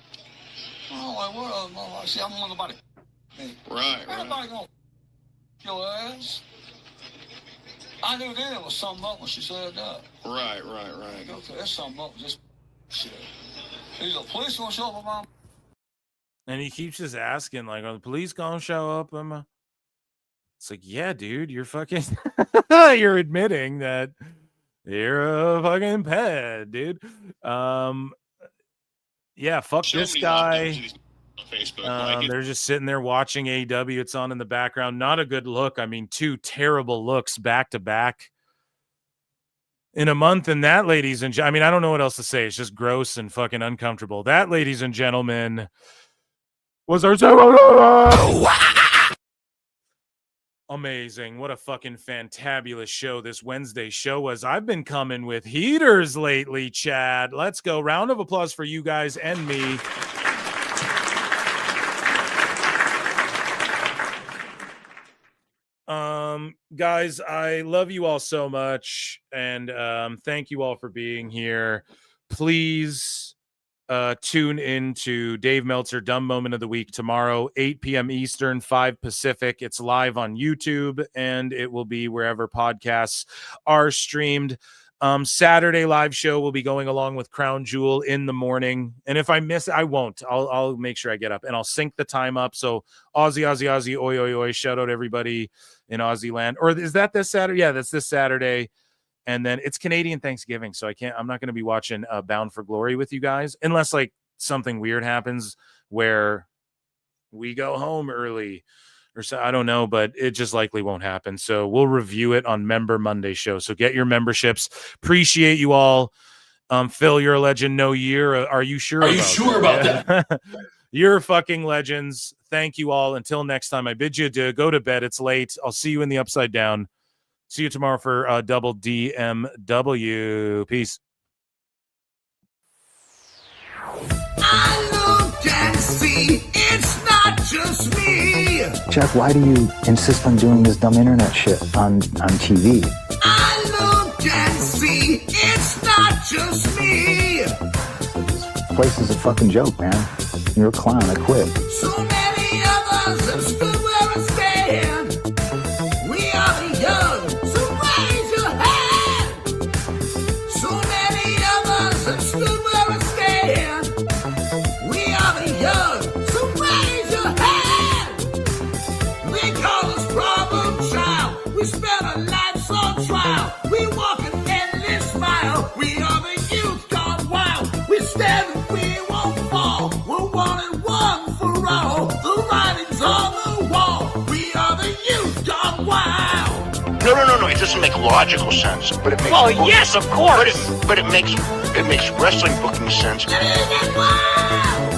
I'm like, what up, motherfucker? See, I'm on about it. Right. Everybody gonna your ass. I knew then it was something up when she said that. Right. Okay, that's something up. Just shit. Is the police gonna show up at my... And he keeps just asking, like, "Are the police gonna show up?" It's like, yeah, dude, you're fucking, you're admitting that you're a fucking pet, dude. Yeah, fuck this guy. They're just sitting there watching AEW. It's on in the background. Not a good look. I mean, 2 terrible looks back to back in a month. And that, ladies and I mean, I don't know what else to say. It's just gross and fucking uncomfortable. That, ladies and gentlemen, was our amazing. What a fucking fantabulous show this Wednesday show was. I've been coming with heaters lately, Chad. Let's go. Round of applause for you guys and me. Guys, I love you all so much, and thank you all for being here. Please tune into Dave Meltzer Dumb Moment of the Week tomorrow, 8 p.m. Eastern, 5 Pacific. It's live on YouTube, and it will be wherever podcasts are streamed. Saturday live show will be going along with Crown Jewel in the morning. And if I miss it, I won't. I'll make sure I get up, and I'll sync the time up. So Aussie, oi, oi, oi. Shout out everybody in Aussie land. Or is that this Saturday? Yeah, that's this Saturday. And then it's Canadian Thanksgiving, so I'm not going to be watching Bound for Glory with you guys unless like something weird happens where we go home early or so, I don't know, but it just likely won't happen. So we'll review it on Member Monday show. So get your memberships. Appreciate you all. Phil, you're a legend. No year. Are you sure? About that? You're fucking legends. Thank you all. Until next time, I bid you to go to bed. It's late. I'll see you in the Upside Down. See you tomorrow for Double DMW. Peace. I look and see it's not just me. Jeff, why do you insist on doing this dumb internet shit on TV? I look and see it's not just me. This place is a fucking joke, man. You're a clown. I quit. So many others have stood where I stand. We are the young, so raise your hand. So many others have stood where I stand. We are the young, so raise your hand. We call us problem child. We spend our lives on trial. We walk an endless mile. We are the youth gone wild. We stand and we won't fall. We're one and one for all. The writing's on the wall. We are the youth gone wild. No. It doesn't make logical sense, but it makes. Well, yes, of course. But it makes wrestling booking sense.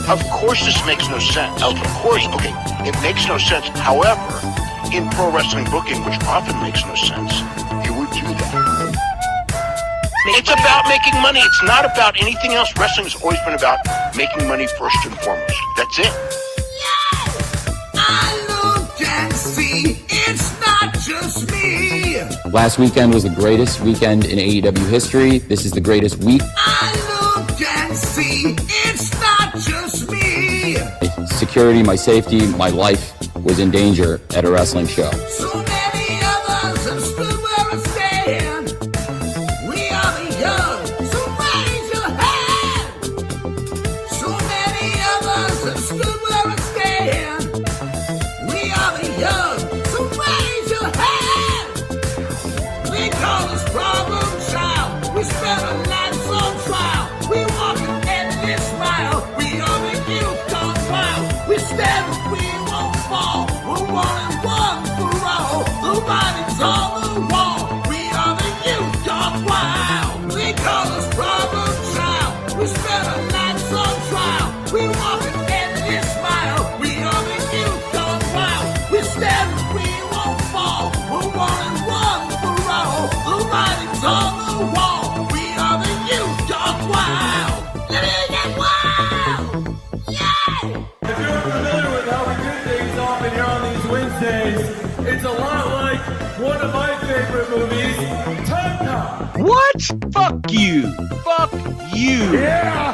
Of course, this makes no sense. Of course, okay, it makes no sense. However, in pro wrestling booking, which often makes no sense, you would do that. It's about making money. It's not about anything else. Wrestling has always been about making money first and foremost. That's it. I look and see it's not just me. Last weekend was the greatest weekend in AEW history. This is the greatest week. I look and see it's not just me. My security, my safety, my life was in danger at a wrestling show. So many others have stood where I stand. We are the young, so raise your hand. So many others have stood where I stand. We are the young, so raise your hand. We call this problem child. We spend our lives on trial. We walk an endless mile. We are the youth gone wild. We stand and we won't fall. We're one and one for all. The writing's on the wall. We are the youth gone wild. We call this problem child. We spend our lives on trial. We walk an endless mile. We are the youth gone wild. We stand and we won't fall. We're one and one for all. The writing's on the wall. We are the youth gone wild. Let it get wild. Yeah. If you're familiar with how we do things often here on these Wednesdays, it's a lot like one of my favorite movies, Time Cop. What? Fuck you. Fuck you. Yeah.